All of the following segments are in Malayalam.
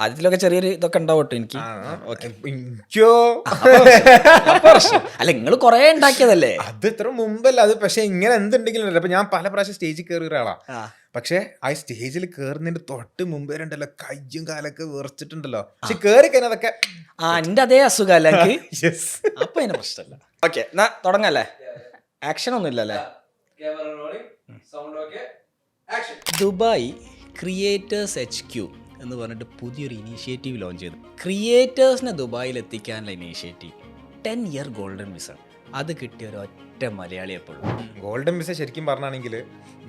അതിലൊക്കെ ചെറിയൊരു ഇതൊക്കെ ഉണ്ടാവട്ടെ എനിക്ക്. എനിക്കോ അല്ല നിങ്ങൾ കൊറേ ഉണ്ടാക്കിയതല്ലേ അത് ഇത്ര മുമ്പല്ല അത്. പക്ഷെ ഇങ്ങനെ എന്തുണ്ടെങ്കിലും അപ്പൊ ഞാൻ പല പ്രാവശ്യം സ്റ്റേജിൽ കയറിയ ഒരാളാ. പക്ഷെ ആ സ്റ്റേജിൽ കയറുന്നതിന്റെ തൊട്ട് മുമ്പേ ഉണ്ടല്ലോ കയ്യും കാലൊക്കെ വിറച്ചിട്ടുണ്ടല്ലോ. പക്ഷെ കേറി കഴിഞ്ഞാൽ അതൊക്കെ എന്റെ അതേ അസുഖമല്ല എനിക്ക്. അപ്പൊ അതിന് പ്രശ്നമല്ല. ഓക്കെ എന്നാ തുടങ്ങല്ലേ. ആക്ഷൻ ഒന്നും ഇല്ലല്ലേ. ദുബായ് ക്രിയേറ്റേഴ്സ് HQ എന്ന് പറഞ്ഞിട്ട് പുതിയൊരു ഇനീഷ്യേറ്റീവ് ലോഞ്ച് ചെയ്തു. ക്രിയേറ്റേഴ്സിനെ ദുബായിൽ എത്തിക്കാനുള്ള ഇനീഷ്യേറ്റീവ് 10 ഇയർ ഗോൾഡൻ വിസ. അത് കിട്ടിയ ഒരൊറ്റ മലയാളി എപ്പോഴും. ഗോൾഡൻ വിസ ശരിക്കും പറഞ്ഞാണെങ്കിൽ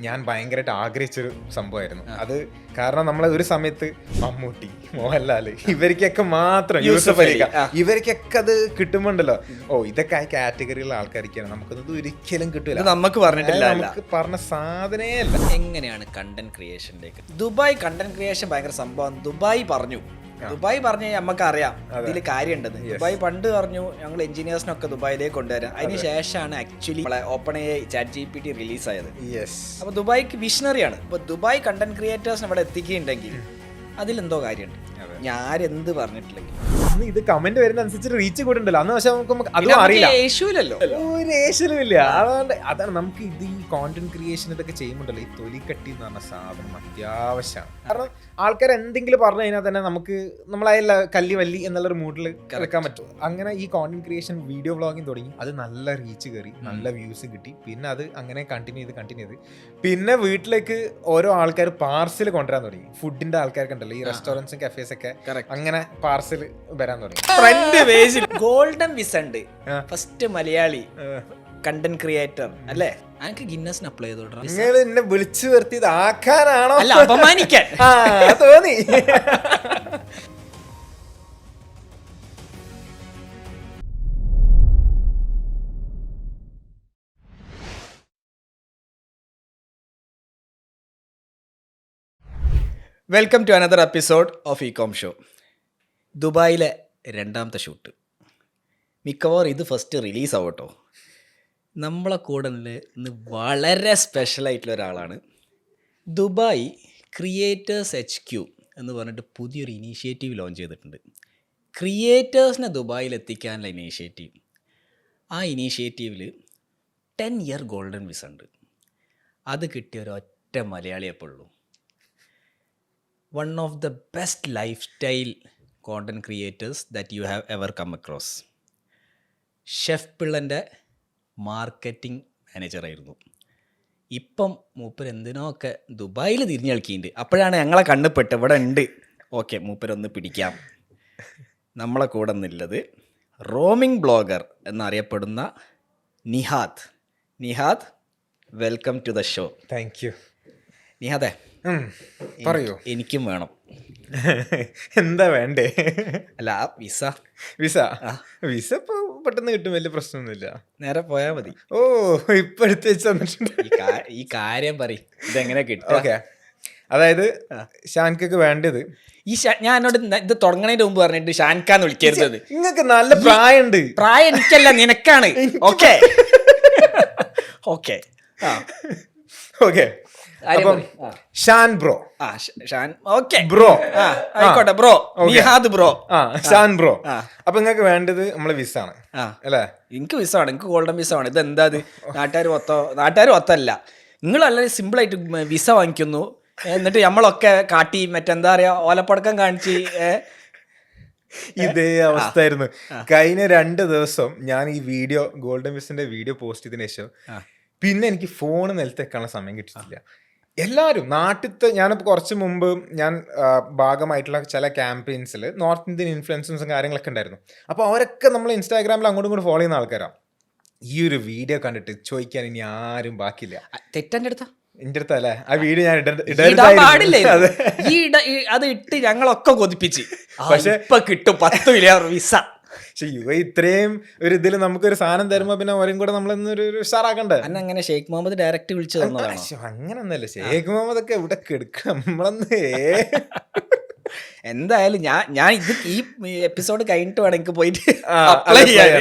ഞാൻ ഭയങ്കരമായിട്ട് ആഗ്രഹിച്ചൊരു സംഭവമായിരുന്നു അത്. കാരണം നമ്മളെ ഒരു സമയത്ത് മമ്മൂട്ടി, മോഹൻലാൽ ഇവർക്കൊക്കെ മാത്രം, യൂസഫ് അലി ഇവർക്കൊക്കെ അത് കിട്ടുമ്പോണ്ടല്ലോ, ഇതൊക്കെ ആ കാറ്റഗറിയിലുള്ള ആൾക്കാർക്കാണ്. നമുക്കൊന്നത് ഒരിക്കലും കിട്ടില്ല. നമുക്ക് പറഞ്ഞിട്ടില്ല, നമുക്ക് പറഞ്ഞ സാധനേ അല്ല. എങ്ങനെയാണ് കണ്ടന്റ് ക്രിയേഷനിലേക്ക് ദുബായ് കണ്ടന്റ് ക്രിയേഷൻ ഭയങ്കര സംഭവം. ദുബായ് പറഞ്ഞു നമുക്ക് അറിയാം ഇതിൽ കാര്യമുണ്ടെന്ന്. ദുബായ് പണ്ട് പറഞ്ഞു ഞങ്ങൾ എഞ്ചിനീയേഴ്സിനൊക്കെ ദുബായിലേക്ക് കൊണ്ടുവരാം. അതിന് ശേഷമാണ് actually open AI ChatGPT release ആയത്. അപ്പൊ ദുബായ്ക്ക് വിഷണറിയാണ്. ഇപ്പൊ ദുബായ് കണ്ടന്റ് ക്രിയേറ്റേഴ്സിന് ഇവിടെ എത്തിക്കുകയുണ്ടെങ്കിൽ അതിലെന്തോ കാര്യമുണ്ട്. ഞാൻ എന്ത് പറഞ്ഞിട്ടില്ലെങ്കിൽ ഇത് കമന്റ് വരുന്ന അനുസരിച്ച് റീച്ച് കൂട്ടുണ്ടല്ലോ അന്ന്. പക്ഷെ നമുക്ക് അതും അറിയില്ല, ഒരു ഏഷ്യലുമില്ല. അതാണ് നമുക്ക് ഇത് ഈ കോണ്ടന്റ് ക്രിയേഷൻ ഇതൊക്കെ ചെയ്യുമ്പോണ്ടല്ലോ ഈ തൊലിക്കട്ടി എന്ന് പറഞ്ഞ സാധനം അത്യാവശ്യമാണ്. കാരണം ആൾക്കാർ എന്തെങ്കിലും പറഞ്ഞു കഴിഞ്ഞാൽ തന്നെ നമുക്ക് നമ്മളായല്ല കല്ലി വല്ലി എന്നുള്ളൊരു മൂഡിൽ കിടക്കാൻ പറ്റും. അങ്ങനെ ഈ കോണ്ടന്റ് ക്രിയേഷൻ വീഡിയോ വ്ളോഗിങ് തുടങ്ങി. അത് നല്ല റീച്ച് കയറി, നല്ല വ്യൂസ് കിട്ടി. പിന്നെ അത് അങ്ങനെ കണ്ടിന്യൂ ചെയ്ത് പിന്നെ വീട്ടിലേക്ക് ഓരോ ആൾക്കാർ പാർസൽ കൊണ്ടുവരാൻ തുടങ്ങി. ഫുഡിന്റെ ആൾക്കാർക്കുണ്ടല്ലോ ഈ റെസ്റ്റോറൻറ്റ്സും കഫേസ് ഒക്കെ അങ്ങനെ പാർസൽ വരാൻ തുടങ്ങി. ഫ്രണ്ട് പേജിൽ ഗോൾഡൻ വിസ ഉണ്ട്. ഫസ്റ്റ് മലയാളി കണ്ടന്റ് ക്രിയേറ്റർ അല്ലേ? എനിക്ക് ഗിന്നസിന് അപ്ലൈ ചെയ്തോട്ടെ. നിങ്ങൾ എന്നെ വിളിച്ചു വരുത്തിയത് ആക്കാനാണോ അല്ല അപമാനിക്കാൻ തോന്നി? Welcome to another episode of ecom show. ദുബായിലെ രണ്ടാമത്തെ ഷൂട്ട്. മിക്കവാറും ഇത് ഫസ്റ്റ് റിലീസ് ആവട്ടോ. നമ്മളെ കൂടെ ഇന്ന് വളരെ സ്പെഷ്യലായിട്ടുള്ള ഒരാളാണ്. ദുബായ് ക്രിയേറ്റേഴ്സ് HQ എന്ന് പറഞ്ഞിട്ട് പുതിയൊരു ഇനീഷ്യേറ്റീവ് ലോഞ്ച് ചെയ്തിട്ടുണ്ട്. ക്രിയേറ്റേഴ്സിനെ ദുബായിൽ എത്തിക്കാനുള്ള ഇനീഷ്യേറ്റീവ്. ആ ഇനീഷ്യേറ്റീവിൽ 10 ഇയർ ഗോൾഡൻ വിസ ഉണ്ട്. അത് കിട്ടിയ ഒരൊറ്റ മലയാളിയെപ്പോഴുള്ളൂ. One of the best lifestyle content creators that you have ever come across. Chef പിള്ളൻ്റെ മാർക്കറ്റിംഗ് മാനേജറായിരുന്നു. ഇപ്പം മൂപ്പർ എന്തിനോ ഒക്കെ ദുബായിൽ തിരിഞ്ഞു കളിക്കുന്നുണ്ട്. അപ്പോഴാണ് ഞങ്ങളെ കണ്ണുപെട്ട് ഇവിടെ ഉണ്ട്. ഓക്കെ മൂപ്പരൊന്ന് പിടിക്കാം. നമ്മളെ കൂടെ നിന്നുള്ളത് റോമിംഗ് ബ്ലോഗർ എന്നറിയപ്പെടുന്ന Nihad. Welcome to the show. Thank you. നിഹാദേ പറയൂ. എനിക്കും വേണം. എന്താ വേണ്ടേ? അല്ല വിസ ഇപ്പൊ പെട്ടെന്ന് കിട്ടും, വലിയ പ്രശ്നമൊന്നുമില്ല. നേരെ പോയാ മതി. ഇപ്പൊ എടുത്ത് വെച്ച് തന്നിട്ടുണ്ട്. ഈ കാര്യം പറയും ഇതെങ്ങനെ കിട്ടും? ഓക്കെ, അതായത് ഷാൻക്ക് വേണ്ടത് ഞാൻ എന്നോട് ഇത് തുടങ്ങണതിന്റെ മുമ്പ് പറഞ്ഞിട്ട് ഷാൻഖാന്ന് വിളിക്കരുത്. നിങ്ങൾക്ക് നല്ല പ്രായമുണ്ട്. പ്രായം എനിക്കല്ല നിനക്കാണ്. Okay Shan bro. Okay bro ആയിക്കോട്ടെ. Bro Nihad bro. Shan bro. അപ്പൊ നിങ്ങൾക്ക് വേണ്ടത് നമ്മളെ വിസ ആണ് അല്ലേ? എനിക്ക് വിസ ആണ്. എനിക്ക് ഗോൾഡൻ വിസ ആണ്. ഇത് എന്താ നാട്ടുകാർ ഒത്തല്ല. നിങ്ങൾ വളരെ സിമ്പിളായിട്ട് വിസ വാങ്ങിക്കുന്നു. എന്നിട്ട് നമ്മളൊക്കെ കാട്ടി മറ്റെന്താ പറയാ ഓലപ്പടക്കം കാണിച്ച് ഇതേ അവസ്ഥയായിരുന്നു. കഴിഞ്ഞ 2 ദിവസം ഞാൻ ഈ വീഡിയോ ഗോൾഡൻ വിസിന്റെ വീഡിയോ പോസ്റ്റ് ചെയ്തതിനു ശേഷം പിന്നെ എനിക്ക് ഫോൺ നിലത്തേക്കാനുള്ള സമയം കിട്ടിയിട്ടില്ല. എല്ലാവരും നാട്ടിലത്തെ, ഞാനിപ്പോൾ കുറച്ച് മുമ്പ് ഞാൻ ഭാഗമായിട്ടുള്ള ചില ക്യാമ്പയിൻസിൽ നോർത്ത് ഇന്ത്യൻ ഇൻഫ്ലുവൻസേഴ്സും കാര്യങ്ങളൊക്കെ ഉണ്ടായിരുന്നു. അപ്പോൾ അവരൊക്കെ നമ്മൾ ഇൻസ്റ്റാഗ്രാമിൽ അങ്ങോട്ടും ഇങ്ങോട്ട് ഫോളോ ചെയ്യുന്ന ആൾക്കാരാണ്. ഈ ഒരു വീഡിയോ കണ്ടിട്ട് ചോദിക്കാൻ ഇനി ആരും ബാക്കിയില്ല. തെറ്റെൻ്റെ അടുത്താ എന്റെ അടുത്തല്ലേ ആ വീഡിയോ ഞാൻ അത് ഇട്ട് ഞങ്ങളൊക്കെ കൊതിപ്പിച്ച്. പക്ഷെ ഇപ്പൊ കിട്ടും 10 ഇയർ വിസ. പക്ഷെ ഇത്രയും ഒരു ഇതിൽ നമുക്കൊരു സാധനം തരുമ്പോ പിന്നെ അവരും കൂടെ നമ്മളൊന്നൊരു ഉഷാറാക്കണ്ടേ? അങ്ങനെ ഷെയ്ഖ് മുഹമ്മദ് ഡയറക്റ്റ് വിളിച്ചു തന്നതാണ്. അങ്ങനൊന്നല്ല, ഷെയ്ഖ് മുഹമ്മദ് ഒക്കെ ഇവിടെ എടുക്കണം നമ്മളൊന്ന്. എന്തായാലും ഞാൻ ഇത് ഈ എപ്പിസോഡ് കഴിഞ്ഞിട്ട് വേണമെങ്കിൽ പോയിട്ട്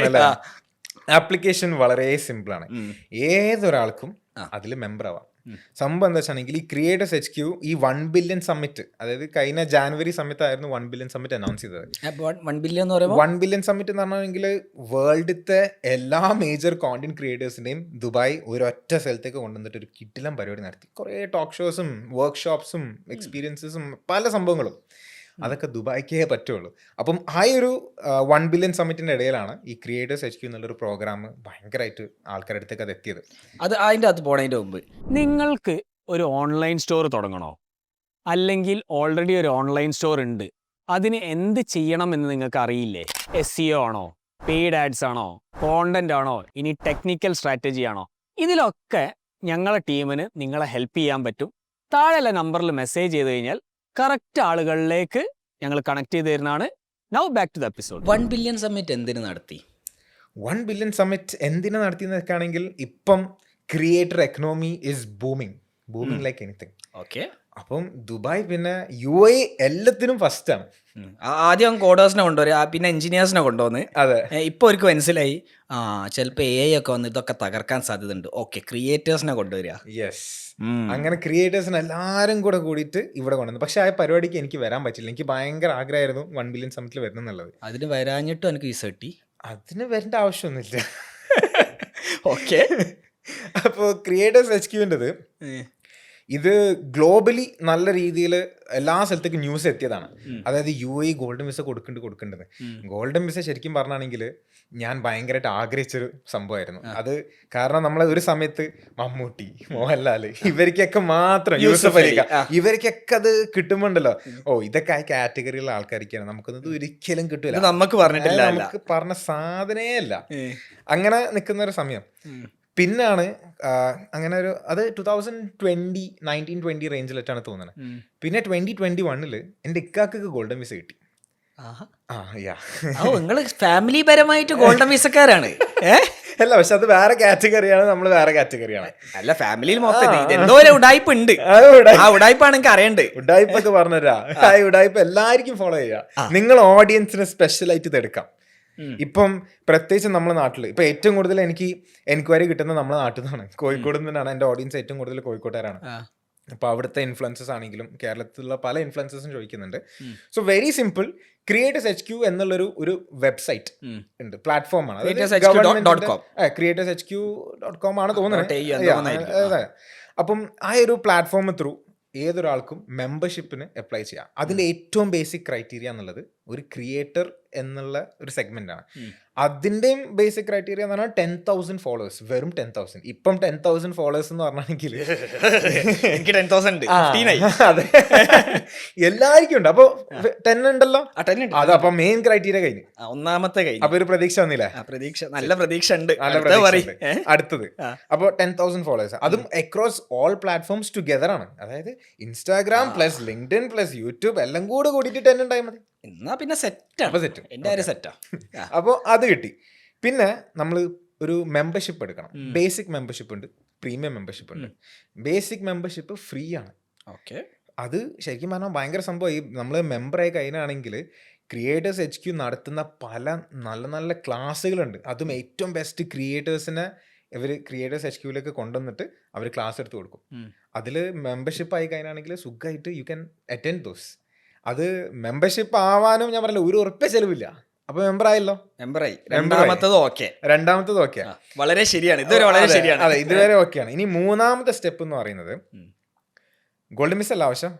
ആപ്ലിക്കേഷൻ വളരെ സിമ്പിൾ ആണ്. ഏതൊരാൾക്കും അതിൽ മെമ്പർ ആവാം. സംഭവം എന്താ വെച്ചാണെങ്കിൽ ഈ ക്രിയേറ്റേഴ്സ് HQ ഈ 1 ബില്യൺ സമ്മിറ്റ്, അതായത് കഴിഞ്ഞ ജാനുവരി സമയത്തായിരുന്നു 1 ബില്യൺ സമ്മിറ്റ് അനൗൺസ് ചെയ്തത്. 1 ബില്യൺ എന്ന് പറയുമ്പോൾ 1 ബില്യൺ സമ്മിറ്റ് എന്ന് പറഞ്ഞെങ്കിൽ വേൾഡിലത്തെ എല്ലാ മേജർ കോണ്ടന്റ് ക്രിയേറ്റേഴ്സിന്റെയും ദുബായ് ഒരൊറ്റ സ്ഥലത്തേക്ക് കൊണ്ടുവന്നിട്ട് ഒരു കിടിലം പരിപാടി നടത്തി. കുറേ ടോക്ക് ഷോസും വർക്ക്ഷോപ്സും എക്സ്പീരിയൻസസും പല സംഭവങ്ങളും. അതൊക്കെ ദുബായ്ക്കേ പറ്റുള്ളൂ. അപ്പം ആ ഒരു 1 ബില്യൺ സമ്മിറ്റിന്റെ ഇടയിലാണ് ഈ ക്രിയേറ്റേഴ്സ് HQ എന്നുള്ളൊരു പ്രോഗ്രാം ഭയങ്കരമായിട്ട് ആൾക്കാരുടെ അടുത്തേക്ക് അത് എത്തിയത്. അത് അതിൻ്റെ അകത്ത് പോണതിൻ്റെ മുമ്പ് നിങ്ങൾക്ക് ഒരു ഓൺലൈൻ സ്റ്റോർ തുടങ്ങണോ, അല്ലെങ്കിൽ ഓൾറെഡി ഒരു ഓൺലൈൻ സ്റ്റോർ ഉണ്ട്, അതിന് എന്ത് ചെയ്യണമെന്ന് നിങ്ങൾക്ക് അറിയില്ലേ? SEO ആണോ, പെയ്ഡ് ആഡ്സ് ആണോ, കോണ്ടന്റ് ആണോ, ഇനി ടെക്നിക്കൽ സ്ട്രാറ്റജി ആണോ? ഇതിലൊക്കെ ഞങ്ങളെ ടീമിന് നിങ്ങളെ ഹെൽപ്പ് ചെയ്യാൻ പറ്റും. താഴെയുള്ള നമ്പറിൽ മെസ്സേജ് ചെയ്ത് കഴിഞ്ഞാൽ കറക്റ്റ് ആളുകളിലേക്ക് ഞങ്ങൾ കണക്ട് ചെയ്ത് തരുന്നതാണ്. Now back to the episode. 1 billion summit എന്തിനു നടത്തി? 1 ബില്യൺ സമ്മിറ്റ് എന്തിനാ നടത്തിയെന്നൊക്കെയാണെങ്കിൽ ഇപ്പം creator economy is booming like anything. Okay. അപ്പം ദുബായ് പിന്നെ UAE എല്ലാത്തിനും ഫസ്റ്റാണ്. ആദ്യം കോഡേഴ്സിനെ കൊണ്ടുവരിക, പിന്നെ എഞ്ചിനീയേഴ്സിനെ കൊണ്ടുവന്ന്. അതെ, ഇപ്പോൾ അവർക്ക് മനസ്സിലായി ചിലപ്പോൾ AI ഒക്കെ വന്ന് ഇതൊക്കെ തകർക്കാൻ സാധ്യതയുണ്ട്. ഓക്കെ, ക്രിയേറ്റേഴ്സിനെ കൊണ്ടുവരിക. യെസ്. അങ്ങനെ ക്രിയേറ്റേഴ്സിന് എല്ലാവരും കൂടെ കൂടിയിട്ട് ഇവിടെ കൊണ്ടുവന്നു. പക്ഷെ ആ പരിപാടിക്ക് എനിക്ക് വരാൻ പറ്റില്ല. എനിക്ക് ഭയങ്കര ആഗ്രഹമായിരുന്നു 1 ബില്യൺ സമ്മിറ്റിൽ വരണം എന്നുള്ളത്. അതിന് വരാഞ്ഞിട്ടും എനിക്ക് വിസ കിട്ടി. അതിന് വരേണ്ട ആവശ്യമൊന്നുമില്ല. ഓക്കെ. അപ്പോൾ ക്രിയേറ്റേഴ്സ് HQൻ്റെത് ഇത് ഗ്ലോബലി നല്ല രീതിയിൽ എല്ലാ സ്ഥലത്തേക്കും ന്യൂസ് എത്തിയതാണ്. അതായത് UAE ഗോൾഡൻ വിസ കൊടുക്കേണ്ടത്. ഗോൾഡൻ വിസ ശരിക്കും പറഞ്ഞാണെങ്കിൽ ഞാൻ ഭയങ്കരമായിട്ട് ആഗ്രഹിച്ചൊരു സംഭവമായിരുന്നു. അത് കാരണം നമ്മൾ ഒരു സമയത്ത് മമ്മൂട്ടി, മോഹൻലാൽ ഇവർക്കൊക്കെ മാത്രം, യൂസഫ് അലി ഖാൻ ഇവർക്കൊക്കെ അത് കിട്ടുമ്പോണ്ടല്ലോ, ഇതൊക്കെ ആ കാറ്റഗറിയിലുള്ള ആൾക്കാർക്കാണ്, നമുക്കൊന്നും ഒരിക്കലും കിട്ടില്ല, നമുക്ക് പറഞ്ഞിട്ടില്ല, നമുക്ക് പറഞ്ഞ സാധനേ അല്ല. അങ്ങനെ നിൽക്കുന്ന ഒരു സമയം പിന്നാണ് അങ്ങനെ ഒരു അത് 1920 റേഞ്ചിലായിട്ടാണ് തോന്നുന്നത്. പിന്നെ 2021 എൻ്റെ ഇക്കാക്ക് ഗോൾഡൻ വിസ കിട്ടി. നിങ്ങൾ ഫാമിലി പരമായിട്ട് ഗോൾഡൻ വിസക്കാരാണ്. അല്ല, പക്ഷെ അത് വേറെ കാറ്റഗറിയാണ്, നമ്മൾ വേറെ കാറ്റഗറിയാണ്. അല്ല, ഫാമിലിയിൽ മൊത്തം എന്തോ ഒരു ഉടായ്പ ഉണ്ട്. ആ ഉടായ്പാണ് എനിക്ക് അറിയണ്ടേ. ഉടായ്പൊക്കെ പറഞ്ഞുതരാ. ആ ഉടായ്പ എല്ലാവർക്കും ഫോളോ ചെയ്യുക. നിങ്ങൾ ഓഡിയൻസിനെ സ്പെഷ്യലായിട്ട് ഇതെടുക്കാം. ഇപ്പം പ്രത്യേകിച്ച് നമ്മുടെ നാട്ടിൽ ഇപ്പം ഏറ്റവും കൂടുതൽ എനിക്ക് എൻക്വയറി കിട്ടുന്നത് നമ്മുടെ നാട്ടിൽ നിന്നാണ്, കോഴിക്കോട് നിന്നാണ്. എൻ്റെ ഓഡിയൻസ് ഏറ്റവും കൂടുതൽ കോഴിക്കോട്ടുകാരാണ്. അപ്പോൾ അവിടുത്തെ ഇൻഫ്ലുവൻസസ് ആണെങ്കിലും കേരളത്തിലുള്ള പല ഇൻഫ്ലുവൻസസും ചോദിക്കുന്നുണ്ട്. So very simple, creators HQ എന്നുള്ളൊരു വെബ്സൈറ്റ് ഉണ്ട്, പ്ലാറ്റ്ഫോമാണ്. creatorsHQ.com ആണ് തോന്നുന്നത്. അപ്പം ആ ഒരു പ്ലാറ്റ്ഫോം ത്രൂ ഏതൊരാൾക്കും മെമ്പർഷിപ്പിന് അപ്ലൈ ചെയ്യാം. അതിൻ്റെ ഏറ്റവും ബേസിക് ക്രൈറ്റീരിയ എന്നുള്ളത് ഒരു ക്രിയേറ്റർ എന്നുള്ള ഒരു സെഗ്മെന്റ് ആണ്. അതിൻ്റെയും ബേസിക് ക്രൈറ്റീരിയ എന്ന് പറഞ്ഞാൽ 10,000 ഫോളോവേഴ്സ്. വെറും 10,000. ഇപ്പം 10,000 ഫോളോവേഴ്സ് എന്ന് പറഞ്ഞാണെങ്കിൽ അതെ, എല്ലാവർക്കും ഉണ്ട്. അപ്പോൾ 10 ഉണ്ടല്ലോ, അതപ്പൊ മെയിൻ ക്രൈറ്റീരിയ കഴിഞ്ഞു, ഒന്നാമത്തെ കഴിഞ്ഞു. അപ്പൊ ഒരു പ്രതീക്ഷ വന്നില്ലേ? നല്ല പ്രതീക്ഷ ഉണ്ട്. അടുത്തത് അപ്പോൾ 10,000 ഫോളോവേഴ്സ്, അതും അക്രോസ് ഓൾ പ്ലാറ്റ്ഫോംസ് ടുഗദർ ആണ്. അതായത് Instagram plus LinkedIn plus YouTube എല്ലാം കൂടെ കൂടിയിട്ട് 10 ഉണ്ടായാൽ മതി. എന്നാ പിന്നെ സെറ്റാ. അപ്പോൾ അത് കിട്ടി. പിന്നെ നമ്മൾ ഒരു മെമ്പർഷിപ്പ് എടുക്കണം. ബേസിക് മെമ്പർഷിപ്പ് ഉണ്ട്, പ്രീമിയം മെമ്പർഷിപ്പ് ഉണ്ട്. ബേസിക് മെമ്പർഷിപ്പ് ഫ്രീ ആണ്. ഓക്കെ. അത് ശരിക്കും പറഞ്ഞാൽ ഭയങ്കര സംഭവം. ഈ നമ്മൾ മെമ്പറായി കഴിഞ്ഞാണെങ്കിൽ ക്രിയേറ്റേഴ്സ് HQ നടത്തുന്ന പല നല്ല നല്ല ക്ലാസ്സുകളുണ്ട്. അതും ഏറ്റവും ബെസ്റ്റ് ക്രിയേറ്റേഴ്സിനെ ഇവർ ക്രിയേറ്റേഴ്സ് HQയിലേക്ക് കൊണ്ടുവന്നിട്ട് അവർ ക്ലാസ് എടുത്ത് കൊടുക്കും. അതിൽ മെമ്പർഷിപ്പ് ആയി കഴിഞ്ഞാണെങ്കിൽ സുഖമായിട്ട് യു ക്യാൻ അറ്റൻഡ് ദോസ്. അത് മെമ്പർഷിപ്പ് ആവാനും ഞാൻ പറഞ്ഞില്ല, ₹1 ചെലവില്ല. അപ്പൊ മെമ്പറായല്ലോ, മെമ്പറായി. രണ്ടാമത്തത് ഓക്കെ, വളരെ ശരിയാണ്. ഇതുവരെ വളരെ ശരിയാണ്. അതെ, ഇതുവരെ ഓക്കെയാണ്. ഇനി മൂന്നാമത്തെ സ്റ്റെപ്പ് എന്ന് പറയുന്നത് ഗോൾഡൻ വിസ അല്ല ആവശ്യം.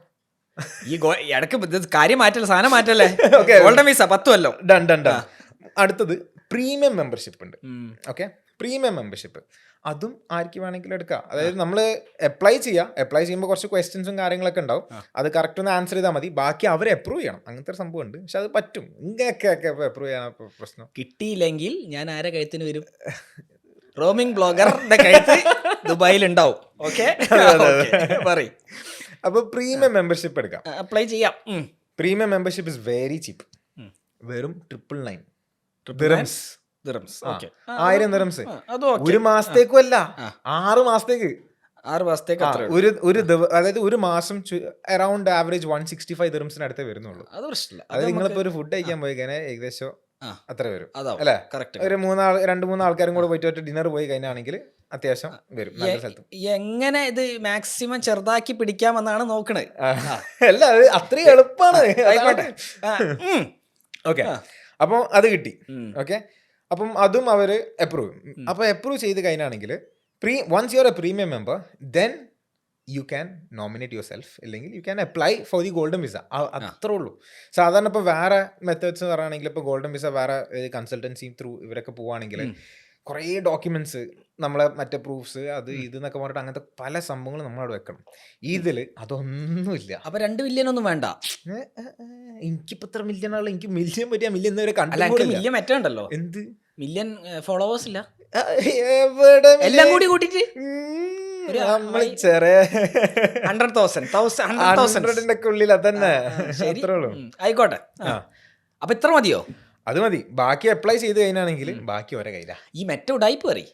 ഈ ഇടക്ക് കാര്യം മാറ്റല്ല, സാധനം മാറ്റല്ലേ. ഗോൾഡൻ വിസ 10 കൊല്ലം. അടുത്തത് പ്രീമിയം മെമ്പർഷിപ്പ് ഉണ്ട്. ഓക്കെ, പ്രീമിയം മെമ്പർഷിപ്പ് അതും ആർക്ക് വേണമെങ്കിലും എടുക്കാം. അതായത് നമ്മൾ അപ്ലൈ ചെയ്യുമ്പോൾ കുറച്ച് ക്വസ്റ്റ്യൻസും കാര്യങ്ങളൊക്കെ ഉണ്ടാവും. അത് കറക്റ്റ് ഒന്ന് ആൻസർ ചെയ്താൽ മതി. ബാക്കി അവർ അപ്രൂവ് ചെയ്യണം. അങ്ങനത്തെ ഒരു സംഭവം ഉണ്ട്. പക്ഷെ അത് പറ്റും. ഇങ്ങനെയൊക്കെ അപ്രൂവ് ചെയ്യാൻ പ്രശ്നം. കിട്ടിയില്ലെങ്കിൽ ഞാൻ ആരെ കഴുത്തിന് വരും? റോമിംഗ് ബ്ലോഗറിന്റെ കഴുത്ത് ദുബായിൽ ഉണ്ടാവും. ഓക്കെ, പറയും. അപ്പൊ പ്രീമിയം മെമ്പർഷിപ്പ് എടുക്കാം, അപ്ലൈ ചെയ്യാം. Premium membership is very cheap. വെറും 999 ദിർഹംസ്. 1000 ദിർഹംസ് ഒരു മാസത്തേക്കും അല്ല, 6 മാസത്തേക്ക്. അതായത് ഒരു മാസം അറൌണ്ട് ആവറേജ് 165 ദിർഹംസിന് അടുത്തേ വരുന്നുള്ളൂ. അത് നിങ്ങളിപ്പോ ഒരു ഫുഡ് കഴിക്കാൻ പോയി കഴിഞ്ഞാൽ ഏകദേശം അത്ര വരും അല്ലേ? ഒരു 2-3 ആൾക്കാരും കൂടെ പോയിട്ട് ഡിന്നർ പോയി കഴിഞ്ഞാണെങ്കിൽ അത്യാവശ്യം വരും നല്ല സ്ഥലത്തും. എങ്ങനെ ഇത് മാക്സിമം ചെറുതാക്കി പിടിക്കാമെന്നാണ് നോക്കണത്. അല്ല അത് അത്രയും എളുപ്പമാണ്. ആയിക്കോട്ടെ. ഓക്കെ, അപ്പം അത് കിട്ടി. ഓക്കെ, അപ്പം അതും അവർ അപ്രൂവ്. അപ്പോൾ അപ്രൂവ് ചെയ്ത് കഴിഞ്ഞാണെങ്കിൽ once you are a premium member then you can nominate yourself, അല്ലെങ്കിൽ you can apply for the golden visa. അത്രേ ഉള്ളൂ. സാധാരണ ഇപ്പോൾ വേറെ മെത്തേഡ്സ് പറയുകയാണെങ്കിൽ ഇപ്പോൾ ഗോൾഡൻ വിസ വേറെ കൺസൾട്ടൻസി ത്രൂ ഇവരൊക്കെ പോവുകയാണെങ്കിൽ കുറേ ഡോക്യുമെന്റ്സ്, നമ്മളെ മറ്റേ പ്രൂഫ്സ്, അത് ഇത് എന്നൊക്കെ പറഞ്ഞിട്ട് അങ്ങനത്തെ പല സംഭവങ്ങളും നമ്മളവിടെ വെക്കണം. ഇതിൽ അതൊന്നുമില്ല. അപ്പൊ 2 മില്യൺ ഒന്നും വേണ്ട. എനിക്കിപ്പോ ഇത്ര മില്യൺ ആളെ, എനിക്ക് മില്യൺ പറ്റിയ മില്യൺ വരെ മില്യൺ മറ്റേ ഉണ്ടല്ലോ. എന്ത് മില്യൺ ഫോളോവേഴ്സ് ഇല്ല, എവിടെ എല്ലാം കൂടി കൂട്ടിട്ട് നമ്മള് ചെറിയ 100,000 ഒക്കെ ഉള്ളിൽ അതന്നെ. അത്രേ ഉള്ളൂ. ആയിക്കോട്ടെ. അപ്പൊ ഇത്ര മതിയോ? അത് മതി. ബാക്കി അപ്ലൈ ചെയ്ത് കഴിഞ്ഞാണെങ്കിൽ ബാക്കി ഒരേ കയ്യിലാ. ഈ മറ്റേ ഉടായ്പ് പറയും,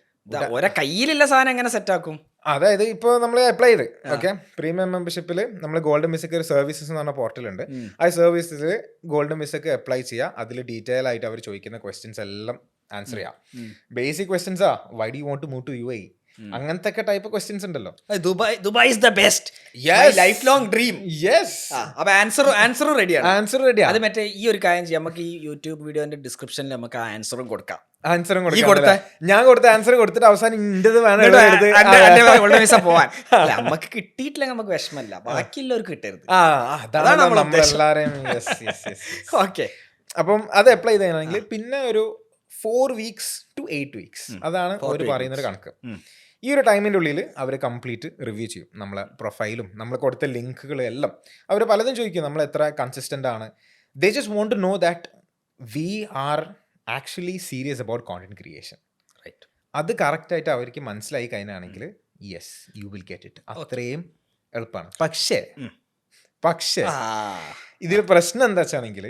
ഒരേ കയ്യിലുള്ള സാധനം എങ്ങനെ സെറ്റ് ആക്കും? അതായത് ഇപ്പോൾ നമ്മൾ അപ്ലൈ ചെയ്ത് ഓക്കെ, പ്രീമിയം മെമ്പർഷിപ്പിൽ നമ്മൾ ഗോൾഡൻ വിസയ്ക്ക് ഒരു സർവീസസ് എന്ന് പറഞ്ഞ പോർട്ടലുണ്ട്. ആ സർവീസസിൽ ഗോൾഡൻ വിസയ്ക്ക് അപ്ലൈ ചെയ്യുക. അതിൽ ഡീറ്റെയിൽ ആയിട്ട് അവർ ചോദിക്കുന്ന ക്വസ്റ്റ്യൻസ് എല്ലാം ആൻസർ ചെയ്യാം. ബേസിക് ക്വസ്റ്റ്യൻസാ, why do you want to move to UAE, അങ്ങനത്തെ ഒക്കെ ടൈപ്പ് ക്വസ്റ്റ്യൻസ് ഉണ്ടല്ലോ. Dubai is the best, lifelong dream. Yes, അപ്പൊ ആൻസറും റെഡിയാണ്. ആൻസർ റെഡിയാ. അത് മറ്റേ ഈ ഒരു കാര്യം ചെയ്യാം, നമുക്ക് ഈ യൂട്യൂബ് വീഡിയോന്റെ ഡിസ്ക്രിപ്ഷനിൽ നമുക്ക് ആ ആൻസറും കൊടുക്കാം. ആൻസറും ഞാൻ കൊടുത്ത ആൻസർ കൊടുത്തിട്ട് അവസാനം ഇന്റത് വേണം പോവാൻ. നമുക്ക് കിട്ടിയിട്ടില്ലെങ്കിൽ നമുക്ക് വിഷമല്ല, ബാക്കിയുള്ളവർക്ക് കിട്ടരുത്. അതാണ് നമ്മളെല്ലാരെയും. ഓക്കെ, അപ്പം അത് അപ്ലൈ ചെയ്താണെങ്കിൽ പിന്നെ ഒരു 4 weeks to 8 weeks അതാണ് അവർ പറയുന്നൊരു കണക്ക്. ഈ ഒരു ടൈമിൻ്റെ ഉള്ളിൽ അവർ കംപ്ലീറ്റ് റിവ്യൂ ചെയ്യും നമ്മളെ പ്രൊഫൈലും നമ്മൾ കൊടുത്ത ലിങ്കുകളും എല്ലാം. അവർ പലതും ചോദിക്കും നമ്മൾ എത്ര കൺസിസ്റ്റൻ്റ് ആണ്. They just want to know that we are actually serious about content creation. Right. അത് കറക്റ്റായിട്ട് അവർക്ക് മനസ്സിലായി കഴിഞ്ഞാണെങ്കിൽ yes you will get it. അത്രയും എളുപ്പമാണ്. പക്ഷേ ഇതിൽ പ്രശ്നം എന്താ വെച്ചാണെങ്കിൽ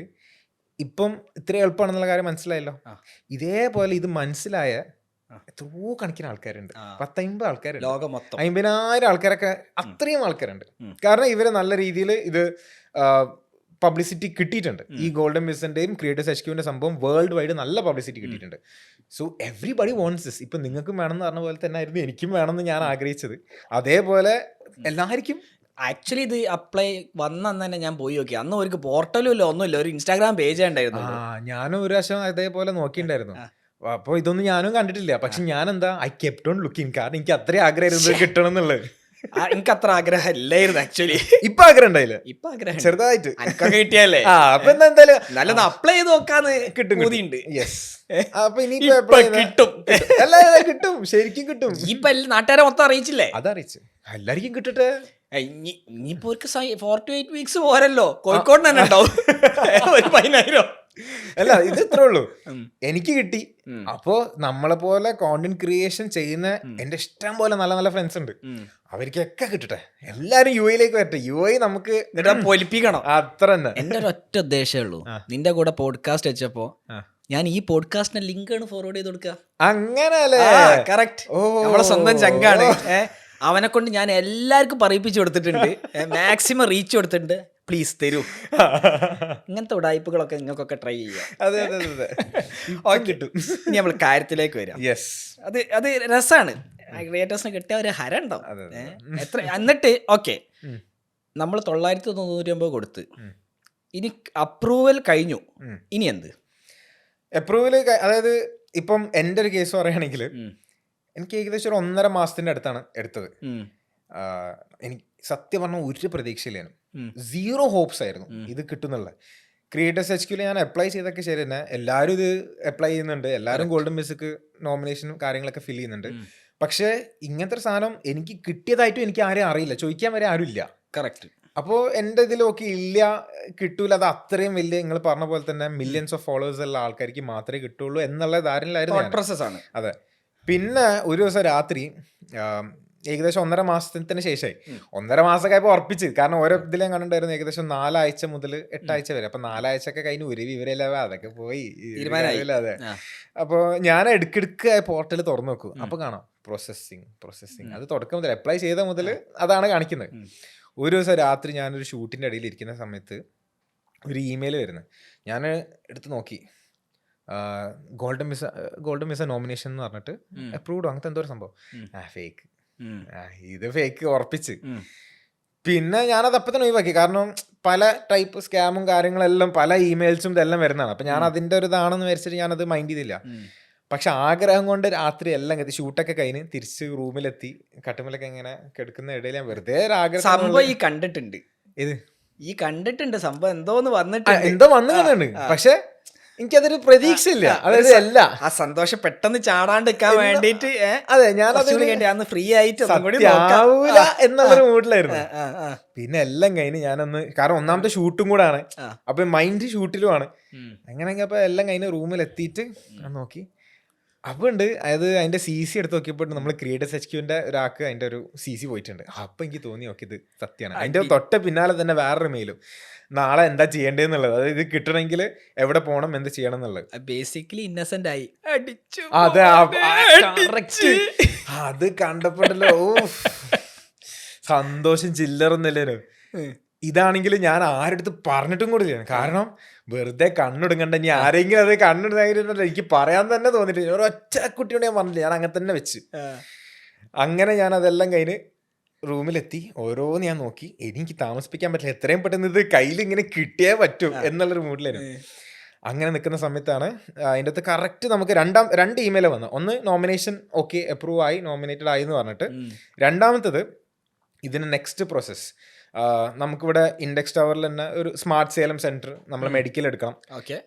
ഇപ്പം ഇത്ര എളുപ്പമാണെന്നുള്ള കാര്യം മനസ്സിലായല്ലോ. ഇതേപോലെ ഇത് മനസ്സിലായ എത്രയോ കണക്കിന് ആൾക്കാരുണ്ട്. 10-50 ആൾക്കാരുണ്ട്, ലോകം മൊത്തം 50,000 ആൾക്കാരൊക്കെ, അത്രയും ആൾക്കാരുണ്ട്. കാരണം ഇവര് നല്ല രീതിയിൽ ഇത് പബ്ലിസിറ്റി കിട്ടിയിട്ടുണ്ട്. ഈ ഗോൾഡൻ വിസന്റെയും ക്രിയേറ്റേഴ്സ് HQന്റെ സംഭവം വേൾഡ് വൈഡ് നല്ല പബ്ലിസിറ്റി കിട്ടിയിട്ടുണ്ട്. So everybody wants this. ഇപ്പം നിങ്ങൾക്കും വേണമെന്ന് പറഞ്ഞ പോലെ തന്നെ ആയിരുന്നു എനിക്കും വേണമെന്ന് ഞാൻ ആഗ്രഹിച്ചത്. അതേപോലെ എല്ലാവർക്കും ആക്ച്വലി ഇത് അപ്ലൈ വന്ന തന്നെ ഞാൻ പോയി നോക്കി. അന്ന് ഒരു പോർട്ടലും ഇല്ല, ഒന്നുമില്ല, ഒരു ഇൻസ്റ്റാഗ്രാം പേജ് ഉണ്ടായിരുന്നു. ഞാനും ഒരു പ്രാവശ്യം അതേപോലെ നോക്കിയിട്ടുണ്ടായിരുന്നു. അപ്പോൾ ഇതൊന്നും ഞാനും കണ്ടിട്ടില്ല. പക്ഷെ ഞാൻ എന്താ ഐ കെപ്റ്റ് ഓൺ ലുക്കിംഗ്. കാരണം എനിക്ക് അത്രയും ആഗ്രഹമായിരുന്നു കിട്ടണം എന്നുള്ളത്. എനിക്ക് അത്ര ആഗ്രഹം ഇല്ലായിരുന്നു ആക്ച്വലി. ഇപ്പൊ ആഗ്രഹം ഉണ്ടായില്ല, ഇപ്പൊ ആഗ്രഹം ചെറുതായിട്ട് കിട്ടിയല്ലേ. അപ്പൊ എന്തായാലും നല്ലത് അപ്ലൈ ചെയ്ത് നോക്കാന്ന് കിട്ടുന്നുണ്ട്. യെസ്, അപ്പൊ ഇനിയിപ്പോ കിട്ടും, അല്ല കിട്ടും, ശരിക്കും കിട്ടും. ഇപ്പൊ നാട്ടുകാരെ മൊത്തം അറിയിച്ചില്ലേ? അതറിയിച്ചു, എല്ലാവർക്കും കിട്ടട്ടെ. ഇനിയിപ്പോ 4 to 8 weeks പോരല്ലോ, കോഴിക്കോട് തന്നെ ഉണ്ടാവും 10,000. അല്ല ഇത് ഇത്രേ ഉള്ളൂ. എനിക്ക് കിട്ടി. അപ്പോ നമ്മളെ പോലെ കോണ്ടന്റ് ക്രിയേഷൻ ചെയ്യുന്ന എന്റെ ഇഷ്ടം പോലെ നല്ല നല്ല ഫ്രണ്ട്സ് ഉണ്ട്. അവർക്കൊക്കെ കിട്ടട്ടെ. എല്ലാരും UAE വരട്ടെ. UAE നമുക്ക് പൊലിപ്പിക്കണം. അത്ര തന്നെ. എന്റെ ഒരു ഒറ്റ ഉദ്ദേശമേ ഉള്ളൂ, നിന്റെ കൂടെ പോഡ്കാസ്റ്റ് വെച്ചപ്പോ ഞാൻ ഈ പോഡ്കാസ്റ്റിന്റെ ലിങ്ക് ആണ് ഫോർവേഡ് ചെയ്ത് കൊടുക്കുക. അങ്ങനല്ലേ? കറക്റ്റ്. നമ്മളെ സ്വന്തം ചങ്കാണ്. അവനെ കൊണ്ട് ഞാൻ എല്ലാവർക്കും പറയിപ്പിച്ചു കൊടുത്തിട്ടുണ്ട്, മാക്സിമം റീച്ച് കൊടുത്തിട്ടുണ്ട്. പ്ലീസ് തരൂ. ഇങ്ങനത്തെ ഉടായ്പകളൊക്കെ നിങ്ങൾക്കൊക്കെ ട്രൈ ചെയ്യാം. അതെ അതെ അതെ, കിട്ടും. ഇനി നമ്മൾ കാര്യത്തിലേക്ക് വരാം. യെസ്, അത് രസമാണ്. ക്രിയേറ്റേഴ്സിന് കിട്ടിയ ഒരു ഹരം ഉണ്ടാവും. എത്ര എന്നിട്ട് ഓക്കെ, നമ്മൾ 999 കൊടുത്ത്, ഇനി അപ്രൂവൽ കഴിഞ്ഞു, ഇനി എന്ത്? അപ്രൂവൽ അതായത് ഇപ്പം എൻ്റെ ഒരു കേസ് പറയുകയാണെങ്കിൽ എനിക്ക് ഏകദേശം ഒരു 1.5 മാസത്തിന്റെ അടുത്താണ് എടുത്തത്. എനിക്ക് സത്യം പറഞ്ഞാൽ ഒരു പ്രതീക്ഷയില്ലായിരുന്നു, 0 ഹോപ്സ് ആയിരുന്നു ഇത് കിട്ടുന്നുള്ള. ക്രിയേറ്റേഴ്സ് HQയിൽ ഞാൻ അപ്ലൈ ചെയ്തൊക്കെ ശരി തന്നെ, എല്ലാവരും ഇത് അപ്ലൈ ചെയ്യുന്നുണ്ട്, എല്ലാവരും ഗോൾഡൻ വിസക്ക് നോമിനേഷനും കാര്യങ്ങളൊക്കെ ഫിൽ ചെയ്യുന്നുണ്ട്. പക്ഷേ ഇങ്ങനത്തെ ഒരു സാധനം എനിക്ക് കിട്ടിയതായിട്ടും എനിക്ക് ആരെയും അറിയില്ല, ചോദിക്കാൻ വരെ ആരും ഇല്ല. കറക്റ്റ്. അപ്പോൾ എൻ്റെ ഇതിലൊക്കെ ഇല്ല, കിട്ടൂല, അത് അത്രയും വലിയ നിങ്ങൾ പറഞ്ഞ പോലെ തന്നെ മില്യൺസ് ഓഫ് ഫോളോവേഴ്സ് ഉള്ള ആൾക്കാർക്ക് മാത്രമേ കിട്ടുള്ളൂ എന്നുള്ള ധാരണയിലായിരുന്നു പ്രോസസ്സാണ്. അതെ. പിന്നെ ഒരു ദിവസം രാത്രി ഏകദേശം 1.5 മാസത്തിന് ശേഷമായി, 1.5 മാസമൊക്കെ ആയപ്പോൾ ഉറപ്പിച്ച്. കാരണം ഓരോ ഇതിലും കണ്ടിട്ടുണ്ടായിരുന്നു ഏകദേശം 4 ആഴ്ച മുതൽ 8 ആഴ്ച വരെ. അപ്പൊ 4 ആഴ്ചയൊക്കെ കഴിഞ്ഞ് ഒരു വിവരമില്ല, അതൊക്കെ പോയി. അതെ. അപ്പോൾ ഞാൻ ഇടയ്ക്കിടയ്ക്ക് പോർട്ടൽ തുറന്നു നോക്കും. അപ്പൊ കാണാം പ്രോസസ്സിങ്. അത് തുടക്കം മുതൽ അപ്ലൈ ചെയ്ത മുതൽ അതാണ് കാണിക്കുന്നത്. ഒരു ദിവസം രാത്രി ഞാനൊരു ഷൂട്ടിൻ്റെ ഇടയിൽ ഇരിക്കുന്ന സമയത്ത് ഒരു ഇമെയിൽ വരുന്നത്. ഞാൻ എടുത്ത് നോക്കി, ഗോൾഡൻ വിസ നോമിനേഷൻ എന്ന് പറഞ്ഞിട്ട് അപ്രൂവ്ഡ് അങ്ങനത്തെ എന്തോ ഒരു സംഭവം. ഫേക്ക്, ഇത് ഫേക്ക് ഉറപ്പിച്ച്. പിന്നെ ഞാനത് അപ്പം തന്നെ ഒഴിവാക്കി. കാരണം പല ടൈപ്പ് സ്കാമും കാര്യങ്ങളെല്ലാം പല ഇമെയിൽസും ഇതെല്ലാം വരുന്നതാണ്. അപ്പം ഞാൻ അതിൻ്റെ ഒരു ഇതാണെന്ന് വിചാരിച്ചിട്ട് ഞാനത് മൈൻഡ് ചെയ്തില്ല. പക്ഷെ ആഗ്രഹം കൊണ്ട് രാത്രി എല്ലാം എത്തി, ഷൂട്ടൊക്കെ കഴിഞ്ഞ് തിരിച്ച് റൂമിലെത്തി കട്ടുമലൊക്കെ ഇങ്ങനെ കിടക്കുന്ന ഇടയിൽ ഞാൻ വെറുതെ ഒരു ആഗ്രഹം സംഭവം ഈ കണ്ടിട്ടുണ്ട്, ഇത് ഈ കണ്ടിട്ടുണ്ട് സംഭവം എന്തോന്ന് വന്നിട്ട് എന്തോ വന്നു കണ്ടുണ്ട്. പക്ഷെ എനിക്കതൊരു പ്രതീക്ഷയില്ല. അതായത് അല്ല ആ സന്തോഷം പെട്ടെന്ന് ചാടാണ്ടിരിക്കാൻ വേണ്ടിട്ട് അതെ ഞാനത് അന്ന് ഫ്രീ ആയിട്ട് ആവൂല എന്നുള്ളൊരു മൂഡിലായിരുന്നു. പിന്നെ എല്ലാം കഴിഞ്ഞ് ഞാനൊന്ന്, കാരണം ഒന്നാമത്തെ ഷൂട്ടും കൂടെ ആണ്, അപ്പൊ മൈൻഡ് ഷൂട്ടിലുമാണ്. അങ്ങനെയെങ്കിൽ അപ്പൊ എല്ലാം കഴിഞ്ഞ് റൂമിൽ എത്തിയിട്ട് നോക്കി അപ്പൊ ഉണ്ട്. അതായത് അതിന്റെ CC എടുത്ത് നോക്കിയപ്പോൾ നമ്മൾ ക്രിയേറ്റേഴ്സ് HQന്റെ ഒരാൾക്ക് അതിന്റെ ഒരു CC പോയിട്ടുണ്ട്. അപ്പൊ എനിക്ക് തോന്നി ഓക്കെ ഇത് സത്യമാണ്. അതിന്റെ തൊട്ട പിന്നാലെ തന്നെ വേറൊരു മെയിലും നാളെ എന്താ ചെയ്യേണ്ടതെന്നുള്ളത്, അതായത് ഇത് കിട്ടണമെങ്കിൽ എവിടെ പോകണം, എന്ത് ചെയ്യണം എന്നുള്ളത്. ബേസിക്കലി ഇന്നസെന്റ് ആയി അടിച്ചു. അതെ അത് കണ്ടപ്പോഴല്ലോ സന്തോഷം ചില്ലറൊന്നുമില്ലേനോ. ഇതാണെങ്കിൽ ഞാൻ ആരെടുത്ത് പറഞ്ഞിട്ടും കൂടി ചെയ്യണം. കാരണം വെറുതെ കണ്ണിടുങ്ങണ്ട, ഇനി ആരെങ്കിലും അത് കണ്ണിടുന്ന എനിക്ക് പറയാൻ തന്നെ തോന്നിയിട്ടില്ല. ഒരു ഒറ്റ കുട്ടിയോട് ഞാൻ പറഞ്ഞില്ല, ഞാൻ അങ്ങനെ തന്നെ വെച്ച്. അങ്ങനെ ഞാൻ അതെല്ലാം കഴിഞ്ഞ് റൂമിലെത്തി ഓരോന്ന് ഞാൻ നോക്കി. എനിക്ക് താമസിപ്പിക്കാൻ പറ്റില്ല, എത്രയും പെട്ടെന്ന് ഇത് കയ്യിൽ ഇങ്ങനെ കിട്ടിയേ പറ്റൂ എന്നുള്ളൊരു മൂഡിലായിരുന്നു. അങ്ങനെ നിൽക്കുന്ന സമയത്താണ് അതിൻ്റെ അകത്ത് കറക്റ്റ് നമുക്ക് രണ്ട് ഇമെയിൽ വന്നു. ഒന്ന് നോമിനേഷൻ ഓക്കെ അപ്രൂവ് ആയി, നോമിനേറ്റഡ് ആയി എന്ന് പറഞ്ഞിട്ട്. രണ്ടാമത്തത് ഇതിന് നെക്സ്റ്റ് പ്രോസസ്സ്, നമുക്കിവിടെ ഇൻഡെക്സ് ടവറിൽ തന്നെ ഒരു സ്മാർട്ട് സേലം സെന്റർ നമ്മൾ മെഡിക്കൽ എടുക്കണം.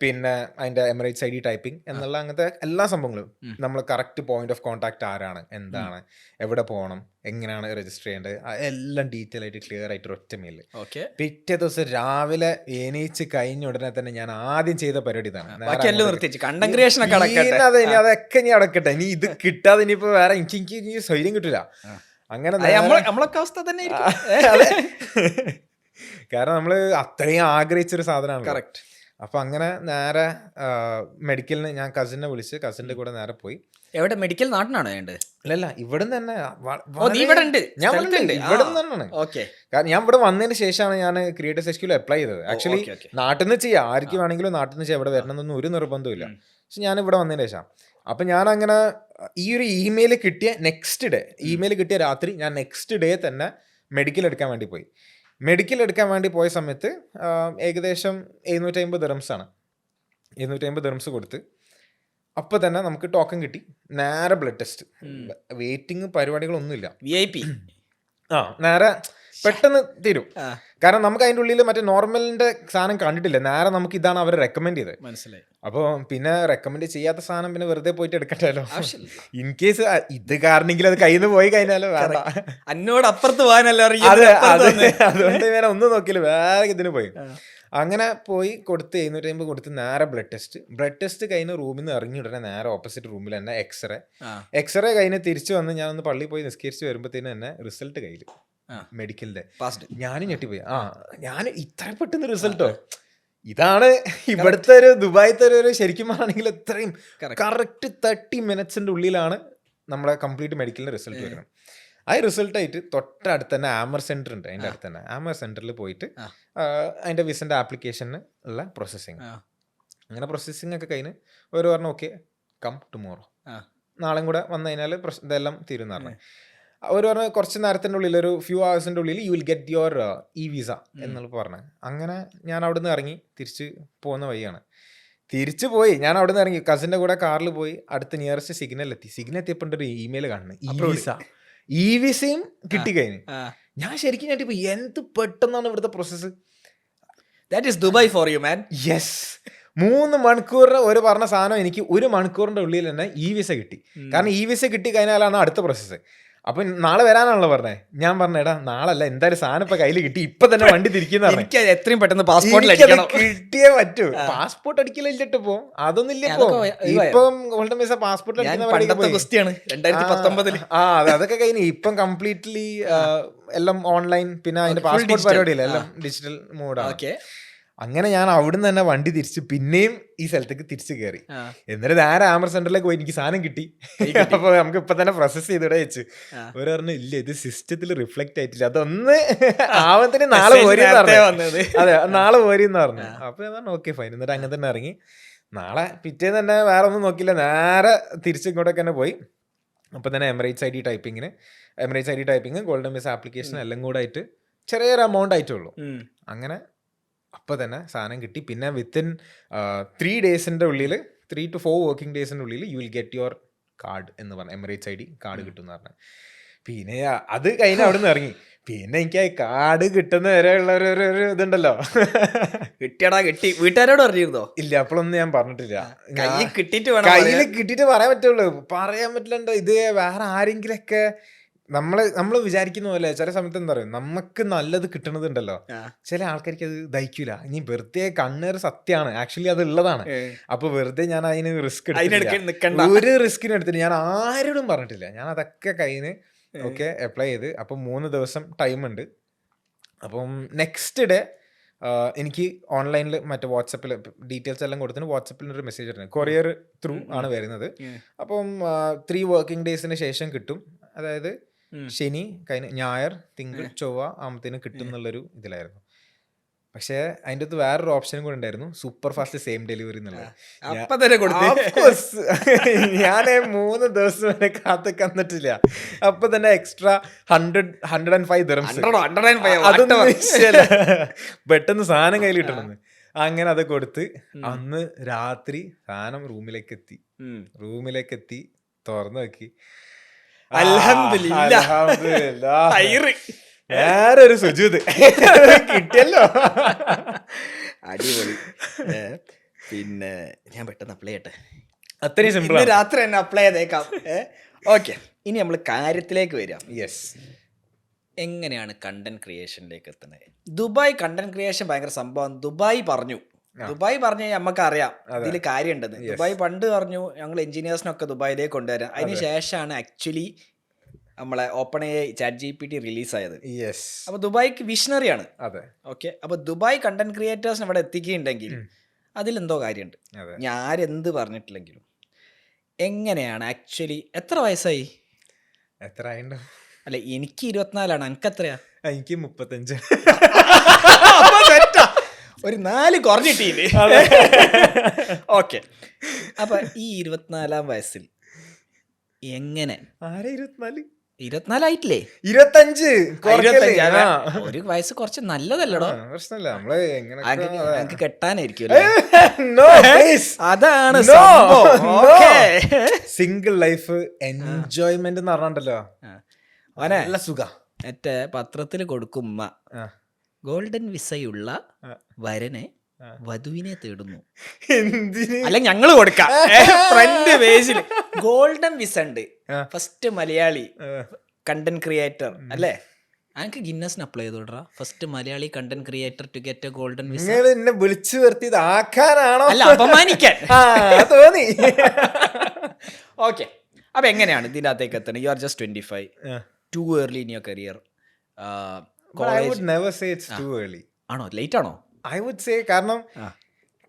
പിന്നെ അതിന്റെ എമിറേറ്റ്സ് ID ടൈപ്പിംഗ് എന്നുള്ള അങ്ങനത്തെ എല്ലാ സംഭവങ്ങളും നമ്മൾ കറക്റ്റ് പോയിന്റ് ഓഫ് കോൺടാക്ട് ആരാണ്, എന്താണ്, എവിടെ പോകണം, എങ്ങനെയാണ് രജിസ്റ്റർ ചെയ്യേണ്ടത്, എല്ലാം ഡീറ്റെയിൽ ആയിട്ട് ക്ലിയർ ആയിട്ട് ഒറ്റ മെയിൽ. പിറ്റേ ദിവസം രാവിലെ എണീച്ച് കഴിഞ്ഞ ഉടനെ തന്നെ ഞാൻ ആദ്യം ചെയ്ത പരിപാടി ഇതാണ്. അതൊക്കെ ഇനി അടക്കട്ടെ, ഇനി ഇത് കിട്ടാതെ ഇനിയിപ്പോ വേറെ എനിക്ക് സ്വൈര്യം കിട്ടില്ല. അങ്ങനെ നമ്മളൊക്കെ അവസ്ഥ തന്നെ. കാരണം നമ്മള് അത്രയും ആഗ്രഹിച്ചൊരു സാധനമാണ്. കറക്റ്റ്. അപ്പൊ അങ്ങനെ നേരെ മെഡിക്കലിന് ഞാൻ കസിനെ വിളിച്ച് കസിന്റെ കൂടെ നേരെ പോയി. എവിടെ മെഡിക്കൽ? നാട്ടിനാണോ വേണ്ടത്? അല്ലല്ല, ഇവിടെ തന്നെ. ഞാൻ ഇവിടെ തന്നെയാണ്. കാരണം ഞാൻ ഇവിടെ വന്നതിന് ശേഷമാണ് ഞാൻ ക്രിയേറ്റേഴ്സ് HQൽ അപ്ലൈ ചെയ്തത്. ആക്ച്വലി നാട്ടിൽ നിന്ന് ചെയ്യാം, ആർക്ക് വേണമെങ്കിലും നാട്ടിൽ നിന്ന് ചെയ്യാം, ഇവിടെ വരണമെന്നൊന്നും ഒരു നിർബന്ധമില്ല. പക്ഷെ ഞാൻ ഇവിടെ വന്നതിന് ശേഷം അപ്പം ഞാനങ്ങനെ ഈ ഒരു ഇമെയിൽ കിട്ടിയ നെക്സ്റ്റ് ഡേ, ഇമെയിൽ കിട്ടിയ രാത്രി ഞാൻ നെക്സ്റ്റ് ഡേ തന്നെ മെഡിക്കൽ എടുക്കാൻ വേണ്ടി പോയി. മെഡിക്കൽ എടുക്കാൻ വേണ്ടി പോയ സമയത്ത് ഏകദേശം 750 ദിർഹംസാണ്. 750 ദിർഹംസ് കൊടുത്ത് അപ്പോൾ തന്നെ നമുക്ക് ടോക്കൺ കിട്ടി. നേരെ ബ്ലഡ് ടെസ്റ്റ്, വെയിറ്റിംഗ് പരിപാടികളൊന്നുമില്ല. VIP നേരെ പെട്ടെന്ന് തീരും. കാരണം നമുക്ക് അതിൻ്റെ ഉള്ളിൽ മറ്റേ നോർമലിന്റെ സാധനം കണ്ടിട്ടില്ല. നേരെ നമുക്ക് ഇതാണ് അവർ റെക്കമെൻഡ് ചെയ്തത്. മനസ്സിലായി. അപ്പോൾ പിന്നെ റെക്കമെൻഡ് ചെയ്യാത്ത സാധനം പിന്നെ വെറുതെ പോയിട്ട് എടുക്കണ്ടല്ലോ. ഇൻ കേസ് ഇത് കാരണമെങ്കിൽ അത് കയ്യിൽ നിന്ന് പോയി കഴിഞ്ഞാലോ വേണ്ട, എന്നോട് അപ്പുറത്ത് പോകാനല്ലോ. അതുകൊണ്ട് ഞാൻ ഒന്നും നോക്കിയില്ല, വേറെ ഇതിന് പോയി. അങ്ങനെ പോയി കൊടുത്ത് 750 കൊടുത്ത് നേരെ ബ്ലഡ് ടെസ്റ്റ് കഴിഞ്ഞ് റൂമിൽ നിന്ന് ഇറങ്ങി ഉടനെ നേരെ ഓപ്പോസിറ്റ് റൂമിൽ തന്നെ എക്സ്റേ കഴിഞ്ഞ് തിരിച്ചു വന്ന് ഞാനൊന്ന് പള്ളിയിൽ പോയി നിസ്കരിച്ച് വരുമ്പോഴത്തേനും തന്നെ റിസൾട്ട് കയ്യിൽ മെഡിക്കലിന്റെ. ഞാനും ഞെട്ടിപ്പോയി. ഞാൻ ഇത്ര പെട്ടെന്ന് റിസൾട്ടോ, ഇതാണ് ഇവിടുത്തെ ഒരു ദുബായിത്തെ ഒരു ശരിക്കും ആണെങ്കിൽ ഇത്രയും കറക്റ്റ് 30 മിനിറ്റ്സിന്റെ ഉള്ളിലാണ് നമ്മളെ കംപ്ലീറ്റ് മെഡിക്കലിന്റെ റിസൾട്ട് വരുന്നത്. ആ റിസൾട്ടായിട്ട് തൊട്ടടുത്ത് തന്നെ ആമർ സെന്റർ ഉണ്ട്. അതിൻ്റെ അടുത്ത് തന്നെ ആമർ സെന്ററിൽ പോയിട്ട് അതിന്റെ വിസന്റെ ആപ്ലിക്കേഷന് ഉള്ള പ്രോസസ്സിങ്, അങ്ങനെ പ്രോസസ്സിങ് ഒക്കെ കഴിഞ്ഞ് ഒരു പറഞ്ഞു ഓക്കെ കം ടുമോറോ, നാളെയും കൂടെ വന്നു കഴിഞ്ഞാൽ ഇതെല്ലാം തീരുന്ന പറഞ്ഞു. അവർ പറഞ്ഞ കുറച്ച് നേരത്തിൻ്റെ ഉള്ളിൽ ഒരു ഫ്യൂ ഹവേഴ്സിൻ്റെ ഉള്ളിൽ U will get your visa എന്നുള്ള പറഞ്ഞത്. അങ്ങനെ ഞാൻ അവിടെ നിന്ന് ഇറങ്ങി തിരിച്ച് പോകുന്ന വഴിയാണ്. തിരിച്ചു പോയി ഞാൻ അവിടെ നിന്ന് ഇറങ്ങി കസിൻ്റെ കൂടെ കാറിൽ പോയി അടുത്ത നിയറസ്റ്റ് സിഗ്നൽ എത്തിയപ്പോൾ ഒരു ഇമെയിൽ കാണുന്നത് ഇ വിസയും കിട്ടിക്കഴിഞ്ഞു. ഞാൻ ശരിക്കും ഞെട്ടിപ്പോ, എന്ത് പെട്ടെന്നാണ് ഇവിടുത്തെ process. That is Dubai for you man. Yes, 3 മണിക്കൂറിന് ഒരു പറഞ്ഞ സാധനം എനിക്ക് 1 മണിക്കൂറിന്റെ ഉള്ളിൽ തന്നെ ഇ വിസ കിട്ടി. കാരണം ഇ വിസ കിട്ടി കഴിഞ്ഞാലാണ് അടുത്ത പ്രോസസ്സ്. അപ്പൊ നാളെ വരാനാണല്ലോ പറഞ്ഞേ. ഞാൻ പറഞ്ഞേടാ നാളല്ല, എന്തായാലും സാധനം ഇപ്പൊ കയ്യിൽ കിട്ടി, ഇപ്പൊ തന്നെ വണ്ടി തിരിക്കുന്ന എത്രയും പെട്ടെന്ന് പാസ്പോർട്ട് കിട്ടിയേ പറ്റൂ. പാസ്പോർട്ട് അടിക്കലിട്ട് പോ, അതൊന്നും ഇല്ല ഇപ്പൊ. ഇപ്പം ഗോൾഡൻ വിസ പാസ്പോർട്ട് അതൊക്കെ കഴിഞ്ഞു. ഇപ്പം കംപ്ലീറ്റ്ലി എല്ലാം ഓൺലൈൻ, പിന്നെ അതിന്റെ പാസ്പോർട്ട് പരിപാടിയില്ല, എല്ലാം ഡിജിറ്റൽ മോഡാണ്. അങ്ങനെ ഞാൻ അവിടുന്ന് തന്നെ വണ്ടി തിരിച്ച് പിന്നെയും ഈ സ്ഥലത്തേക്ക് തിരിച്ച് കയറി. എന്നിട്ട് നേരെ ആമർ സെന്ററിലേക്ക് പോയി എനിക്ക് സാധനം കിട്ടി. അപ്പൊ നമുക്ക് ഇപ്പൊ തന്നെ പ്രോസസ് ചെയ്തിടെ വെച്ച് ഒരു പറഞ്ഞു ഇല്ല ഇത് സിസ്റ്റത്തിൽ റിഫ്ലക്ട് ആയിട്ടില്ല, അതൊന്ന് ആവത്തിന് നാളെ പോരിന്നത്. അതെ നാളെ പോരിന്ന് പറഞ്ഞു. അപ്പൊ ഞാൻ പറഞ്ഞു ഓക്കെ ഫൈൻ. എന്നിട്ട് അങ്ങനെ തന്നെ ഇറങ്ങി. നാളെ പിറ്റേന്ന് തന്നെ വേറെ ഒന്നും നോക്കില്ല, നേരെ തിരിച്ചിങ്ങോട്ടൊക്കെ തന്നെ പോയി. അപ്പം തന്നെ Emirates I D typing golden visa application എല്ലാം കൂടെ ആയിട്ട് ചെറിയൊരു എമൗണ്ട് ആയിട്ടുള്ളൂ. അങ്ങനെ അപ്പോൾ തന്നെ സാധനം കിട്ടി. പിന്നെ വിത്തിൻ 3 ഡേയ്സിൻ്റെ ഉള്ളിൽ 3 to 4 വർക്കിംഗ് ഡേയ്സിൻ്റെ ഉള്ളിൽ U will get your card എന്ന് പറഞ്ഞു, എമിറേറ്റ്സ് ID കാർഡ് കിട്ടും എന്ന് പറഞ്ഞു. പിന്നെ അത് കഴിഞ്ഞ് അവിടെ നിന്ന് ഇറങ്ങി. പിന്നെ എനിക്ക് ആ കാർഡ് കിട്ടുന്ന വരെയുള്ള ഒരു ഇതുണ്ടല്ലോ, കിട്ടിയടാ കിട്ടി. വീട്ടുകാരോട് പറഞ്ഞിരുന്നോ? ഇല്ല, അപ്പോഴൊന്നും ഞാൻ പറഞ്ഞിട്ടില്ല. കയ്യിൽ കിട്ടിയിട്ട് പറയാൻ പറ്റുള്ളൂ, പറയാൻ പറ്റില്ലണ്ടോ. ഇത് വേറെ ആരെങ്കിലൊക്കെ നമ്മൾ വിചാരിക്കുന്ന പോലെ ചില സമയത്ത് എന്താ പറയുക, നമുക്ക് നല്ലത് കിട്ടണതുണ്ടല്ലോ, ചില ആൾക്കാർക്ക് അത് ദഹിക്കൂല. ഇനി വെറുതെ കണ്ണേറ് സത്യമാണ്, ആക്ച്വലി അത് ഉള്ളതാണ്. അപ്പൊ വെറുതെ ഞാൻ അതിന് റിസ്ക് എടുത്തില്ല, ഒരു റിസ്കിനും എടുത്തിട്ട് ഞാൻ ആരോടും പറഞ്ഞിട്ടില്ല. ഞാൻ അതൊക്കെ കഴിഞ്ഞ് ഓക്കെ അപ്ലൈ ചെയ്ത്. അപ്പം 3 ദിവസം ടൈമുണ്ട്. അപ്പം നെക്സ്റ്റ് ഡേ എനിക്ക് ഓൺലൈനിൽ മറ്റേ വാട്സപ്പിൽ ഡീറ്റെയിൽസ് എല്ലാം കൊടുത്തിട്ട് വാട്സപ്പിൽ ഒരു മെസ്സേജ് ഇടുന്നത്, കൊറിയർ ത്രൂ ആണ് വരുന്നത്. അപ്പം 3 വർക്കിംഗ് ഡേയ്സിന് ശേഷം കിട്ടും. അതായത് ശനി കഴിഞ്ഞ് ഞായർ തിങ്കൾ ചൊവ്വ ആകുമ്പത്തേനും കിട്ടും എന്നുള്ളൊരു ഇതിലായിരുന്നു. പക്ഷെ അതിൻ്റെ അകത്ത് വേറൊരു ഓപ്ഷനും കൂടെ ഉണ്ടായിരുന്നു, സൂപ്പർ ഫാസ്റ്റ് സെയിം ഡെലിവറി എന്നുള്ളത്. ഞാൻ 3 ദിവസം വരെ കാത്തൊക്കെ വന്നിട്ടില്ല. അപ്പൊ തന്നെ എക്സ്ട്രാ 105 ദിർഹംസ് പെട്ടെന്ന് സാധനം കയ്യിൽ കിട്ടണമെന്ന് അങ്ങനെ അത് കൊടുത്ത് അന്ന് രാത്രി സാധനം റൂമിലേക്ക് എത്തി തുറന്നു നോക്കി. വേറെ ഒരു സുജൂദ് കിട്ടിയല്ലോ, അടിപൊളി. പിന്നെ ഞാൻ പെട്ടെന്ന് അപ്ലൈ ചെയ്യട്ടെ, അത്രയും സിമ്പിൾ. രാത്രി തന്നെ അപ്ലൈ ചെയ്തേക്കാം. ഓക്കെ, ഇനി നമ്മൾ കാര്യത്തിലേക്ക് വരാം. യെസ്, എങ്ങനെയാണ് കണ്ടന്റ് ക്രിയേഷനിലേക്ക് എത്തുന്നത്? ദുബായ് കണ്ടന്റ് ക്രിയേഷൻ ഭയങ്കര സംഭവം. ദുബായ് പറഞ്ഞു നമുക്ക് അറിയാം ഇതിൽ കാര്യമുണ്ടെന്ന്. ദുബായ് പണ്ട് പറഞ്ഞു ഞങ്ങൾ എഞ്ചിനീയേഴ്സിനൊക്കെ ദുബായിലേക്ക് കൊണ്ടുവരാം. അതിന് ശേഷമാണ് ആക്ച്വലി നമ്മളെ OpenAI ChatGPT റിലീസായത്. അപ്പൊ ദുബായ്ക്ക് വിഷണറിയാണ്. ഓക്കെ, അപ്പൊ ദുബായ് കണ്ടന്റ് ക്രിയേറ്റേഴ്സിന് ഇവിടെ എത്തിക്കുന്നുണ്ടെങ്കിൽ അതിലെന്തോ കാര്യമുണ്ട്. ഞാൻ ആരെന്ത് പറഞ്ഞിട്ടില്ലെങ്കിലും എങ്ങനെയാണ് ആക്ച്വലി? എത്ര വയസ്സായി? എത്ര ആയിണ്ടോ? അല്ല, എനിക്ക് 24ആണ്. എനിക്ക് എത്രയാ? എനിക്ക് 35. ഒരു 4 കുറഞ്ഞിട്ടില്ലേ? ഓക്കെ, അപ്പൊ ഈ 24-ാം വയസ്സിൽ എങ്ങനെ? 24 ആയിട്ടില്ലേ? 25. ഒരു വയസ്സ് കുറച്ച് നല്ലതല്ലടോ. ഞങ്ങൾക്ക് കെട്ടാനായിരിക്കും. അതാണ് സിംഗിൾ ലൈഫ് എൻജോയ്മെന്റ് എന്ന് പറഞ്ഞല്ലോ. നല്ല സുഖ. മറ്റേ പത്രത്തിൽ കൊടുക്കും, ഗോൾഡൻ വിസയുള്ള വരനെ വധുവിനെ തേടുന്നു. അല്ല, ഞങ്ങള് കൊടുക്കാം ഫ്രണ്ട് പേജിൽ ഗോൾഡൻ വിസ ഉണ്ട്. ഫസ്റ്റ് മലയാളി കണ്ടന്റ് ക്രിയേറ്റർ അല്ലേ? എനിക്ക് ഗിന്നസിന് അപ്ലൈ ചെയ്തോടാ, first Malayali content creator to get a golden visa. എന്നെ വിളിച്ചു വരുത്തിയത് ആക്കാനാണോ? അല്ല, അപമാനിക്കാൻ തോന്നി. ഓക്കെ, അപ്പൊ എങ്ങനെയാണ് ഇതിന്റെ അകത്തേക്ക് എത്തണം? You are just 25, too early in your career. I would never say it's too early. ആണോ, ലേറ്റ് ആണോ? I would say, കാരണം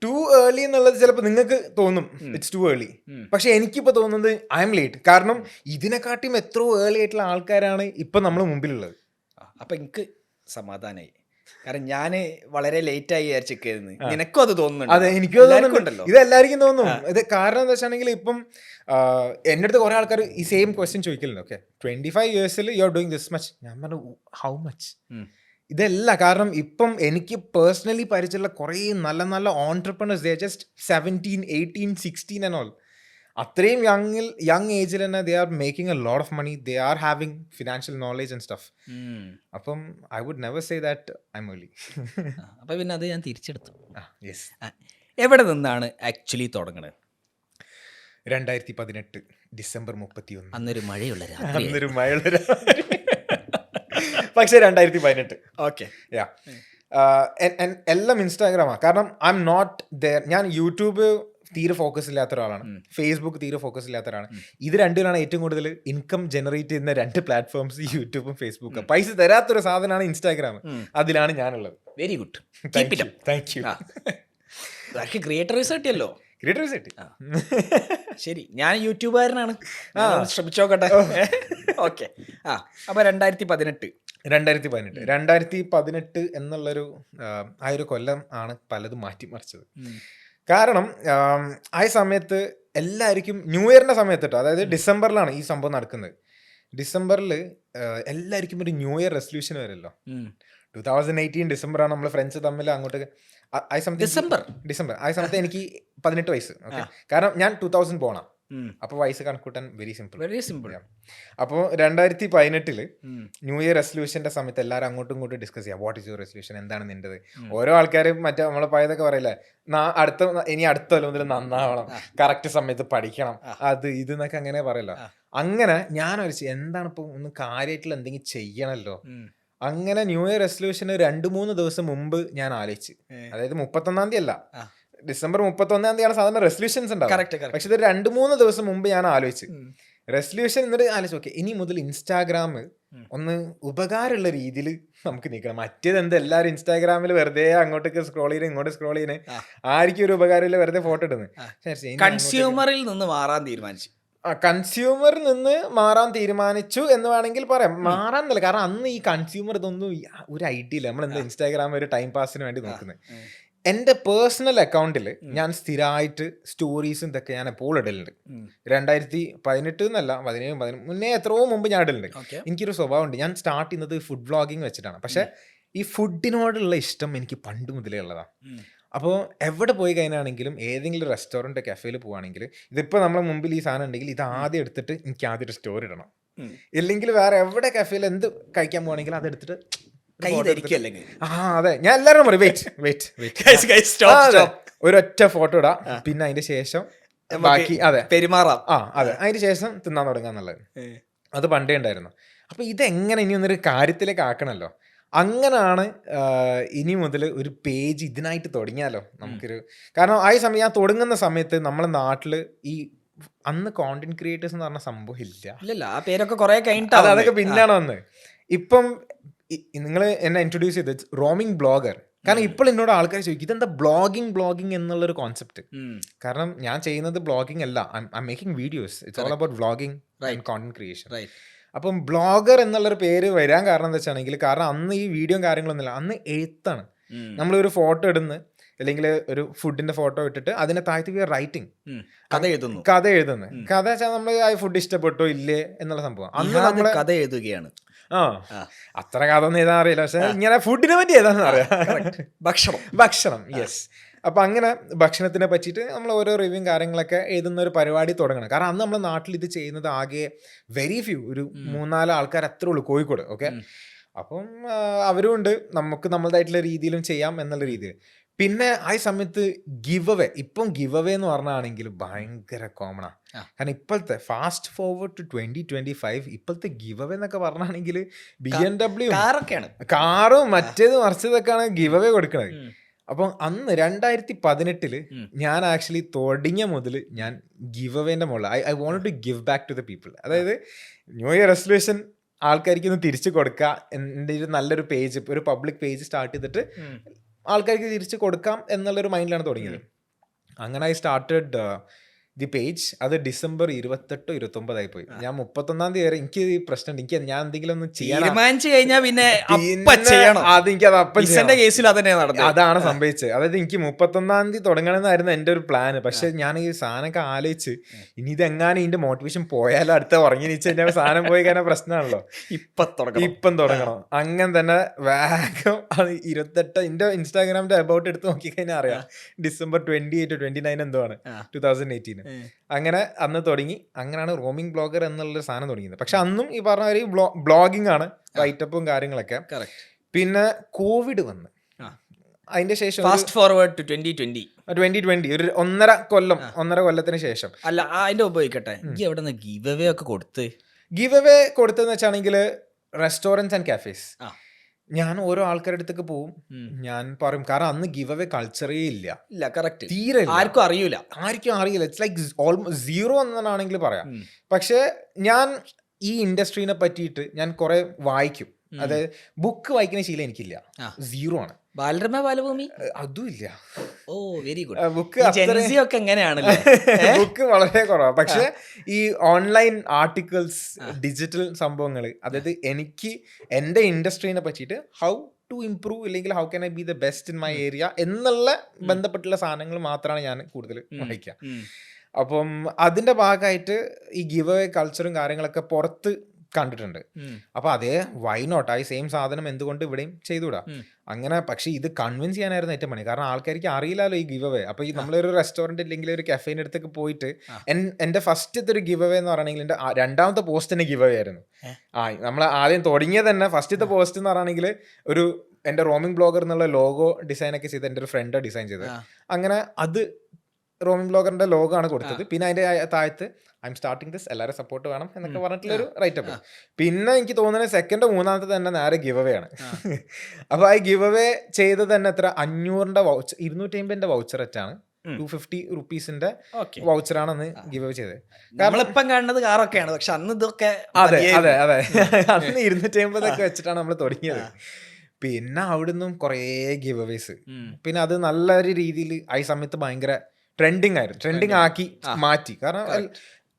ടു ഏർലി എന്നുള്ളത് ചിലപ്പോൾ നിങ്ങൾക്ക് തോന്നും ഇറ്റ്സ് ടു ഏർലി, പക്ഷെ എനിക്കിപ്പോൾ തോന്നുന്നത് ഐ എം ലേറ്റ്. കാരണം ഇതിനെക്കാട്ടിയും എത്രയോ ഏർലി ആയിട്ടുള്ള ആൾക്കാരാണ് ഇപ്പം നമ്മുടെ മുമ്പിലുള്ളത്. അപ്പം എനിക്ക് സമാധാനമായി, കാരണം ഞാൻ വളരെ ലേറ്റായി വിചാരിച്ചിരിക്കുന്നു. നിനക്കും അത് തോന്നുന്നുണ്ട്? അതെ, എനിക്കും തോന്നുന്നുണ്ടല്ലോ, ഇത് എല്ലാവർക്കും തോന്നും. ഇത് കാരണം എന്താ വെച്ചാണെങ്കിൽ ഇപ്പം എൻ്റെ അടുത്ത് കുറേ ആൾക്കാർ ഈ സെയിം ക്വസ്റ്റ്യൻ ചോദിക്കലുണ്ട്. ഓക്കെ, 25 yearsൽ you are doing this much. ഞാൻ പറഞ്ഞു ഹൗ മച്ച്? ഇതല്ല, കാരണം ഇപ്പം എനിക്ക് പേഴ്സണലി പരിചയമുള്ള കുറേ നല്ല നല്ല entrepreneurs, they are just 17, 18, 16 and all. അത്രയും യങ് ഏജിൽ തന്നെ they are making a lot of money, they are having financial knowledge and stuff. അപ്പം I would never say that I am early. അപ്പം പിന്നെ അത് ഞാൻ തിരിച്ചെടുത്തു. യെസ്. എവിടെ നിന്നാണ് ആക്ച്വലി തുടങ്ങണത്? 2018 ഡിസംബർ 31. അന്നൊരു മഴയുള്ള പക്ഷേ 2018. ഓക്കെ, എല്ലാം ഇൻസ്റ്റാഗ്രാമാണ്. കാരണം ഐ എം നോട്ട് ദെയർ. ഞാൻ യൂട്യൂബ് തീരെ ഫോക്കസ് ഇല്ലാത്ത ഒരാളാണ്, ഫേസ്ബുക്ക് തീരെ ഫോക്കസ് ഇല്ലാത്ത ഒരാളാണ്. ഇത് രണ്ടിലാണ് ഏറ്റവും കൂടുതൽ ഇൻകം ജനറേറ്റ് ചെയ്യുന്ന 2 പ്ലാറ്റ്ഫോംസ് യൂട്യൂബും ഫേസ്ബുക്കും. പൈസ തരാത്തൊരു സാധനമാണ് ഇൻസ്റ്റാഗ്രാം. അതിലാണ് ഞാനുള്ളത്. Very good. Thank you. Creator കിട്ടിയല്ലോ. ക്രിയേറ്റർ കിട്ടി. ശരി, ഞാൻ യൂട്യൂബുകാരനാണ്, ശ്രമിച്ചോക്കട്ടെ. ഓക്കെ. അപ്പൊ 2018 എന്നുള്ളൊരു ആ ഒരു കൊല്ലം ആണ് പലതും മാറ്റിമറിച്ചത്. കാരണം ആ സമയത്ത് എല്ലാവർക്കും ന്യൂ ഇയറിന്റെ സമയത്ത് കേട്ടോ, അതായത് ഡിസംബറിലാണ് ഈ സംഭവം നടക്കുന്നത്. ഡിസംബറിൽ എല്ലാവർക്കും ഒരു ന്യൂ ഇയർ റെസൊല്യൂഷൻ വരുമല്ലോ. 2018 ഡിസംബറാണ് നമ്മൾ ഫ്രണ്ട്സ് തമ്മിൽ അങ്ങോട്ട് ഡിസംബർ ആ സമയത്ത് എനിക്ക് 18 വയസ്സ്. ഓക്കെ, കാരണം ഞാൻ 2000 പോണം. അപ്പോൾ വയസ്സ് കണക്കൂട്ടാൻ വെരി സിമ്പിൾ. അപ്പോൾ 2018 ന്യൂ ഇയർ റെസൊല്യൂഷന്റെ സമയത്ത് എല്ലാവരും അങ്ങോട്ടും ഇങ്ങോട്ടും ഡിസ്കസ് ചെയ്യാം. വാട്ട് ഇസ് യുവർ റെസൊല്യൂഷൻ, എന്താണ് നിൻ്റെത്? ഓരോ ആൾക്കാരും മറ്റേ നമ്മളെ പഴയതൊക്കെ പറയില്ലേ, ഇനി അടുത്ത കൊല്ലം മുതൽ നന്നാവണം, കറക്റ്റ് സമയത്ത് പഠിക്കണം, അത് ഇത് എന്നൊക്കെ അങ്ങനെ പറയല്ലോ. അങ്ങനെ ഞാൻ വിളിച്ചു എന്താണ് ഇപ്പൊ ഒന്ന് കാര്യമായിട്ടുള്ള എന്തെങ്കിലും ചെയ്യണമല്ലോ. അങ്ങനെ ന്യൂ ഇയർ റെസൊല്യൂഷന് 2-3 ദിവസം മുമ്പ് ഞാൻ ആലോചിച്ച്, അതായത് 31-ാം തീയതി അല്ല, ഡിസംബർ 31-ാം തീയതിയാണ് സാധാരണ റെസൊല്യൂഷൻസ് ഉണ്ടാവും. പക്ഷെ ഇത് 2-3 ദിവസം മുമ്പ് ഞാൻ ആലോചിച്ച് റെസൊല്യൂഷൻ എന്നിട്ട് ആലോചിച്ച് ഓക്കെ ഇനി മുതൽ ഇൻസ്റ്റാഗ്രാം ഒന്ന് ഉപകാരമുള്ള രീതിയിൽ നമുക്ക് നീക്കണം. മറ്റേത് എന്താ എല്ലാവരും ഇൻസ്റ്റാഗ്രാമിൽ വെറുതെ അങ്ങോട്ടേക്ക് സ്ക്രോൾ ചെയ്യുന്നത്, ഇങ്ങോട്ട് സ്ക്രോൾ ചെയ്യുന്നത്, ആർക്കും ഒരു ഉപകാരമില്ല, വെറുതെ ഫോട്ടോ ഇടുന്നത്. കൺസ്യൂമറിൽ നിന്ന് മാറാൻ തീരുമാനിച്ചു. കൺസ്യൂമറിൽ നിന്ന് മാറാൻ തീരുമാനിച്ചു എന്ന് വേണമെങ്കിൽ പറയാം. മാറാന്നല്ല, കാരണം അന്ന് ഈ കൺസ്യൂമർ ഇതൊന്നും ഒരു ഐഡിയ ഇല്ല. നമ്മൾ എന്താ ഇൻസ്റ്റാഗ്രാം ഒരു ടൈം പാസിന് വേണ്ടി നോക്കുന്നത്. എൻ്റെ പേഴ്സണൽ അക്കൗണ്ടിൽ ഞാൻ സ്ഥിരമായിട്ട് സ്റ്റോറീസും ഇതൊക്കെ ഞാൻ എപ്പോൾ ഇടലുണ്ട്. 2018 എന്നല്ല, 17 മുന്നേ എത്രയോ മുമ്പ് ഞാൻ ഇടലുണ്ട്. എനിക്കൊരു സ്വഭാവമുണ്ട്, ഞാൻ സ്റ്റാർട്ട് ചെയ്യുന്നത് ഫുഡ് വ്ളോഗിങ് വെച്ചിട്ടാണ്. പക്ഷെ ഈ ഫുഡിനോടുള്ള ഇഷ്ടം എനിക്ക് പണ്ട് മുതലേ ഉള്ളതാണ്. അപ്പോൾ എവിടെ പോയി കഴിഞ്ഞാണെങ്കിലും ഏതെങ്കിലും റെസ്റ്റോറൻറ്റ് കഫേയിൽ പോവുകയാണെങ്കിൽ ഇതിപ്പോൾ നമ്മളെ മുമ്പിൽ ഈ സാധനം ഉണ്ടെങ്കിൽ ഇത് ആദ്യം എടുത്തിട്ട് എനിക്ക് ആദ്യം ഒരു സ്റ്റോറി ഇടണം. ഇല്ലെങ്കിൽ വേറെ എവിടെ കഫേയിൽ എന്ത് കഴിക്കാൻ പോവാണെങ്കിലും അതെടുത്തിട്ട് അതെ ഞാൻ എല്ലാവരും പറയും വെയിറ്റ് ഒരൊറ്റ ഫോട്ടോ ഇടാം, പിന്നെ അതിന്റെ ശേഷം ബാക്കി അതെ പെരുമാറാം. അതെ, അതിന് ശേഷം തിന്നാൻ തുടങ്ങാന്നുള്ളത് അത് പണ്ടേ ഉണ്ടായിരുന്നു. അപ്പൊ ഇതെങ്ങനെ ഇനി ഒന്നൊരു കാര്യത്തിലേക്ക് ആക്കണമല്ലോ. അങ്ങനാണ് ഇനി മുതൽ ഒരു പേജ് ഇതിനായിട്ട് തുടങ്ങിയാലോ നമുക്കൊരു. കാരണം ആ സമയം ഞാൻ തുടങ്ങുന്ന സമയത്ത് നമ്മളെ നാട്ടിൽ ഈ അന്ന് കോണ്ടന്റ് ക്രിയേറ്റേഴ്സ് എന്ന് പറഞ്ഞ സംഭവം ഇല്ല. ആ പേരൊക്കെ കുറെ കഴിഞ്ഞിട്ട് അതൊക്കെ പിന്നാണ് വന്നത്. ഇപ്പം നിങ്ങൾ എന്നെ ഇൻട്രൊഡ്യൂസ് ചെയ്ത് റോമിംഗ് ബ്ലോഗർ. കാരണം ഇപ്പോൾ എന്നോട് ആൾക്കാർ ചോദിക്കും ഇതെന്താ ബ്ലോഗിംഗ് എന്നുള്ളൊരു കോൺസെപ്റ്റ്. കാരണം ഞാൻ ചെയ്യുന്നത് ബ്ലോഗിംഗ് അല്ല, I making videos. It's all about vlogging and content creation. അപ്പം ബ്ലോഗർ എന്നുള്ളൊരു പേര് വരാൻ കാരണം എന്താ വെച്ചാണെങ്കിൽ, കാരണം അന്ന് ഈ വീഡിയോ കാര്യങ്ങളൊന്നുമില്ല, അന്ന് എഴുത്താണ്. നമ്മളൊരു ഫോട്ടോ ഇടുന്നു, അല്ലെങ്കിൽ ഒരു ഫുഡിന്റെ ഫോട്ടോ ഇട്ടിട്ട് അതിനെ താഴ്ത്തി റൈറ്റിംഗ്, കഥ എഴുതുന്നു. കഥ വെച്ചാൽ നമ്മൾ ആ ഫുഡ് ഇഷ്ടപ്പെട്ടോ ഇല്ലേ എന്നുള്ള സംഭവം. അന്ന് നമ്മൾ കഥ എഴുതുകയാണ്. അത്ര കഥ ഒന്നും എഴുതാൻ അറിയില്ല, പക്ഷെ ഇങ്ങനെ ഫുഡിനെ പറ്റി എഴുതാന്ന് അറിയാം. ഭക്ഷണം യെസ്. അപ്പം അങ്ങനെ ഭക്ഷണത്തിനെ പറ്റിയിട്ട് നമ്മൾ ഓരോ റിവ്യൂ കാര്യങ്ങളൊക്കെ എഴുതുന്ന ഒരു പരിപാടി തുടങ്ങണം. കാരണം അന്ന് നമ്മുടെ നാട്ടിൽ ഇത് ചെയ്യുന്നത് ആകെ വെരി ഫ്യൂ, ഒരു 3-4 ആൾക്കാർ അത്രേ ഉള്ളൂ കോഴിക്കോട്. ഓക്കെ, അപ്പം അവരും ഉണ്ട്, നമുക്ക് നമ്മളതായിട്ടുള്ള രീതിയിലും ചെയ്യാം എന്നുള്ള രീതിയിൽ. പിന്നെ ആ സമയത്ത് ഗിവ് അവേ, ഇപ്പം ഗിവ് അവേ എന്ന് പറഞ്ഞാണെങ്കിൽ ഭയങ്കര കോമണാ. കാരണം ഇപ്പോഴത്തെ ഫാസ്റ്റ് ഫോർവേഡ് ടു 2025 ഇപ്പോഴത്തെ ഗിവ് അവേ എന്നൊക്കെ പറഞ്ഞാണെങ്കിൽ BMW കാറും മറ്റേത് മറിച്ചതൊക്കെയാണ് ഗിവ് അവേ കൊടുക്കുന്നത്. അപ്പം അന്ന് 2018 ഞാൻ ആക്ച്വലി തുടങ്ങിയ മുതൽ ഞാൻ ഗിവ് അവേന്റെ മുകളിൽ I want to give back to the people. അതായത് ന്യൂ ഇയർ റെസൊല്യൂഷൻ ആൾക്കാർക്ക് ഒന്ന് തിരിച്ചു കൊടുക്കുക, എൻ്റെ ഒരു നല്ലൊരു പേജ്, ഒരു പബ്ലിക് പേജ് സ്റ്റാർട്ട് ചെയ്തിട്ട് ആൾക്കാർക്ക് തിരിച്ചു കൊടുക്കാം എന്നുള്ളൊരു മൈൻഡിലാണ് തുടങ്ങിയത്. അങ്ങനെ ഐ സ്റ്റാർട്ടഡ് ദി പേജ്. അത് ഡിസംബർ 28-29 പോയി. ഞാൻ 31-ാം തീയതി വരെ എനിക്ക് ഈ പ്രശ്നം, എനിക്ക് ഞാൻ എന്തെങ്കിലും ഒന്ന് തീരുമാനിച്ചു കഴിഞ്ഞാൽ പിന്നെ അത് എനിക്കത് അപ്പം കേസിൽ അതാണ് സംഭവിച്ചത്. അതായത് എനിക്ക് 31-ാം തീയതി തുടങ്ങണമെന്നായിരുന്നു എൻ്റെ ഒരു പ്ലാന്. പക്ഷെ ഞാൻ ഈ സാധനമൊക്കെ ആലോചിച്ച് ഇനി ഇതെങ്ങാനും ഇതിന്റെ മോട്ടിവേഷൻ പോയാലും അടുത്ത ഉറങ്ങി നീച്ച് കഴിഞ്ഞാൽ സാധനം പോയി കഴിഞ്ഞാൽ പ്രശ്നമാണല്ലോ, ഇപ്പം തുടങ്ങണം. അങ്ങനെ തന്നെ വേഗം അത് 28 എൻ്റെ ഇൻസ്റ്റാഗ്രാമിന്റെ അബൌട്ട് എടുത്ത് നോക്കിക്കഴിഞ്ഞാൽ അറിയാം December 28-29 എന്തോ ആണ് 2018. അങ്ങനെ അന്ന് തുടങ്ങി. അങ്ങനെയാണ് റോമിംഗ് ബ്ലോഗർ എന്നുള്ളൊരു സാധനം തുടങ്ങിയത്. പക്ഷെ അന്നും ഈ പറഞ്ഞ ഒരു ബ്ലോഗിംഗ് ആണ്, റൈറ്റപ്പും കാര്യങ്ങളൊക്കെ. പിന്നെ കോവിഡ് വന്ന് അതിന്റെ ശേഷം ഫാസ്റ്റ് ഫോർവേഡ് ടു 2020 ഒരു 1.5 കൊല്ലത്തിന് ശേഷം. അല്ല അതിന്റെ ഉപയോഗിക്കട്ടെ, എവിടെ ഗിവ് അവേ ഒക്കെ കൊടുത്ത് ഗിവ് അവേ കൊടുത്തെന്ന് വെച്ചാണെങ്കിൽ റെസ്റ്റോറൻറ്റ്സ് ആൻഡ് കാഫേസ്. ഞാൻ ഓരോ ആൾക്കാരുടെ അടുത്തേക്ക് പോവും, ഞാൻ പറയും. കാരണം അന്ന് ഗിവ് അവേ കൾച്ചറേ ഇല്ല, ഇല്ല, കറക്റ്റ്, തീരെ ഇല്ല. ആർക്കും അറിയൂല. ആർക്കും അറിയില്ല. ഇറ്റ്സ് ലൈക്ക് ഓൾമോസ്റ്റ് സീറോ എന്നാണെങ്കിൽ പറയാം. പക്ഷെ ഞാൻ ഈ ഇൻഡസ്ട്രീനെ പറ്റിയിട്ട് ഞാൻ കുറെ വായിക്കും. അതായത് ബുക്ക് വായിക്കുന്ന ശീലം എനിക്കില്ല, സീറോ ആണ്. ബാലരമ, ബാലഭൂമി അതും ഇല്ല. ഓ വെരി ഗുഡ്. ബുക്ക് ഒക്കെ എങ്ങനെയാണല്ലേ? ബുക്ക് വളരെ കുറവാണ്. പക്ഷെ ഈ ഓൺലൈൻ ആർട്ടിക്കിൾസ്, ഡിജിറ്റൽ സംഭവങ്ങൾ, അതായത് എനിക്ക് എൻ്റെ ഇൻഡസ്ട്രീനെ പറ്റിയിട്ട് ഹൗ ടു ഇംപ്രൂവ്, ഇല്ലെങ്കിൽ how can I B the best in my area എന്നുള്ള ബന്ധപ്പെട്ടുള്ള സാധനങ്ങൾ മാത്രമാണ് ഞാൻ കൂടുതൽ വായിക്കുക. അപ്പം അതിൻ്റെ ഭാഗമായിട്ട് ഈ ഗിവ് അവേ കൾച്ചറും കാര്യങ്ങളൊക്കെ പുറത്ത് കണ്ടിട്ടുണ്ട്. അപ്പൊ അതേ വൈ നോട്ട്, ആ സെയിം സാധനം എന്തുകൊണ്ട് ഇവിടെയും ചെയ്തുകൂടാ അങ്ങനെ. പക്ഷെ ഇത് കൺവിൻസ് ചെയ്യാനായിരുന്നു ഏറ്റവും പണി. കാരണം ആൾക്കാർക്ക് അറിയില്ലല്ലോ ഈ ഗിവ് അവേ. അപ്പൊ ഈ നമ്മളൊരു റെസ്റ്റോറൻറ്റ് ഇല്ലെങ്കിൽ ഒരു കഫേൻ്റെ അടുത്തേക്ക് പോയിട്ട് എൻ്റെ ഫസ്റ്റത്തെ ഒരു ഗിവ് അവേ എന്ന് പറയുകയാണെങ്കിൽ എൻ്റെ രണ്ടാമത്തെ പോസ്റ്റ് തന്നെ ഗിവ് അവേ ആയിരുന്നു. നമ്മൾ ആദ്യം തുടങ്ങിയത് തന്നെ ഫസ്റ്റത്തെ പോസ്റ്റ് എന്ന് പറയുകയാണെങ്കിൽ ഒരു എൻ്റെ റോമിംഗ് ബ്ലോഗർ എന്നുള്ള ലോഗോ ഡിസൈനൊക്കെ ചെയ്ത് എൻ്റെ ഒരു ഫ്രണ്ട് ഡിസൈൻ ചെയ്തത്. അങ്ങനെ അത് റോമിംഗ് ബ്ലോഗറിന്റെ ലോഗോ ആണ് കൊടുത്തത്. പിന്നെ അതിന്റെ താഴത്ത് ഐ എം സ്റ്റാർട്ടിങ് ദിസ്, എല്ലാവരും സപ്പോർട്ട് വേണം എന്നൊക്കെ പറഞ്ഞിട്ടുള്ളൊരു റൈറ്റപ്പ്. പിന്നെ എനിക്ക് തോന്നുന്നത് സെക്കൻഡ് മൂന്നാമത്തെ തന്നെ നേരെ ഗിവ് അവേ ആണ്. അപ്പൊ ആ ഗിവ് അവേ ചെയ്തത് തന്നെ എത്ര 500 വൗച്ചർ, 250 വൗച്ചർ വെച്ചാണ്, 250 റുപ്പീസിന്റെ വൗച്ചറാണ് അന്ന് ഗിവ് അവേ ചെയ്തത്. നമ്മളിപ്പം കാണുന്നത് കാറൊക്കെയാണ്, പക്ഷെ അന്ന് ഇതൊക്കെ അതെ അതെ അതെ അന്ന് 250 വെച്ചിട്ടാണ് നമ്മൾ തുടങ്ങിയത്. പിന്നെ അവിടുന്ന് കുറേ ഗിവ് അവേസ്. പിന്നെ അത് നല്ലൊരു രീതിയിൽ ആ സമയത്ത് ഭയങ്കര ട്രെൻഡിങ് ആയിരുന്നു, ട്രെൻഡിങ് ആക്കി മാറ്റി. കാരണം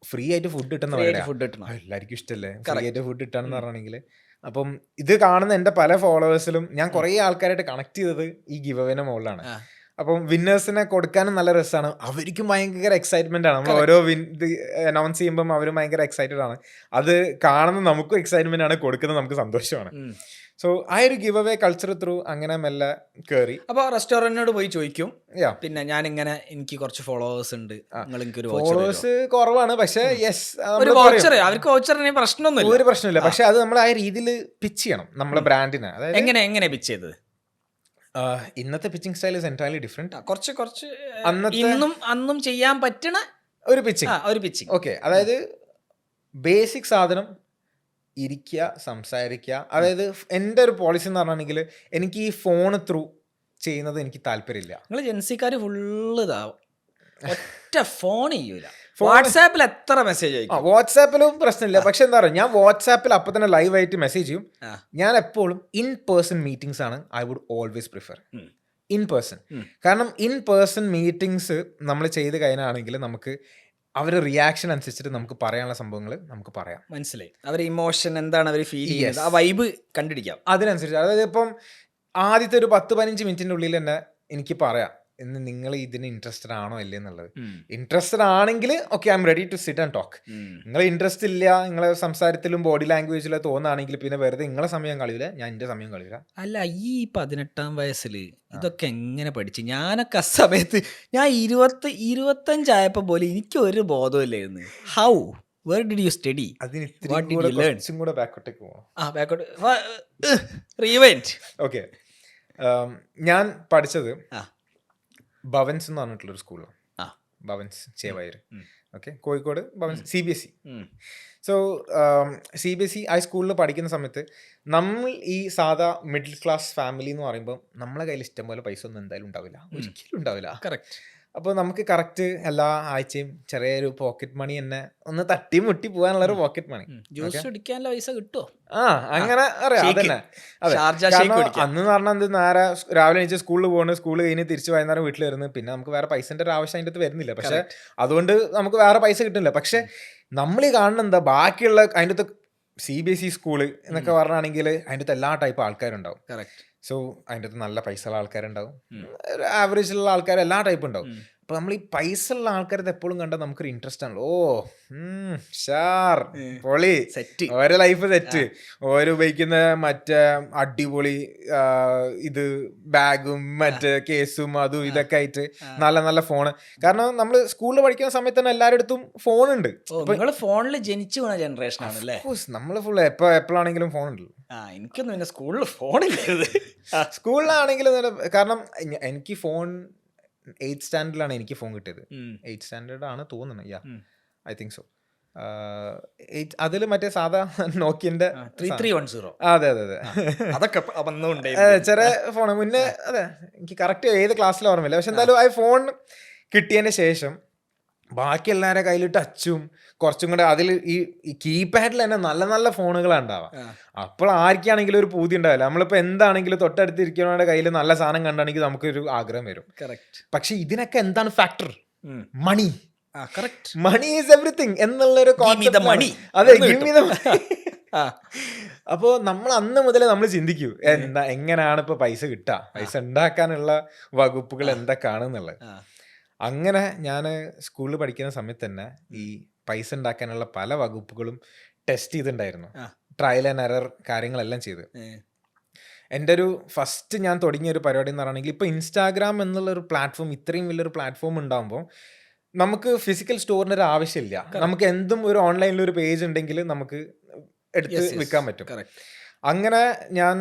ഫ്രീ ആയിട്ട് ഫുഡ് കിട്ടുന്ന എല്ലാവർക്കും ഇഷ്ടമല്ലേ ഫ്രീ ആയിട്ട് ഫുഡ് കിട്ടാന്ന് പറഞ്ഞാണെങ്കിൽ. അപ്പം ഇത് കാണുന്ന എൻ്റെ പല ഫോളോവേഴ്സിലും ഞാൻ കുറേ ആൾക്കാരായിട്ട് കണക്ട് ചെയ്തത് ഈ ഗിവ് അവേന്റെ മുകളിലാണ്. അപ്പം വിന്നേഴ്സിനെ കൊടുക്കാനും നല്ല രസമാണ്, അവർക്കും ഭയങ്കര എക്സൈറ്റ്മെന്റ് ആണ്. നമ്മൾ ഓരോ ഇത് അനൗൺസ് ചെയ്യുമ്പം അവരും ഭയങ്കര എക്സൈറ്റഡ് ആണ്. അത് കാണുന്ന നമുക്കും എക്സൈറ്റ്മെന്റ് ആണ്, കൊടുക്കുന്നത് നമുക്ക് സന്തോഷമാണ്. സോ ആ ഒരു ഗിവ് അവേ കൾച്ചർ ത്രൂ അങ്ങനെ മെല്ലെ കയറി. അപ്പൊ റെസ്റ്റോറന്റിനോട് പോയി ചോദിക്കും, പിന്നെ ഞാൻ ഇങ്ങനെ എനിക്ക് കുറച്ച് ഫോളോവേഴ്സ് ഉണ്ട്, ഫോളോവേഴ്സ് കുറവാണ്, പക്ഷെ യെസ് അവർക്ക് വൗച്ചറിന് പ്രശ്നമൊന്നും ഒരു പ്രശ്നമില്ല. പക്ഷെ അത് നമ്മൾ ആ രീതിയിൽ പിച്ച് ചെയ്യണം നമ്മളെ ബ്രാൻഡിനെ. അതായത് എങ്ങനെ പിച്ച് ചെയ്തത്? ഇന്നത്തെ pitching style is entirely different. കുറച്ച് അന്നും ചെയ്യാൻ പറ്റണ ഒരു പിച്ചിങ്. ഓക്കെ, അതായത് ബേസിക് സാധനം ഇരിക്കുക, സംസാരിക്കുക. അതായത് എൻ്റെ ഒരു പോളിസി എന്ന് പറഞ്ഞാണെങ്കിൽ എനിക്ക് ഈ ഫോൺ ത്രൂ ചെയ്യുന്നത് എനിക്ക് താല്പര്യമില്ല. നിങ്ങൾ ജെൻസിക്കാർ ഫുള്ള് ഇതാവും, ഒറ്റ ഫോൺ ചെയ്യൂല. വാട്സാപ്പിൽ എത്ര മെസ്സേജ് അയക്കും? വാട്സാപ്പിലും പ്രശ്നമില്ല, പക്ഷെ എന്താ പറയുക, ഞാൻ വാട്സാപ്പിൽ അപ്പം തന്നെ ലൈവ് ആയിട്ട് മെസ്സേജ് ചെയ്യും. ഞാൻ എപ്പോഴും ഇൻ പേഴ്സൺ മീറ്റിംഗ്സ് ആണ് I would always prefer, in person. കാരണം ഇൻ പേഴ്സൺ മീറ്റിംഗ്സ് നമ്മൾ ചെയ്ത് കഴിഞ്ഞാണെങ്കിൽ നമുക്ക് അവരുടെ റിയാക്ഷൻ അനുസരിച്ചിട്ട് നമുക്ക് പറയാനുള്ള സംഭവങ്ങൾ നമുക്ക് പറയാം. മനസ്സിലായി, അവരുടെ ഇമോഷൻ എന്താണ്, അവർ ഫീൽ ചെയ്യുന്നത്, ആ വൈബ് കണ്ടുപിടിക്കാം അതിനനുസരിച്ച്. അതായത് ഇപ്പം ആദ്യത്തെ ഒരു 10-15 മിനിറ്റിൻ്റെ ഉള്ളിൽ തന്നെ എനിക്ക് പറയാം ഇന്ന് നിങ്ങൾ ഇതിന് ഇൻട്രസ്റ്റഡ് ആണോ അല്ലേ എന്നുള്ളത്. ഇൻട്രസ്റ്റഡ് ആണെങ്കിൽ okay, I'm ready to sit and talk. നിങ്ങൾ ഇൻട്രസ്റ്റ് ഇല്ല, നിങ്ങളെ സംസാരത്തിലും ബോഡി ലാംഗ്വേജിലും തോന്നുകയാണെങ്കിൽ പിന്നെ വെറുതെ നിങ്ങളെ സമയം കളയൂല, ഞാൻ എൻ്റെ സമയം കളയൂല. അല്ല, ഈ 18-ാം വയസ്സിൽ ഇതൊക്കെ എങ്ങനെ പഠിച്ചു? ഞാനൊക്കെ ആ സമയത്ത് ഞാൻ 25 ആയപ്പോൾ പോലും എനിക്ക് ഒരു ബോധമില്ലായിരുന്നു. How, where did you study? അതിന് What did you learn? കൂടെ ബാക്കോട്ടേക്ക് പോവാം. ബാക്കോട്ട് റിവൈൻഡ്. ഓക്കെ, ഞാൻ പഠിച്ചത് ഭവൻസ് എന്ന് പറഞ്ഞിട്ടുള്ളൊരു സ്കൂളാണ്. Bhavan's Chevayur. Okay, Kozhikode Bhavan's CBSE. So CBSE ആ സ്കൂളിൽ പഠിക്കുന്ന സമയത്ത് നമ്മൾ ഈ സാധാ മിഡിൽ ക്ലാസ് ഫാമിലി എന്ന് പറയുമ്പോൾ നമ്മളെ കയ്യിൽ ഇഷ്ടം പോലെ പൈസ ഒന്നും എന്തായാലും ഉണ്ടാവില്ല, ഒരിക്കലും ഉണ്ടാവില്ല. കറക്റ്റ്. അപ്പോൾ നമുക്ക് കറക്റ്റ് എല്ലാ ആഴ്ചയും ചെറിയൊരു പോക്കറ്റ് മണി തന്നെ ഒന്ന് തട്ടി മുട്ടി പോകാനുള്ള ഒരു പോക്കറ്റ് മണി. ജ്യൂസ് കുടിക്കാനുള്ള പൈസ കിട്ടുമോ? അങ്ങനെ അറിയാം. അതന്നെ. അതെ, അന്ന് പറഞ്ഞാൽ എന്ത്, നേരെ രാവിലെ എണീച്ച് സ്കൂളിൽ പോകുന്നു, സ്കൂൾ കഴിഞ്ഞ് തിരിച്ച് വൈകുന്നേരം വീട്ടിൽ വരുന്നത്. പിന്നെ നമുക്ക് വേറെ പൈസന്റെ ഒരു ആവശ്യം അതിൻ്റെ അടുത്ത് വരുന്നില്ല. പക്ഷെ അതുകൊണ്ട് നമുക്ക് വേറെ പൈസ കിട്ടുന്നില്ല. പക്ഷെ നമ്മൾ ഈ കാണുന്ന എന്താ, ബാക്കിയുള്ള അതിൻ്റെ അടുത്ത് CBSE സ്കൂള് എന്നൊക്കെ പറഞ്ഞാണെങ്കിൽ അതിൻ്റെ അടുത്ത് എല്ലാ ടൈപ്പ് ആൾക്കാരുണ്ടാവും. കറക്റ്റ്. സോ അതിൻ്റെ അടുത്ത് നല്ല പൈസ ഉള്ള ആൾക്കാരുണ്ടാവും, ആവറേജിലുള്ള ആൾക്കാർ, എല്ലാ ടൈപ്പ് ഉണ്ടാവും. അപ്പൊ നമ്മൾ ഈ പൈസ ഉള്ള ആൾക്കാരത് എപ്പോഴും കണ്ടാൽ നമുക്കൊരു ഇൻട്രസ്റ്റ് ആണല്ലോ. ഷാർ പൊളി സെറ്റ്, ഓരോ ലൈഫ് സെറ്റ്, ഓരോ ഉപയോഗിക്കുന്ന മറ്റേ അടിപൊളി ഇത് ബാഗും മറ്റേ കേസും അതും ഇതൊക്കെ ആയിട്ട് നല്ല നല്ല ഫോണ്. കാരണം നമ്മൾ സ്കൂളിൽ പഠിക്കുന്ന സമയത്ത് തന്നെ എല്ലാവരുടെ അടുത്തും ഫോൺ ഉണ്ട്. ഫോണിൽ ജനിച്ചു വീണ ജനറേഷൻ ആണല്ലേ നമ്മള് ഫുള്ള് എപ്പോഴാണെങ്കിലും ഫോൺ ഉണ്ടല്ലോ. എനിക്കൊന്നും പിന്നെ സ്കൂളിൽ ഫോണില്ല. സ്കൂളിലാണെങ്കിലും കാരണം എനിക്ക് ഫോൺ 8th സ്റ്റാൻഡേർഡിലാണ് എനിക്ക് ഫോൺ കിട്ടിയത്. 8th സ്റ്റാൻഡേർഡ് ആണ് തോന്നുന്നത്, ഐ തിങ്ക് സോ. അതിൽ മറ്റേ സാധാ നോക്കിയന്റെ 3310. അതെ അതെ അതെ അതൊക്കെ വന്നുകൊണ്ടേ ചെറിയ ഫോൺ മുന്നേ. അതെ, എനിക്ക് കറക്റ്റ് ഏത് ക്ലാസ്സിലും ഓർമ്മയില്ല. പക്ഷെ എന്തായാലും ആ ഫോൺ കിട്ടിയതിന് ശേഷം ബാക്കി എല്ലാവരുടെ കയ്യിൽ ടച്ചും കുറച്ചും കൂടെ അതിൽ ഈ കീപാഡിൽ തന്നെ നല്ല നല്ല ഫോണുകളാണ് ഉണ്ടാവാം. അപ്പോൾ ആർക്കാണെങ്കിലും ഒരു പൂതി ഉണ്ടാവില്ല. നമ്മളിപ്പോൾ എന്താണെങ്കിലും തൊട്ടടുത്തിരിക്കുന്നവരുടെ കയ്യിൽ നല്ല സാധനം കണ്ടാണെങ്കിൽ നമുക്കൊരു ആഗ്രഹം വരും. പക്ഷെ ഇതിനൊക്കെ എന്താണ് factor? Money. Money is everything എന്നുള്ളൊരു കോൺസെപ്റ്റ്. അതെ, ഗിവ് മീ ദ മണി. അപ്പോൾ നമ്മൾ അന്ന് മുതലേ നമ്മൾ ചിന്തിക്കൂ എങ്ങനെയാണ് ഇപ്പൊ പൈസ കിട്ടുക, പൈസ ഉണ്ടാക്കാനുള്ള വകുപ്പുകൾ എന്തൊക്കെയാണെന്നുള്ളത്. അങ്ങനെ ഞാൻ സ്കൂളിൽ പഠിക്കുന്ന സമയത്ത് തന്നെ ഈ പൈസ ഉണ്ടാക്കാനുള്ള പല വകുപ്പുകളും ടെസ്റ്റ് ചെയ്തിട്ടുണ്ടായിരുന്നു. ട്രയൽ ആൻഡ് എറർ കാര്യങ്ങളെല്ലാം ചെയ്ത്. എൻ്റെ ഒരു ഫസ്റ്റ് ഞാൻ തുടങ്ങിയ ഒരു പരിപാടി എന്ന് പറയുകയാണെങ്കിൽ ഇപ്പോൾ ഇൻസ്റ്റാഗ്രാം എന്നുള്ളൊരു പ്ലാറ്റ്ഫോം, ഇത്രയും വലിയൊരു പ്ലാറ്റ്ഫോം ഉണ്ടാകുമ്പോൾ നമുക്ക് ഫിസിക്കൽ സ്റ്റോറിൻ്റെ ഒരു ആവശ്യമില്ല. നമുക്ക് എന്തും ഒരു ഓൺലൈനിൽ ഒരു പേജ് ഉണ്ടെങ്കിൽ നമുക്ക് എടുത്ത് വിൽക്കാൻ പറ്റും. അങ്ങനെ ഞാൻ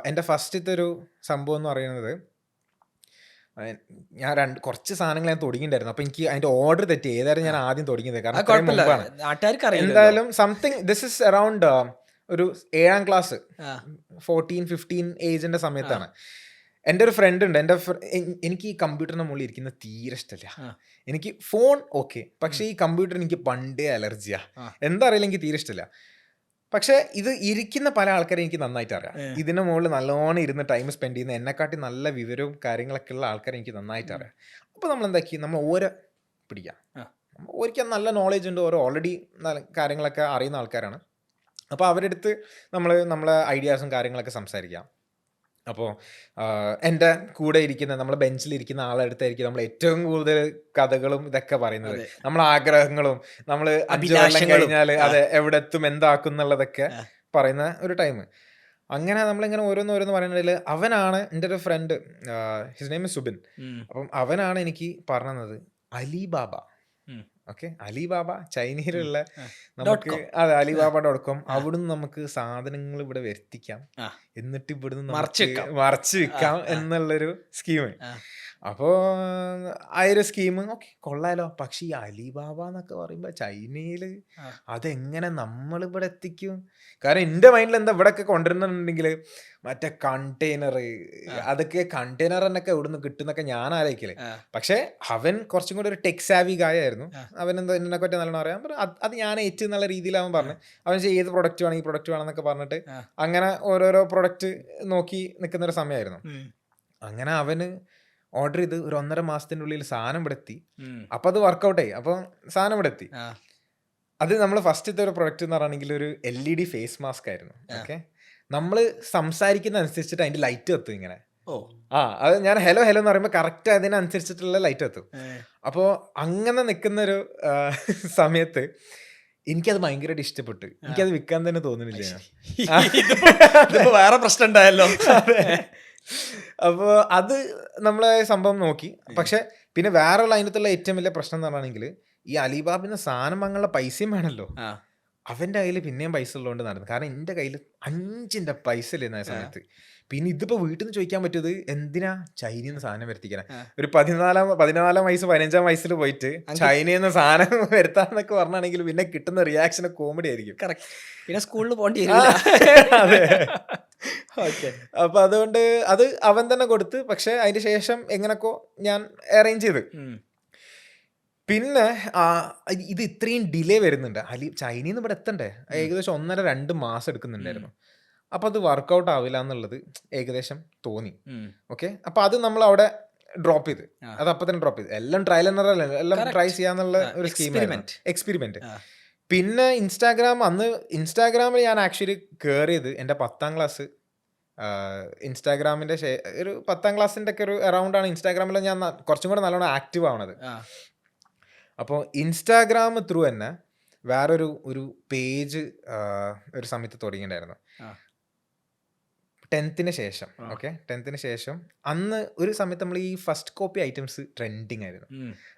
എൻ്റെ ഫസ്റ്റത്തെ ഒരു സംഭവം എന്ന് പറയുന്നത്, ഞാൻ കുറച്ച് സാധനങ്ങൾ ഞാൻ തുടങ്ങിയിട്ടുണ്ടായിരുന്നു. അപ്പോൾ എനിക്ക് അതിൻ്റെ ഓർഡർ തെറ്റി ഏതായാലും ഞാൻ ആദ്യം തുടങ്ങിയത്, കാരണം മുമ്പാണ്. എന്തായാലും സംതിങ് ദിസ് ഇസ് അറൗണ്ട് ഒരു 7ാം ക്ലാസ് 14-15 ഏജിൻ്റെ സമയത്താണ്. എൻ്റെ ഒരു ഫ്രണ്ട് ഉണ്ട്. എനിക്ക് ഈ കമ്പ്യൂട്ടറിൻ്റെ മുകളിൽ ഇരിക്കുന്ന തീരെ ഇഷ്ടമില്ല. എനിക്ക് ഫോൺ ഓക്കെ, പക്ഷേ ഈ കമ്പ്യൂട്ടർ എനിക്ക് പണ്ടേ അലർജിയാ. എന്താ അറിയില്ല, എനിക്ക് തീരെ ഇഷ്ടമില്ല. പക്ഷേ ഇത് ഇരിക്കുന്ന പല ആൾക്കാരെ എനിക്ക് നന്നായിട്ട് അറിയാം. ഇതിൻ്റെ മുകളിൽ നല്ലോണം ഇരുന്ന് ടൈം സ്പെൻഡ് ചെയ്യുന്ന എന്നെക്കാട്ടി നല്ല വിവരവും കാര്യങ്ങളൊക്കെ ഉള്ള ആൾക്കാരെ എനിക്ക് നന്നായിട്ട് അറിയാം. അപ്പോൾ നമ്മൾ എന്താക്കി, നമ്മൾ ഓരോ പിടിക്കാം. ഓരിക്കാൻ നല്ല നോളേജ് ഉണ്ട്, ഓരോ ഓൾറെഡി കാര്യങ്ങളൊക്കെ അറിയുന്ന ആൾക്കാരാണ്. അപ്പോൾ അവരുടെ അടുത്ത് നമ്മളെ ഐഡിയാസും കാര്യങ്ങളൊക്കെ സംസാരിക്കാം. അപ്പോൾ എൻ്റെ കൂടെ ഇരിക്കുന്ന നമ്മളെ ബെഞ്ചിലിരിക്കുന്ന ആളുടെ അടുത്തായിരിക്കും നമ്മൾ ഏറ്റവും കൂടുതൽ കഥകളും ഇതൊക്കെ പറയുന്നത്, നമ്മളെ ആഗ്രഹങ്ങളും നമ്മൾ 5 കൊല്ലം കഴിഞ്ഞാൽ അത് എവിടെ എത്തും എന്താക്കും എന്നുള്ളതൊക്കെ പറയുന്ന ഒരു ടൈം. അങ്ങനെ നമ്മളിങ്ങനെ ഓരോന്ന് പറയുന്നതിൽ അവനാണ് എൻ്റെ ഒരു friend, his name is Subin. അപ്പം അവനാണ് എനിക്ക് പറഞ്ഞത് അലിബാബ. ഓക്കെ, അലിബാബ ചൈനയിലുള്ള നമുക്ക്, അതെ alibaba.com. അവിടുന്ന് നമുക്ക് സാധനങ്ങൾ ഇവിടെ വരുത്തിക്കാം, എന്നിട്ട് ഇവിടുന്ന് മറച്ചു വിൽക്കാം എന്നുള്ളൊരു സ്കീം. അപ്പോൾ ആ ഒരു സ്കീം ഓക്കെ കൊള്ളാലോ. പക്ഷെ ഈ അലിബാബ എന്നൊക്കെ പറയുമ്പോൾ ചൈനയിൽ അതെങ്ങനെ നമ്മളിവിടെ എത്തിക്കും? കാരണം എൻ്റെ മൈൻഡിൽ എന്താ ഇവിടെയൊക്കെ കൊണ്ടുവരുന്നുണ്ടെങ്കിൽ മറ്റേ കണ്ടെയ്നർ, അതൊക്കെ കണ്ടെയ്നർ എന്നൊക്കെ ഇവിടുന്ന് കിട്ടുന്നൊക്കെ ഞാൻ ആലോചിക്കല്. പക്ഷെ അവൻ കുറച്ചും കൂടി ഒരു ടെക് സാവി ഗായായിരുന്നു. അവൻ എന്താ എന്നെ പറ്റി നല്ലോണം അറിയാം. അത് ഞാൻ ഏറ്റവും എന്നുള്ള രീതിയിൽ അവൻ പറഞ്ഞു. അവൻ ഏത് പ്രൊഡക്റ്റ് വേണം, ഈ പ്രൊഡക്റ്റ് വേണമെന്നൊക്കെ പറഞ്ഞിട്ട് അങ്ങനെ ഓരോരോ പ്രൊഡക്റ്റ് നോക്കി നിൽക്കുന്നൊരു സമയമായിരുന്നു. അങ്ങനെ അവന് ഓർഡർ ചെയ്ത് ഒരു 1.5 മാസത്തിൻ്റെ ഉള്ളിൽ സാധനം ഇവിടെ എത്തി. അപ്പം അത് വർക്കൗട്ടായി. അപ്പം സാധനം ഇവിടെ എത്തി. അത് നമ്മൾ ഫസ്റ്റത്തെ ഒരു പ്രൊഡക്റ്റ് എന്ന് പറയുകയാണെങ്കിൽ ഒരു LED ഫേസ് മാസ്ക് ആയിരുന്നു. ഓക്കെ, നമ്മൾ സംസാരിക്കുന്ന അനുസരിച്ചിട്ട് അതിൻ്റെ ലൈറ്റ് എത്തും ഇങ്ങനെ. അത് ഞാൻ ഹലോ ഹലോ എന്ന് പറയുമ്പോൾ കറക്റ്റ് അതിനനുസരിച്ചിട്ടുള്ള ലൈറ്റ് എത്തും. അപ്പോൾ അങ്ങനെ നിൽക്കുന്നൊരു സമയത്ത് എനിക്കത് ഭയങ്കരമായിട്ട് ഇഷ്ടപ്പെട്ടു. എനിക്കത് വിൽക്കാൻ തന്നെ തോന്നുന്നില്ല. വേറെ പ്രശ്നം ഉണ്ടായല്ലോ. അപ്പോൾ അത് നമ്മളെ സംഭവം നോക്കി. പക്ഷെ പിന്നെ വേറെയുള്ള അതിനകത്തുള്ള ഏറ്റവും വലിയ പ്രശ്നം എന്ന് പറയുകയാണെങ്കിൽ ഈ അലിബാബിന് സാധനം വാങ്ങാനുള്ള പൈസയും വേണമല്ലോ. അവൻ്റെ കയ്യിൽ പിന്നെയും പൈസ ഉള്ളതുകൊണ്ട് നടന്നു. കാരണം എൻ്റെ കയ്യിൽ 5 പൈസ ഇല്ലായിരുന്ന സമയത്ത്. പിന്നെ ഇതിപ്പോൾ വീട്ടിൽ നിന്ന് ചോദിക്കാൻ പറ്റിയത് എന്തിനാ ചൈനയിൽ നിന്ന് സാധനം വരുത്തിക്കാൻ? ഒരു 14 വയസ്സ് 15 വയസ്സിൽ പോയിട്ട് ചൈനയിൽ നിന്ന് സാധനം വരുത്താന്നൊക്കെ പറഞ്ഞാണെങ്കിൽ പിന്നെ കിട്ടുന്ന റിയാക്ഷൻ കോമഡി ആയിരിക്കും. പിന്നെ സ്കൂളിൽ പോകേണ്ടി അതെ. അപ്പൊ അതുകൊണ്ട് അത് അവൻ തന്നെ കൊടുത്ത്. പക്ഷെ അതിന് ശേഷം എങ്ങനെയൊക്കെ ഞാൻ അറേഞ്ച് ചെയ്ത്. പിന്നെ ഇത് ഇത്രയും ഡിലേ വരുന്നുണ്ട്. ചൈനയിൽ നിന്ന് ഇവിടെ എത്തണ്ടേ, ഏകദേശം 1.5-2 മാസം എടുക്കുന്നുണ്ടായിരുന്നു. അപ്പം അത് വർക്കൗട്ട് ആവില്ല എന്നുള്ളത് ഏകദേശം തോന്നി. ഓക്കെ, അപ്പം അത് നമ്മൾ അവിടെ ഡ്രോപ്പ് ചെയ്ത്, അത് അപ്പം തന്നെ ഡ്രോപ്പ് ചെയ്ത്. എല്ലാം ട്രയൽ ആൻഡ് എറർ, എല്ലാം ട്രൈ ചെയ്യാന്നുള്ള ഒരു എക്സ്പെരിമെന്റ്. പിന്നെ ഇൻസ്റ്റാഗ്രാമിൽ ഞാൻ ആക്ച്വലി കയറിയത് എൻ്റെ 10ാം ക്ലാസ്. ഇൻസ്റ്റാഗ്രാമിൻ്റെ ഒരു 10ാം ക്ലാസ്സിൻ്റെ ഒക്കെ ഒരു അറൗണ്ടാണ് ഇൻസ്റ്റാഗ്രാമിൽ ഞാൻ കുറച്ചും കൂടെ നല്ലോണം ആക്റ്റീവ് ആവണത്. അപ്പോൾ ഇൻസ്റ്റാഗ്രാം ത്രൂ തന്നെ വേറൊരു പേജ് ഒരു സമയത്ത് തുടങ്ങിയിട്ടുണ്ടായിരുന്നു. 10th ശേഷം. ഓക്കെ, 10th ശേഷം അന്ന് ഒരു സമയത്ത് നമ്മൾ ഈ ഫസ്റ്റ് കോപ്പി ഐറ്റംസ് ട്രെൻഡിങ് ആയിരുന്നു.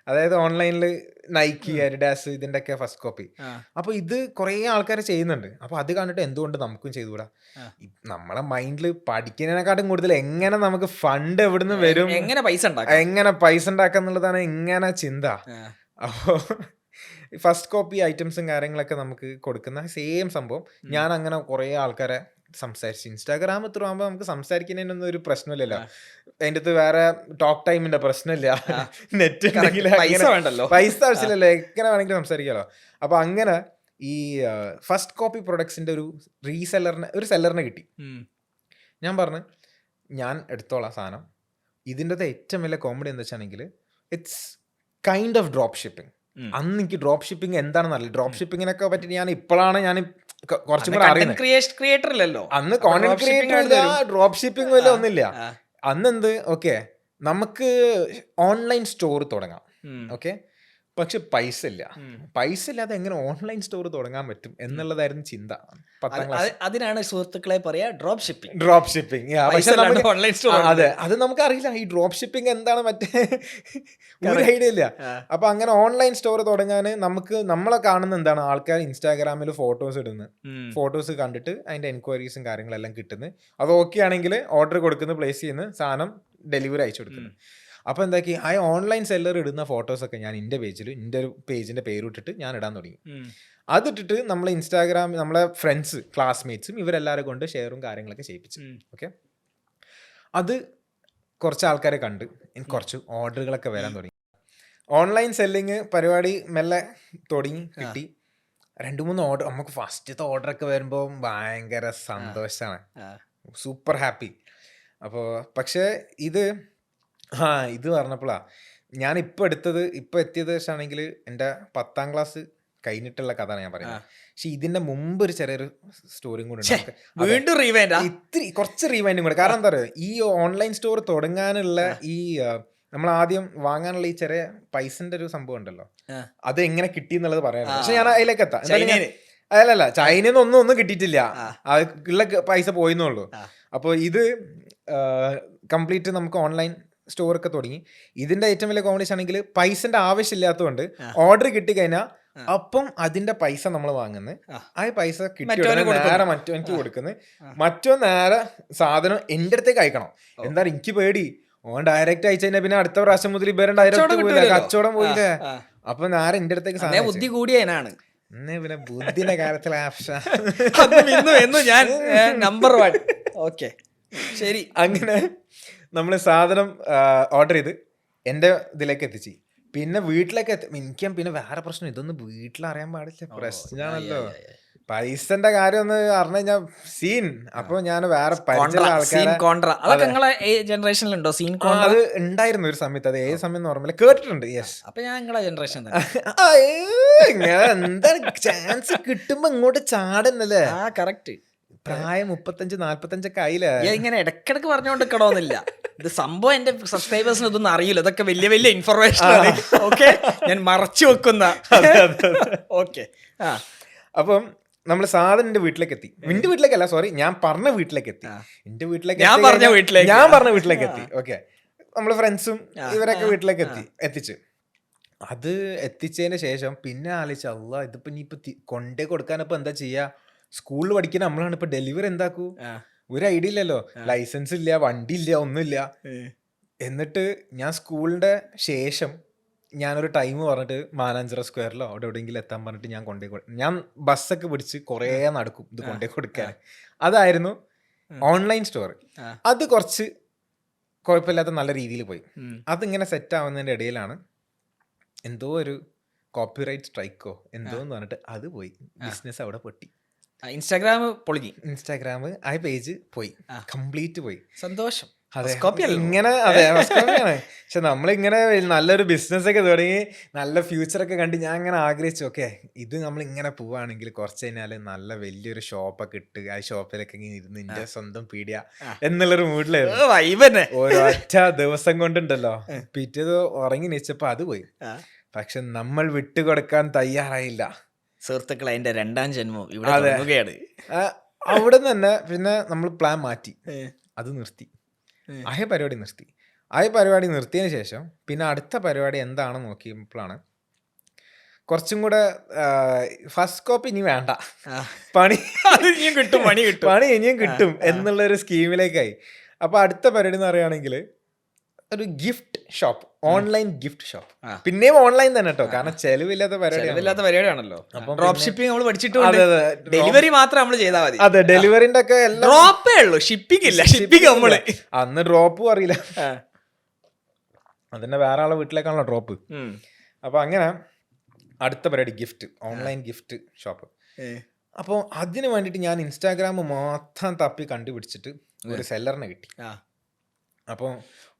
അതായത് ഓൺലൈനിൽ നൈക്കി, അഡിഡാസ് ഇതിൻ്റെ ഒക്കെ ഫസ്റ്റ് കോപ്പി. അപ്പോൾ ഇത് കുറേ ആൾക്കാർ ചെയ്യുന്നുണ്ട്. അപ്പോൾ അത് കണ്ടിട്ട് എന്തുകൊണ്ട് നമുക്കും ചെയ്തുകൂടാ? നമ്മളെ മൈൻഡിൽ പഠിക്കുന്നതിനെക്കാട്ടും കൂടുതൽ എങ്ങനെ നമുക്ക് ഫണ്ട് എവിടുന്ന് വരും, എങ്ങനെ പൈസ ഉണ്ടാക്കാം എന്നുള്ളതാണ് ഇങ്ങനെ ചിന്ത. അപ്പോൾ ഫസ്റ്റ് കോപ്പി ഐറ്റംസും കാര്യങ്ങളൊക്കെ നമുക്ക് കൊടുക്കുന്ന സെയിം സംഭവം ഞാൻ അങ്ങനെ കുറേ ആൾക്കാരെ സംസാരിച്ചു. ഇൻസ്റ്റാഗ്രാം ത്രൂ ആകുമ്പോൾ നമുക്ക് സംസാരിക്കുന്നതിനൊന്നും ഒരു പ്രശ്നമില്ലല്ലോ. അതിൻ്റെ അകത്ത് വേറെ ടോക്ക് ടൈമിന്റെ പ്രശ്നമില്ല. നെറ്റ് പൈസ വേണ്ടല്ലോ, പൈസ ആവശ്യമില്ലല്ലോ, എങ്ങനെ വേണമെങ്കിലും സംസാരിക്കാമല്ലോ. അപ്പൊ അങ്ങനെ ഈ ഫസ്റ്റ് കോപ്പി പ്രൊഡക്ട്സിന്റെ ഒരു സെല്ലറിനെ കിട്ടി. ഞാൻ പറഞ്ഞു ഞാൻ എടുത്തോളാം സാധനം. ഇതിൻ്റെ ഏറ്റവും വലിയ കോമഡി എന്താ വെച്ചാണെങ്കിൽ it's kind of drop shipping. അന്ന് എനിക്ക് ഡ്രോപ്പ് ഷിപ്പിംഗ് എന്താണെന്ന് അറിയില്ല. ഡ്രോപ്പ് ഷിപ്പിങ്ങിനൊക്കെ പറ്റി ഞാൻ ഇപ്പോഴാണ് ഞാൻ കുറച്ചും കൂടെ അറിയുന്നത്. ക്രിയേറ്ററിലല്ലോ അന്ന് കോണ്ടന്റ് ക്രിയേറ്റർ ഇല്ല, ഡ്രോപ്പ് ഷിപ്പിംഗ് വല്ല ഒന്നുമില്ല. അന്ന് എന്ത് ഓക്കെ നമുക്ക് ഓൺലൈൻ സ്റ്റോർ തുടങ്ങാം, ഓക്കെ, പക്ഷെ പൈസ ഇല്ല. പൈസ ഇല്ലാതെ എങ്ങനെ ഓൺലൈൻ സ്റ്റോർ തുടങ്ങാൻ പറ്റും എന്നുള്ളതായിരുന്നു ചിന്ത 10ാം ക്ലാസ്. അതിനാണ് സുഹൃത്തുക്കളെ പറയാ ഡ്രോപ്പ് ഷിപ്പിംഗ്. Online store. അതെ, അത് നമുക്ക് അറിയില്ല ഈ ഡ്രോപ്പ് ഷിപ്പിംഗ് എന്താണ്, മറ്റേ ഒരു ഐഡിയ ഇല്ല. അപ്പൊ അങ്ങനെ ഓൺലൈൻ സ്റ്റോർ തുടങ്ങാൻ നമ്മളെ കാണുന്ന എന്താണ്, ആൾക്കാർ ഇൻസ്റ്റാഗ്രാമിൽ ഫോട്ടോസ് ഇടുന്നു, ഫോട്ടോസ് കണ്ടിട്ട് അതിന്റെ എൻക്വയറീസും കാര്യങ്ങളെല്ലാം കിട്ടുന്നു. അത് ഓക്കെ ആണെങ്കിൽ ഓർഡർ കൊടുക്കുന്നു, പ്ലേസ് ചെയ്യുന്നു, സാധനം ഡെലിവറി അയച്ചു കൊടുക്കുന്നു. അപ്പോൾ എന്താക്കി ആ ഓൺലൈൻ സെല്ലർ ഇടുന്ന ഫോട്ടോസൊക്കെ ഞാൻ എൻ്റെ ഒരു പേജിൻ്റെ പേരിട്ടിട്ട് ഞാൻ ഇടാൻ തുടങ്ങി. അതിട്ടിട്ട് നമ്മളെ ഇൻസ്റ്റാഗ്രാം നമ്മളെ ഫ്രണ്ട്സ് ക്ലാസ്മേറ്റ്സും ഇവരെല്ലാവരും കൊണ്ട് ഷെയറും കാര്യങ്ങളൊക്കെ ചെയ്യിപ്പിച്ചു. ഓക്കെ, അത് കുറച്ച് ആൾക്കാരെ കണ്ട് എനിക്ക് കുറച്ച് ഓർഡറുകളൊക്കെ വരാൻ തുടങ്ങി. ഓൺലൈൻ സെല്ലിങ് പരിപാടി മെല്ലെ തുടങ്ങി കിട്ടി. 2-3 ഓർഡർ നമുക്ക് ഫസ്റ്റത്തെ ഓർഡറൊക്കെ വരുമ്പോൾ ഭയങ്കര സന്തോഷമാണ്, സൂപ്പർ ഹാപ്പി. അപ്പോൾ പക്ഷേ ഇത് പറഞ്ഞപ്പോഴാ ഞാൻ ഇപ്പോൾ എത്തിയത് വെച്ചാണെങ്കിൽ എൻ്റെ 10ാം ക്ലാസ് കഴിഞ്ഞിട്ടുള്ള കഥയാണ് ഞാൻ പറയുന്നത്. പക്ഷെ ഇതിന്റെ മുമ്പ് ഒരു ചെറിയൊരു സ്റ്റോറിയും കൂടെ ഇത്തിരി കുറച്ച് റീവൈൻഡും കൂടെ. കാരണം എന്താ പറയുക, ഈ ഓൺലൈൻ സ്റ്റോർ തുടങ്ങാനുള്ള ഈ നമ്മൾ ആദ്യം വാങ്ങാനുള്ള ഈ ചെറിയ പൈസന്റെ ഒരു സംഭവം ഉണ്ടല്ലോ, അത് എങ്ങനെ കിട്ടി എന്നുള്ളത് പറയാനുണ്ട്. പക്ഷെ ഞാൻ അതിലേക്ക് എത്താം. അല്ലല്ല, ചൈനയിൽ നിന്ന് ഒന്നും കിട്ടിയിട്ടില്ല, ഉള്ള പൈസ പോയിന്നുള്ളൂ. അപ്പോൾ ഇത് കംപ്ലീറ്റ് നമുക്ക് ഓൺലൈൻ സ്റ്റോറൊക്കെ തുടങ്ങി. ഇതിന്റെ ഏറ്റവും വലിയ കോമ്പറ്റീഷൻ ആണെങ്കിൽ പൈസന്റെ ആവശ്യമില്ലാത്തതുകൊണ്ട് ഓർഡർ കിട്ടിക്കഴിഞ്ഞാൽ അപ്പം അതിന്റെ പൈസ നമ്മൾ വാങ്ങുന്നത്, ആ പൈസ കിട്ടിയ നേരെ മറ്റോനിക്ക് കൊടുക്കുന്നത്, മറ്റോ നേരെ സാധനം എൻ്റെ അടുത്തേക്ക് അയക്കണം. എന്താ എനിക്ക് പേടി, ഓൻ ഡയറക്റ്റ് അയച്ചു കഴിഞ്ഞാൽ പിന്നെ അടുത്ത പ്രാവശ്യം മുതൽ ഇവരും ഡയറക്റ്റ് പോയില്ല, കച്ചവടം പോയില്ലേ. അപ്പൊ നേരെ എൻ്റെ അടുത്തേക്ക് ബുദ്ധി കൂടിയാണ് പിന്നെ ബുദ്ധിന്റെ കാര്യത്തിൽ ഞാൻ നമ്പർ 1. ഓക്കെ ശരി, അങ്ങനെ നമ്മൾ സാധനം ഓർഡർ ചെയ്ത് എൻ്റെ ഇതിലേക്ക് എത്തിച്ച് പിന്നെ വീട്ടിലേക്ക് എനിക്കും പിന്നെ വേറെ പ്രശ്നം, ഇതൊന്നും വീട്ടിലറിയാൻ പാടില്ല, പ്രശ്നമാണല്ലോ. പൈസന്റെ കാര്യം ഒന്ന് അറിഞ്ഞു കഴിഞ്ഞാൽ സീൻ. അപ്പൊ ഞാൻ വേറെ ജനറേഷനിലുണ്ടോ സീൻ? അത് ഉണ്ടായിരുന്നു ഒരു സമയത്ത്, അത് ഏത് സമയം ഓർമ്മയില്ല, കേട്ടിട്ടുണ്ട്. യെസ്, അപ്പൊ ഞാൻ നിങ്ങളെ ജനറേഷൻ എന്താ ചാൻസ് കിട്ടുമ്പോ ഇങ്ങോട്ട് ചാടുന്നല്ലേ. കറക്റ്റ്, പ്രായം 35-45 ഒക്കെ ആയില്ലേ. ഇങ്ങനെ ഇടക്കിടക്ക് പറഞ്ഞുകൊണ്ടിരിക്കണമെന്നില്ല. ഇത് സംഭവം എന്റെ സബ്സ്ക്രൈബേഴ്സിന് ഇതൊന്നും അറിയില്ല, ഇതൊക്കെ വലിയ വലിയ ഇൻഫർമേഷൻ ആണ്. ഓക്കെ, ഞാൻ മറച്ചു വെക്കുന്ന. ഓക്കെ, അപ്പം നമ്മൾ സാധനം എന്റെ വീട്ടിലേക്ക് എത്തി. എന്റെ വീട്ടിലേക്കല്ല, സോറി, ഞാൻ പറഞ്ഞ വീട്ടിലേക്ക് എത്തി. എന്റെ വീട്ടിലേക്ക് ഞാൻ പറഞ്ഞ വീട്ടിലേക്ക് എത്തി. ഓക്കെ, നമ്മള് ഫ്രണ്ട്സും ഇവരൊക്കെ വീട്ടിലേക്ക് എത്തിച്ച് അത് എത്തിച്ചതിന് ശേഷം പിന്നെ ആലോചിച്ച, അല്ലാ ഇതിപ്പോ ഇനിയിപ്പോ കൊണ്ടേ കൊടുക്കാനിപ്പോ എന്താ ചെയ്യാ, സ്കൂളിൽ പഠിക്കുന്ന നമ്മളാണ് ഇപ്പൊ ഡെലിവറി എന്താക്കൂ, ഒരു ഐഡിയ ഇല്ലല്ലോ, ലൈസൻസ് ഇല്ല, വണ്ടി ഇല്ല, ഒന്നുമില്ല. എന്നിട്ട് ഞാൻ സ്കൂളിന്റെ ശേഷം ഞാനൊരു ടൈം പറഞ്ഞിട്ട് മാനാഞ്ചിറ സ്ക്വയറിലോ അവിടെ എവിടെയെങ്കിലും എത്താൻ പറഞ്ഞിട്ട് ഞാൻ ബസ്സൊക്കെ പിടിച്ച് കുറേ നടക്കും ഇത് കൊണ്ടേ കൊടുക്കാൻ. അതായിരുന്നു ഓൺലൈൻ സ്റ്റോർ. അത് കുറച്ച് കുഴപ്പമില്ലാത്ത നല്ല രീതിയിൽ പോയി. അതിങ്ങനെ സെറ്റ് ആവുന്നതിന്റെ ഇടയിലാണ് എന്തോ ഒരു കോപ്പിറൈറ്റ് സ്ട്രൈക്കോ എന്തോ എന്ന് പറഞ്ഞിട്ട് അത് പോയി, ബിസിനസ് അവിടെ പൊട്ടി. ഇൻസ്റ്റാഗ്രാം പൊളിഞ്ഞി, ഇൻസ്റ്റാഗ്രാം ആ പേജ് പോയി, കംപ്ലീറ്റ് പോയി. സന്തോഷം. ഇങ്ങനെ അതെ ആണ്. പക്ഷെ നമ്മളിങ്ങനെ നല്ലൊരു ബിസിനസ് ഒക്കെ തുടങ്ങി നല്ല ഫ്യൂച്ചറൊക്കെ കണ്ട് ഞാൻ ഇങ്ങനെ ആഗ്രഹിച്ചു, ഓക്കെ ഇത് നമ്മൾ ഇങ്ങനെ പോവാണെങ്കിൽ കുറച്ച് കഴിഞ്ഞാൽ നല്ല വലിയൊരു ഷോപ്പൊക്കെ ഇട്ട് ആ ഷോപ്പിലൊക്കെ ഇങ്ങനെ ഇരുന്ന് എന്റെ സ്വന്തം പീഡിയ എന്നുള്ളൊരു മൂഡിലായിരുന്നു. ഒരൊറ്റ ദിവസം കൊണ്ടുണ്ടല്ലോ പിറ്റേത് ഉറങ്ങി നീച്ചപ്പോ അത് പോയി. പക്ഷെ നമ്മൾ വിട്ടുകൊടുക്കാൻ തയ്യാറായില്ല സുഹൃത്തുക്കളെ. അതിന്റെ 2ാം ജന്മം ഇവിടെ. അവിടെ തന്നെ പിന്നെ നമ്മൾ പ്ലാൻ മാറ്റി, അത് നിർത്തി, ആ പരിപാടി നിർത്തിയതിന് ശേഷം പിന്നെ അടുത്ത പരിപാടി എന്താണെന്ന് നോക്കിയപ്പോഴാണ് കുറച്ചും കൂടെ ഫസ്റ്റ് കോപ്പി ഇനി വേണ്ട, പണി ഇനിയും കിട്ടും എന്നുള്ളൊരു സ്കീമിലേക്കായി. അപ്പൊ അടുത്ത പരിപാടി എന്ന് പറയുകയാണെങ്കിൽ ഒരു gift shop, online gift shop. ആ. പിന്നെയും ഓൺലൈൻ തന്നെ കേട്ടോ, കാരണം ചെലവില്ലാത്ത പരിപാടിയാണ്. ചെലവില്ലാത്ത പരിപാടിയാണല്ലോ. അപ്പം ഡ്രോപ്പ് ഷിപ്പിംഗ് നമ്മൾ പഠിച്ചിട്ടുണ്ട്. അതെ, അതെ. ഡെലിവറി മാത്രം നമ്മൾ ചെയ്താൽ മതി. അതെ, ഡെലിവറിന്റെ ഒക്കെ എല്ലാം ഡ്രോപ്പേ ഉള്ളൂ, ഷിപ്പിംഗ് ഇല്ല. ഷിപ്പിംഗ് നമ്മള് അന്ന് ഡ്രോപ്പും അറിയില്ല, അതിന്റെ വേറെ ആളെ വീട്ടിലേക്കാണല്ലോ ഡ്രോപ്പ്. അപ്പൊ അങ്ങനെ അടുത്ത പരിപാടി ഗിഫ്റ്റ്, ഓൺലൈൻ ഗിഫ്റ്റ് ഷോപ്പ്. അപ്പോൾ അതിന് വേണ്ടിയിട്ട് ഞാൻ ഇൻസ്റ്റാഗ്രാം മൊത്തം തപ്പി കണ്ടുപിടിച്ചിട്ട് ഒരു സെല്ലറിനെ കിട്ടി. അപ്പോൾ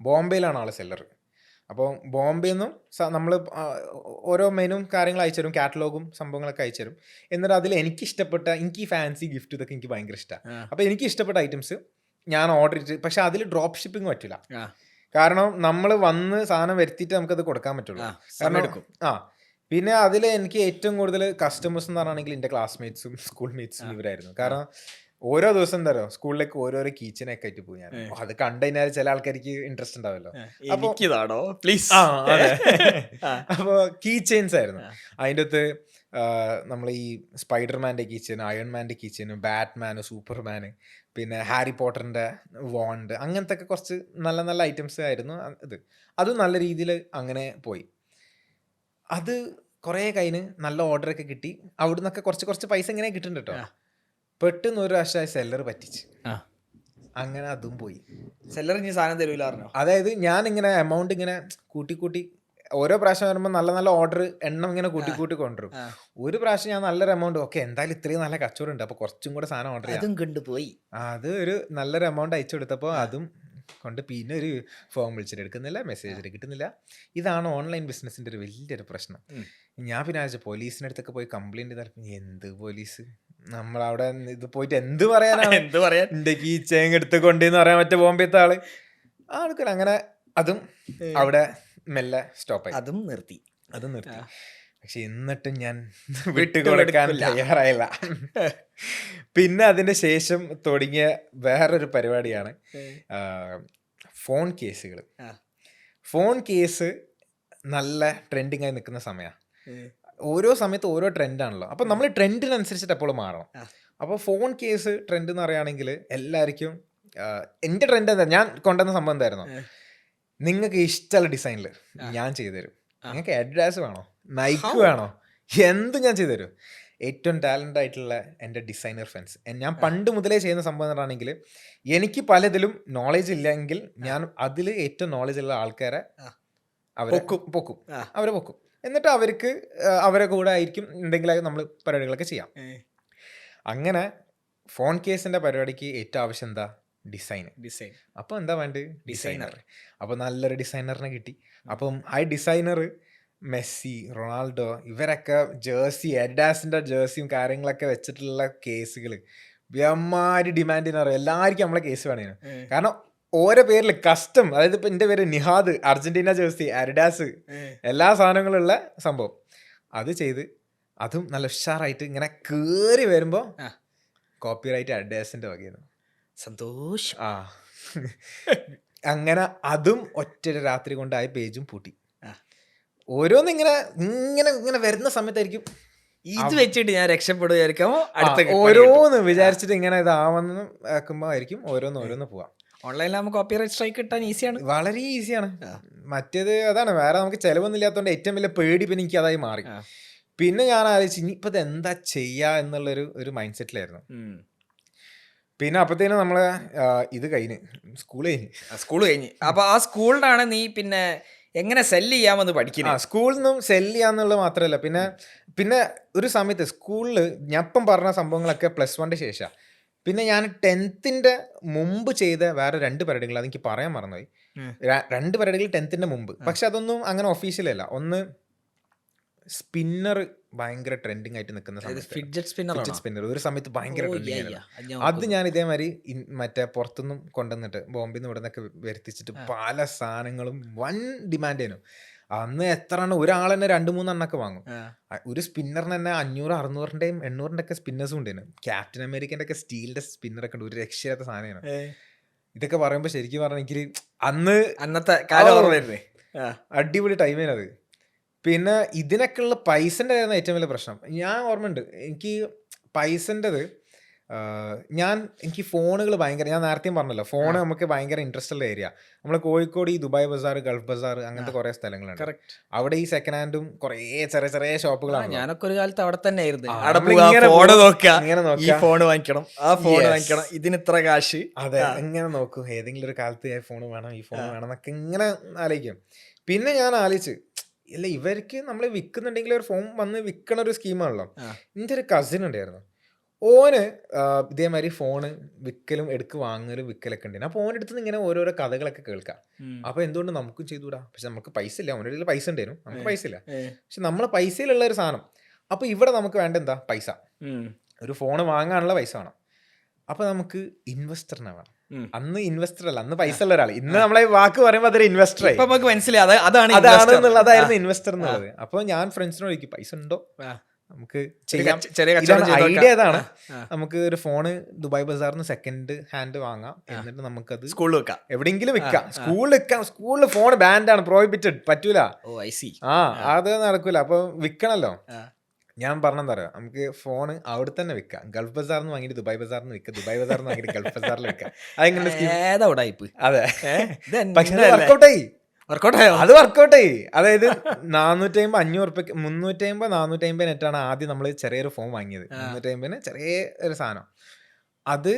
ബോംബെയിലാണ് ആള് സെല്ലർ. അപ്പോൾ ബോംബെയിൽ നിന്നും നമ്മൾ ഓരോ മെനുവും കാര്യങ്ങൾ അയച്ചു തരും, കാറ്റലോഗും സംഭവങ്ങളൊക്കെ അയച്ചു തരും. എന്നിട്ട് അതിൽ എനിക്കിഷ്ടപ്പെട്ട, എനിക്ക് ഈ ഫാൻസി ഗിഫ്റ്റ് ഇതൊക്കെ എനിക്ക് ഭയങ്കര ഇഷ്ടമാണ്. അപ്പോൾ എനിക്ക് ഇഷ്ടപ്പെട്ട ഐറ്റംസ് ഞാൻ ഓർഡർ ചെയ്തിട്ട്, പക്ഷെ അതിൽ ഡ്രോപ്പ് ഷിപ്പിംഗ് പറ്റില്ല. കാരണം നമ്മൾ വന്ന് സാധനം വരുത്തിയിട്ട് നമുക്കത് കൊടുക്കാൻ പറ്റുള്ളൂ. കാരണം പിന്നെ അതിൽ എനിക്ക് ഏറ്റവും കൂടുതൽ കസ്റ്റമേഴ്സ് എന്ന് പറഞ്ഞാണെങ്കിൽ എൻ്റെ ക്ലാസ്മേറ്റ്സും സ്കൂൾ മേറ്റ്സും ഇവരായിരുന്നു. കാരണം ഓരോ ദിവസം എന്താ പറയുക, സ്കൂളിലേക്ക് ഓരോരോ കീച്ചനൊക്കെ ആയിട്ട് പോകും ഞാൻ. അത് കണ്ടു കഴിഞ്ഞാൽ ചില ആൾക്കാർക്ക് ഇൻട്രസ്റ്റ് ഉണ്ടാവല്ലോ. അപ്പോൾ കീ ചെയിൻസ് ആയിരുന്നു അതിൻ്റെ അകത്ത്. നമ്മൾ ഈ സ്പൈഡർമാൻ്റെ കീച്ചനും അയൺമാൻ്റെ കീച്ചനും ബാറ്റ്മാന്, സൂപ്പർമാന്, പിന്നെ ഹാരി പോട്ടറിൻ്റെ വോണ്ട്, അങ്ങനത്തെ ഒക്കെ കുറച്ച് നല്ല നല്ല ഐറ്റംസ് ആയിരുന്നു ഇത്. അതും നല്ല രീതിയിൽ അങ്ങനെ പോയി. അത് കുറേ കഴിഞ്ഞ് നല്ല ഓർഡറൊക്കെ കിട്ടി. അവിടെ നിന്നൊക്കെ കുറച്ച് കുറച്ച് പൈസ ഇങ്ങനെ കിട്ടുന്നുണ്ട് കേട്ടോ. പെട്ടെന്ന് ഒരു പ്രാവശ്യം സെല്ലർ പറ്റിച്ച്, അങ്ങനെ അതും പോയി. സെല്ലർ ഇനി സാധനം തരൂല പറഞ്ഞു. അതായത് ഞാൻ ഇങ്ങനെ എമൗണ്ട് ഇങ്ങനെ കൂട്ടി ഓരോ പ്രാവശ്യം വരുമ്പോൾ നല്ല നല്ല ഓർഡർ എണ്ണം ഇങ്ങനെ കൂട്ടി കൊണ്ടുവരും. ഒരു പ്രാവശ്യം ഞാൻ നല്ലൊരു എമൗണ്ട്, ഓക്കെ എന്തായാലും ഇത്രയും നല്ല കച്ചവടം ഉണ്ട്, അപ്പോൾ കുറച്ചും കൂടെ സാധനം ഓർഡർ ചെയ്യാം, കൊണ്ടുപോയി അത് ഒരു നല്ലൊരു എമൗണ്ട് അയച്ചു കൊടുത്തപ്പോൾ അതും കൊണ്ട് പിന്നെ ഒരു ഫോം വിളിച്ചിട്ട് എടുക്കുന്നില്ല, മെസ്സേജ് കിട്ടുന്നില്ല. ഇതാണ് ഓൺലൈൻ ബിസിനസ്സിൻ്റെ ഒരു വലിയൊരു പ്രശ്നം. ഞാൻ പിന്നെ ആഴ്ച പോലീസിൻ്റെ അടുത്തൊക്കെ പോയി കംപ്ലൈൻറ്റ് ചെയ്താൽ, എന്ത് പോലീസ്, നമ്മളവിടെ ഇത് പോയിട്ട് എന്ത് പറയാനാണ്, എൻ്റെ ഈ ചേങ്ങ് എടുത്ത് കൊണ്ടെന്ന് പറയാൻ പറ്റ ബോംബെത്തെ ആൾക്കാർ. അങ്ങനെ അതും അവിടെ മെല്ലെ സ്റ്റോപ്പായി, അതും നിർത്തി. പക്ഷെ എന്നിട്ടും ഞാൻ വിട്ടുകൊടുക്കാൻ തയ്യാറായില്ല. പിന്നെ അതിന് ശേഷം തുടങ്ങിയ വേറൊരു പരിപാടിയാണ് ഫോൺ കേസുകൾ. ഫോൺ കേസ് നല്ല ട്രെൻഡിങ് ആയി നിൽക്കുന്ന സമയമാണ്. ഓരോ സമയത്ത് ഓരോ ട്രെൻഡാണല്ലോ. അപ്പോൾ നമ്മൾ ട്രെൻഡിനനുസരിച്ചിട്ട് എപ്പോഴും മാറണം. അപ്പോൾ ഫോൺ കേസ് ട്രെൻഡ് എന്ന് പറയുകയാണെങ്കിൽ എല്ലാവർക്കും എൻ്റെ ട്രെൻഡ് എന്താ, ഞാൻ കൊണ്ടുവന്ന സംഭവം എന്തായിരുന്നു, നിങ്ങൾക്ക് ഇഷ്ടമുള്ള ഡിസൈനിൽ ഞാൻ ചെയ്തുതരും. നിങ്ങൾക്ക് അഡിഡാസ് വേണോ, നൈക്ക് വേണോ, എന്തും ഞാൻ ചെയ്തുതരും. ഏറ്റവും ടാലൻ്റ് ആയിട്ടുള്ള എൻ്റെ ഡിസൈനർ ഫ്രണ്ട്സ്, ഞാൻ പണ്ട് മുതലേ ചെയ്യുന്ന സംഭവം എന്ന് പറയുകയാണെങ്കിൽ, എനിക്ക് പലതിലും നോളേജ് ഇല്ലെങ്കിൽ ഞാൻ അതിൽ ഏറ്റവും നോളേജ് ഉള്ള ആൾക്കാരെ അവരെ പൊക്കും. എന്നിട്ട് അവർക്ക് അവരെ കൂടെ ആയിരിക്കും എന്തെങ്കിലും നമ്മൾ പരിപാടികളൊക്കെ ചെയ്യാം. അങ്ങനെ ഫോൺ കേസിൻ്റെ പരിപാടിക്ക് ഏറ്റവും ആവശ്യം എന്താ, ഡിസൈൻ. അപ്പോൾ എന്താ വേണ്ടത്, ഡിസൈനർ. അപ്പോൾ നല്ലൊരു ഡിസൈനറിനെ കിട്ടി. അപ്പം ആ ഡിസൈനർ മെസ്സി, റൊണാൾഡോ ഇവരൊക്കെ ജേഴ്സി, അഡിഡാസിൻ്റെ ജേഴ്സിയും കാര്യങ്ങളൊക്കെ വെച്ചിട്ടുള്ള കേസുകൾ വ്യമാരി ഡിമാൻഡിന് അറിയാം. എല്ലാവർക്കും നമ്മളെ കേസ് വേണേനു. കാരണം ഓരോ പേരിൽ കസ്റ്റം, അതായത് ഇപ്പം എൻ്റെ പേര് നിഹാദ്, അർജന്റീന ജേഴ്സി, അഡിഡാസ്, എല്ലാ സാധനങ്ങളുള്ള സംഭവം അത് ചെയ്ത്, അതും നല്ല ഉഷാറായിട്ട് ഇങ്ങനെ കയറി വരുമ്പോൾ കോപ്പിറൈറ്റ് അഡിഡാസിൻ്റെ വകയായിരുന്നു. സന്തോഷം. അങ്ങനെ അതും ഒറ്റ രാത്രി കൊണ്ടായി പേജും പൂട്ടി. ഓരോന്ന് ഇങ്ങനെ ഇങ്ങനെ ഇങ്ങനെ വരുന്ന സമയത്തായിരിക്കും ഇത് വെച്ചിട്ട് ഞാൻ രക്ഷപ്പെടുമായിരിക്കും, ഓരോന്ന് വിചാരിച്ചിട്ട് ഇങ്ങനെ ഇതാവുന്ന ആക്കുമ്പോൾ ആയിരിക്കും ഓരോന്ന് പോവാം. ഓൺലൈനിൽ കോപ്പിറൈറ്റ് സ്ട്രൈക്ക് കിട്ടാൻ ഈസിയാണ്, വളരെ ഈസിയാണ്. മറ്റേത് അതാണ്, വേറെ നമുക്ക് ചിലവൊന്നും ഇല്ലാത്തതുകൊണ്ട് ഏറ്റവും വലിയ പേടി പിന്നെ എനിക്ക് അതായി മാറി. പിന്നെ ഞാൻ ആലോചിച്ച് ഇനിയിപ്പോൾ ഇത് എന്താ ചെയ്യുക എന്നുള്ളൊരു മൈൻഡ് സെറ്റിലായിരുന്നു. പിന്നെ അപ്പത്തേനും നമ്മളെ ഇത് കഴിഞ്ഞ് സ്കൂൾ കഴിഞ്ഞ് അപ്പോൾ ആ സ്കൂളിലാണ് നീ പിന്നെ എങ്ങനെ സെല്ല് ചെയ്യാമെന്ന് പഠിക്കുന്നത്. സ്കൂളിൽ നിന്നും സെല്ല് ചെയ്യാന്നുള്ളത് മാത്രമല്ല, പിന്നെ ഒരു സമയത്ത് സ്കൂളിൽ ഞാൻ ഇപ്പം പറഞ്ഞ സംഭവങ്ങളൊക്കെ +1 ശേഷം. പിന്നെ ഞാൻ 10th മുമ്പ് ചെയ്ത വേറെ 2 പരിപാടികൾ അതെനിക്ക് പറയാൻ മറന്നുപോയി. 2 പരിപാടികൾ 10th മുമ്പ്, പക്ഷെ അതൊന്നും അങ്ങനെ ഒഫീഷ്യലല്ല. ഒന്ന് സ്പിന്നർ ഭയങ്കര ട്രെൻഡിങ് ആയിട്ട് നിൽക്കുന്ന ഫിഡ്ജറ്റ് സ്പിന്നർ ഒരു സമയത്ത് ഭയങ്കര ട്രെൻഡിങ്. അത് ഞാൻ ഇതേമാതിരി മറ്റേ പുറത്തുനിന്നും കൊണ്ടുവന്നിട്ട് ബോംബെയിൽ നിന്ന് ഇവിടെ നിന്നൊക്കെ വരുത്തിച്ചിട്ട് പല സാധനങ്ങളും വൻ ഡിമാൻഡ് ചെയ്യുന്നു. അന്ന് എത്ര എണ്ണം, ഒരാൾ തന്നെ 2-3 എണ്ണൊക്കെ വാങ്ങും. ഒരു സ്പിന്നറിന് തന്നെ 500-600-ൻ്റെയും 800-ൻ്റെ ഒക്കെ സ്പിന്നേഴ്സും ഉണ്ടായിരുന്നു. ക്യാപ്റ്റൻ അമേരിക്കൻ്റെ ഒക്കെ സ്റ്റീലിൻ്റെ സ്പിന്നറൊക്കെ ഉണ്ട്, ഒരു രക്ഷയില്ലാത്ത സാധനമാണ്. ഇതൊക്കെ പറയുമ്പോൾ ശരിക്കും പറഞ്ഞാൽ എനിക്ക് അന്നത്തെ കാലം അടിപൊളി ടൈമേനു അത്. പിന്നെ ഇതിനൊക്കെയുള്ള പൈസൻ്റെ ആയിരുന്നു ഏറ്റവും വലിയ പ്രശ്നം. ഞാൻ ഓർമ്മയുണ്ട്, എനിക്ക് പൈസൻ്റെത് എനിക്ക് ഫോണുകൾ ഭയങ്കര, ഞാൻ നേരത്തെയും പറഞ്ഞല്ലോ, ഫോൺ നമുക്ക് ഭയങ്കര ഇൻട്രസ്റ്റ് ഉള്ള ഏരിയ. നമ്മൾ കോഴിക്കോട് ഈ ദുബായ് ബസാർ, ഗൾഫ് ബസാർ, അങ്ങനത്തെ കുറെ സ്ഥലങ്ങളുണ്ട്. അവിടെ ഈ സെക്കൻഡ് ഹാൻഡും കുറേ ചെറിയ ചെറിയ ഷോപ്പുകളാണ്. ഞാനൊക്കെ ഒരു കാലത്ത് അവിടെ തന്നെ ആയിരുന്നു. ഇങ്ങനെ നോക്കാം, ഈ ഫോൺ വാങ്ങിക്കണം, ആ ഫോൺ വാങ്ങിക്കണം, ഇതിന് ഇത്ര കാശ്. അതെ, ഇങ്ങനെ നോക്കൂ, ഏതെങ്കിലും ഒരു കാലത്ത് ഫോൺ വേണം, ഈ ഫോൺ വേണം എന്നൊക്കെ ഇങ്ങനെ ആലോചിക്കും. പിന്നെ ഞാൻ ആലോചിച്ച്, ഇല്ല ഇവർക്ക് നമ്മൾ വിൽക്കുന്നുണ്ടെങ്കിൽ ഒരു ഫോൺ വന്ന് വിൽക്കണ ഒരു സ്കീമാണല്ലോ. എൻ്റെ ഒരു കസിൻ ഉണ്ടായിരുന്നു, ഓന് ഇതേമാതിരി ഫോണ് വിൽക്കലും വാങ്ങലും വിൽക്കലൊക്കെ ഉണ്ട്. അപ്പോൾ ഓൻ്റെ അടുത്ത് നിന്ന് ഇങ്ങനെ ഓരോരോ കഥകളൊക്കെ കേൾക്കാം. അപ്പോൾ എന്തുകൊണ്ട് നമുക്കും ചെയ്തുകൂടാ? പക്ഷെ നമുക്ക് പൈസ ഇല്ല, ഓൻ്റെ കയ്യിൽ പൈസ ഉണ്ടായിരുന്നു, നമുക്ക് പൈസ ഇല്ല. പക്ഷെ നമ്മളെ പൈസയിലുള്ള ഒരു സാധനം. അപ്പോൾ ഇവിടെ നമുക്ക് വേണ്ട എന്താ? പൈസ. ഒരു ഫോണ് വാങ്ങാനുള്ള പൈസ വേണം. അപ്പോൾ നമുക്ക് ഇൻവെസ്റ്ററിനെ വേണം. അന്ന് ഇൻവെസ്റ്റർ അല്ല, അന്ന് പൈസ ഉള്ള ഒരാൾ. ഇന്ന് നമ്മളെ വാക്ക് പറയുമ്പോൾ അതൊരു ഇൻവെസ്റ്റർ ആയി. നമുക്ക് മനസ്സിലായി അതായിരുന്നു ഇൻവെസ്റ്റർ എന്നുള്ളത്. അപ്പോൾ ഞാൻ ഫ്രണ്ട്സിനോട് ചോദിക്കും, പൈസ ഉണ്ടോ, നമുക്ക് ഐഡിയ ഏതാണ്, നമുക്ക് ഒരു ഫോണ് ദുബായ് ബസാറിന് സെക്കൻഡ് ഹാൻഡ് വാങ്ങാം, എന്നിട്ട് നമുക്കത് സ്കൂളിൽ വെക്കാം, എവിടെയെങ്കിലും വെക്കാം. സ്കൂളിൽ വെക്കാം. സ്കൂളിൽ ഫോൺ ബാൻഡാണ്, പ്രോഹിബിറ്റഡ്, പറ്റൂല. അത് നടക്കൂല. അപ്പൊ വിൽക്കണല്ലോ. ഞാൻ പറഞ്ഞെന്താ പറയാ, നമുക്ക് ഫോണ് അവിടെ തന്നെ വിൽക്കാം. ഗൾഫ് ബസാറിന് വാങ്ങിയിട്ട് ദുബായ് ബസാറിന് വിൽക്കാം, ദുബായ് ബസാറിന് വാങ്ങിയിട്ട് ഗൾഫ് ബസാറിൽ വിൽക്കാം. അതെങ്ങനെ? അതെ, പക്ഷെ വർക്കൗട്ടായി. അത് വർക്കൗട്ടായി. അതായത് 450, 500, 350, 450 നെറ്റാണ് ആദ്യം നമ്മൾ ചെറിയൊരു ഫോൺ വാങ്ങിയത്. 350 ചെറിയ ഒരു സാധനം. അത്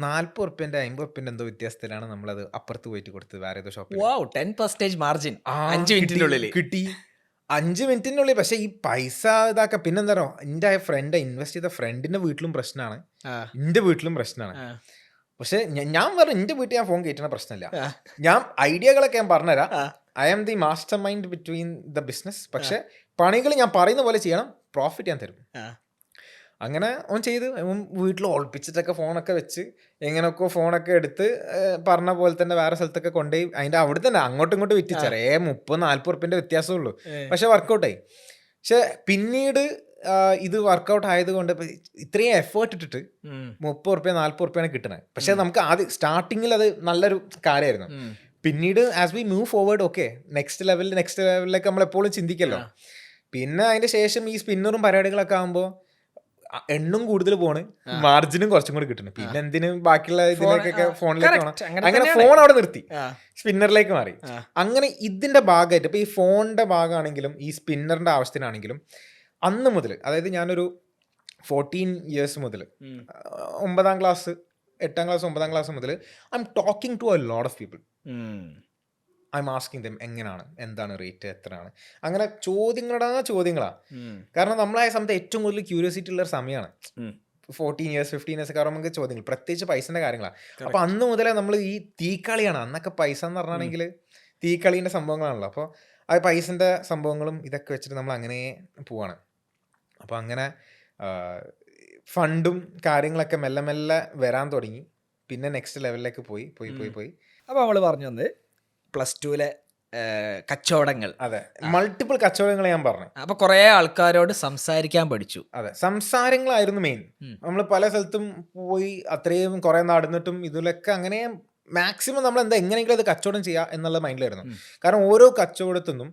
40 ഉറുപ്പ്യന്റെ 50 ഉറുപ്പ്യന്റെ എന്തോ വ്യത്യാസത്തിലാണ് നമ്മളത് അപ്പുറത്ത് പോയിട്ട് കൊടുത്തത്, വേറെ ഏതോ ഷോപ്പിൽ. 10% മാർജിൻ 5 മിനിറ്റിനുള്ളിൽ കിട്ടി. 5 മിനിറ്റിനുള്ളിൽ. പക്ഷെ ഈ പൈസ ഇതാക്കാം. പിന്നെന്താ പറയുക, എൻ്റെ ഫ്രണ്ട് ഇൻവെസ്റ്റ് ചെയ്ത ഫ്രണ്ടിന്റെ വീട്ടിലും പ്രശ്നമാണ്, എൻ്റെ വീട്ടിലും പ്രശ്നമാണ്. പക്ഷെ ഞാൻ പറഞ്ഞു, എൻ്റെ വീട്ടിൽ ഞാൻ ഫോൺ കയറ്റുന്ന പ്രശ്നമില്ല. ഞാൻ ഐഡിയകളൊക്കെ ഞാൻ പറഞ്ഞുതരാം. I am the master mind between the business. പക്ഷെ പണികൾ ഞാൻ പറയുന്ന പോലെ ചെയ്യണം, പ്രോഫിറ്റ് ഞാൻ തരും. അങ്ങനെ ഓൻ ചെയ്ത് വീട്ടിൽ ഒളിപ്പിച്ചിട്ടൊക്കെ ഫോണൊക്കെ വെച്ച് എങ്ങനെയൊക്കെ ഫോണൊക്കെ എടുത്ത് പറഞ്ഞ പോലെ തന്നെ വേറെ സ്ഥലത്തൊക്കെ കൊണ്ടുപോയി അതിൻ്റെ അവിടെ തന്നെ അങ്ങോട്ടും ഇങ്ങോട്ടും വിറ്റ്. ചെറിയ 30-40 ഉറുപ്പ്യൻ്റെ വ്യത്യാസമുള്ളൂ. പക്ഷെ വർക്കൗട്ടായി. പക്ഷെ പിന്നീട് ഇത് വർക്കൗട്ട് ആയതുകൊണ്ട് ഇത്രയും എഫേർട്ട് ഇട്ടിട്ട് 30 ഉറുപ്പ്യ 40 ഉറുപ്പ്യാണ് കിട്ടുന്നത്. പക്ഷെ നമുക്ക് ആദ്യം സ്റ്റാർട്ടിങ്ങിൽ അത് നല്ലൊരു കാര്യമായിരുന്നു. പിന്നീട് as we move forward, okay next ലെവലിലേക്ക് നമ്മളെപ്പോഴും ചിന്തിക്കല്ലോ. പിന്നെ അതിന്റെ ശേഷം ഈ സ്പിന്നറും പരിപാടികളൊക്കെ ആകുമ്പോൾ എണ്ണും കൂടുതൽ പോണ്, മാർജിനും കുറച്ചും കൂടി കിട്ടണം. പിന്നെ എന്തിനും ബാക്കിയുള്ള ഇതിലേക്കൊക്കെ ഫോണിലേക്ക് പോകണം. അങ്ങനെ ഫോൺ അവിടെ നിർത്തി, സ്പിന്നറിലേക്ക് മാറി. അങ്ങനെ ഇതിന്റെ ഭാഗമായിട്ട് ഇപ്പൊ ഈ ഫോണിന്റെ ഭാഗമാണെങ്കിലും ഈ സ്പിന്നറിന്റെ ആവശ്യത്തിനാണെങ്കിലും അന്ന് മുതൽ, അതായത് ഞാനൊരു 14 years മുതൽ 9ാം ക്ലാസ് 8ാം ക്ലാസ് 9ാം ക്ലാസ് മുതൽ I'm talking to a lot of people. I'm asking them എങ്ങനെയാണ്, എന്താണ് റേറ്റ്, എത്രയാണ്, അങ്ങനെ ചോദ്യങ്ങളാ. കാരണം നമ്മളായ സമയത്ത് ഏറ്റവും കൂടുതൽ ക്യൂരിയോസിറ്റി ഉള്ള ഒരു സമയമാണ്. 14 years 15 years ഒക്കെ നമുക്ക് ചോദ്യങ്ങൾ, പ്രത്യേകിച്ച് പൈസന്റെ കാര്യങ്ങളാണ്. അപ്പൊ അന്ന് മുതലേ നമ്മൾ ഈ തീക്കളിയാണ്. അന്നൊക്കെ പൈസ എന്ന് പറഞ്ഞാണെങ്കിൽ തീക്കളീൻ്റെ സംഭവങ്ങളാണല്ലോ. അപ്പോൾ ആ പൈസന്റെ സംഭവങ്ങളും ഇതൊക്കെ വെച്ചിട്ട് നമ്മൾ അങ്ങനെ പോവാണ്. അപ്പോൾ അങ്ങനെ ഫണ്ടും കാര്യങ്ങളൊക്കെ മെല്ലെ മെല്ലെ വരാൻ തുടങ്ങി. പിന്നെ നെക്സ്റ്റ് ലെവലിലേക്ക് പോയി. അപ്പോൾ നമ്മൾ പറഞ്ഞു വന്നത് +2 കച്ചവടങ്ങൾ. അതെ, മൾട്ടിപ്പിൾ കച്ചവടങ്ങൾ ഞാൻ പറഞ്ഞു. അപ്പോൾ കുറേ ആൾക്കാരോട് സംസാരിക്കാൻ പഠിച്ചു. അതെ, സംസാരങ്ങളായിരുന്നു മെയിൻ. നമ്മൾ പല സ്ഥലത്തും പോയി അത്രയും കുറേ നടന്നിട്ടും ഇതിലൊക്കെ അങ്ങനെ മാക്സിമം നമ്മൾ എങ്ങനെയെങ്കിലും അത് കച്ചവടം ചെയ്യുക എന്നുള്ള മൈൻഡിലായിരുന്നു. കാരണം ഓരോ കച്ചവടത്തുനിന്നും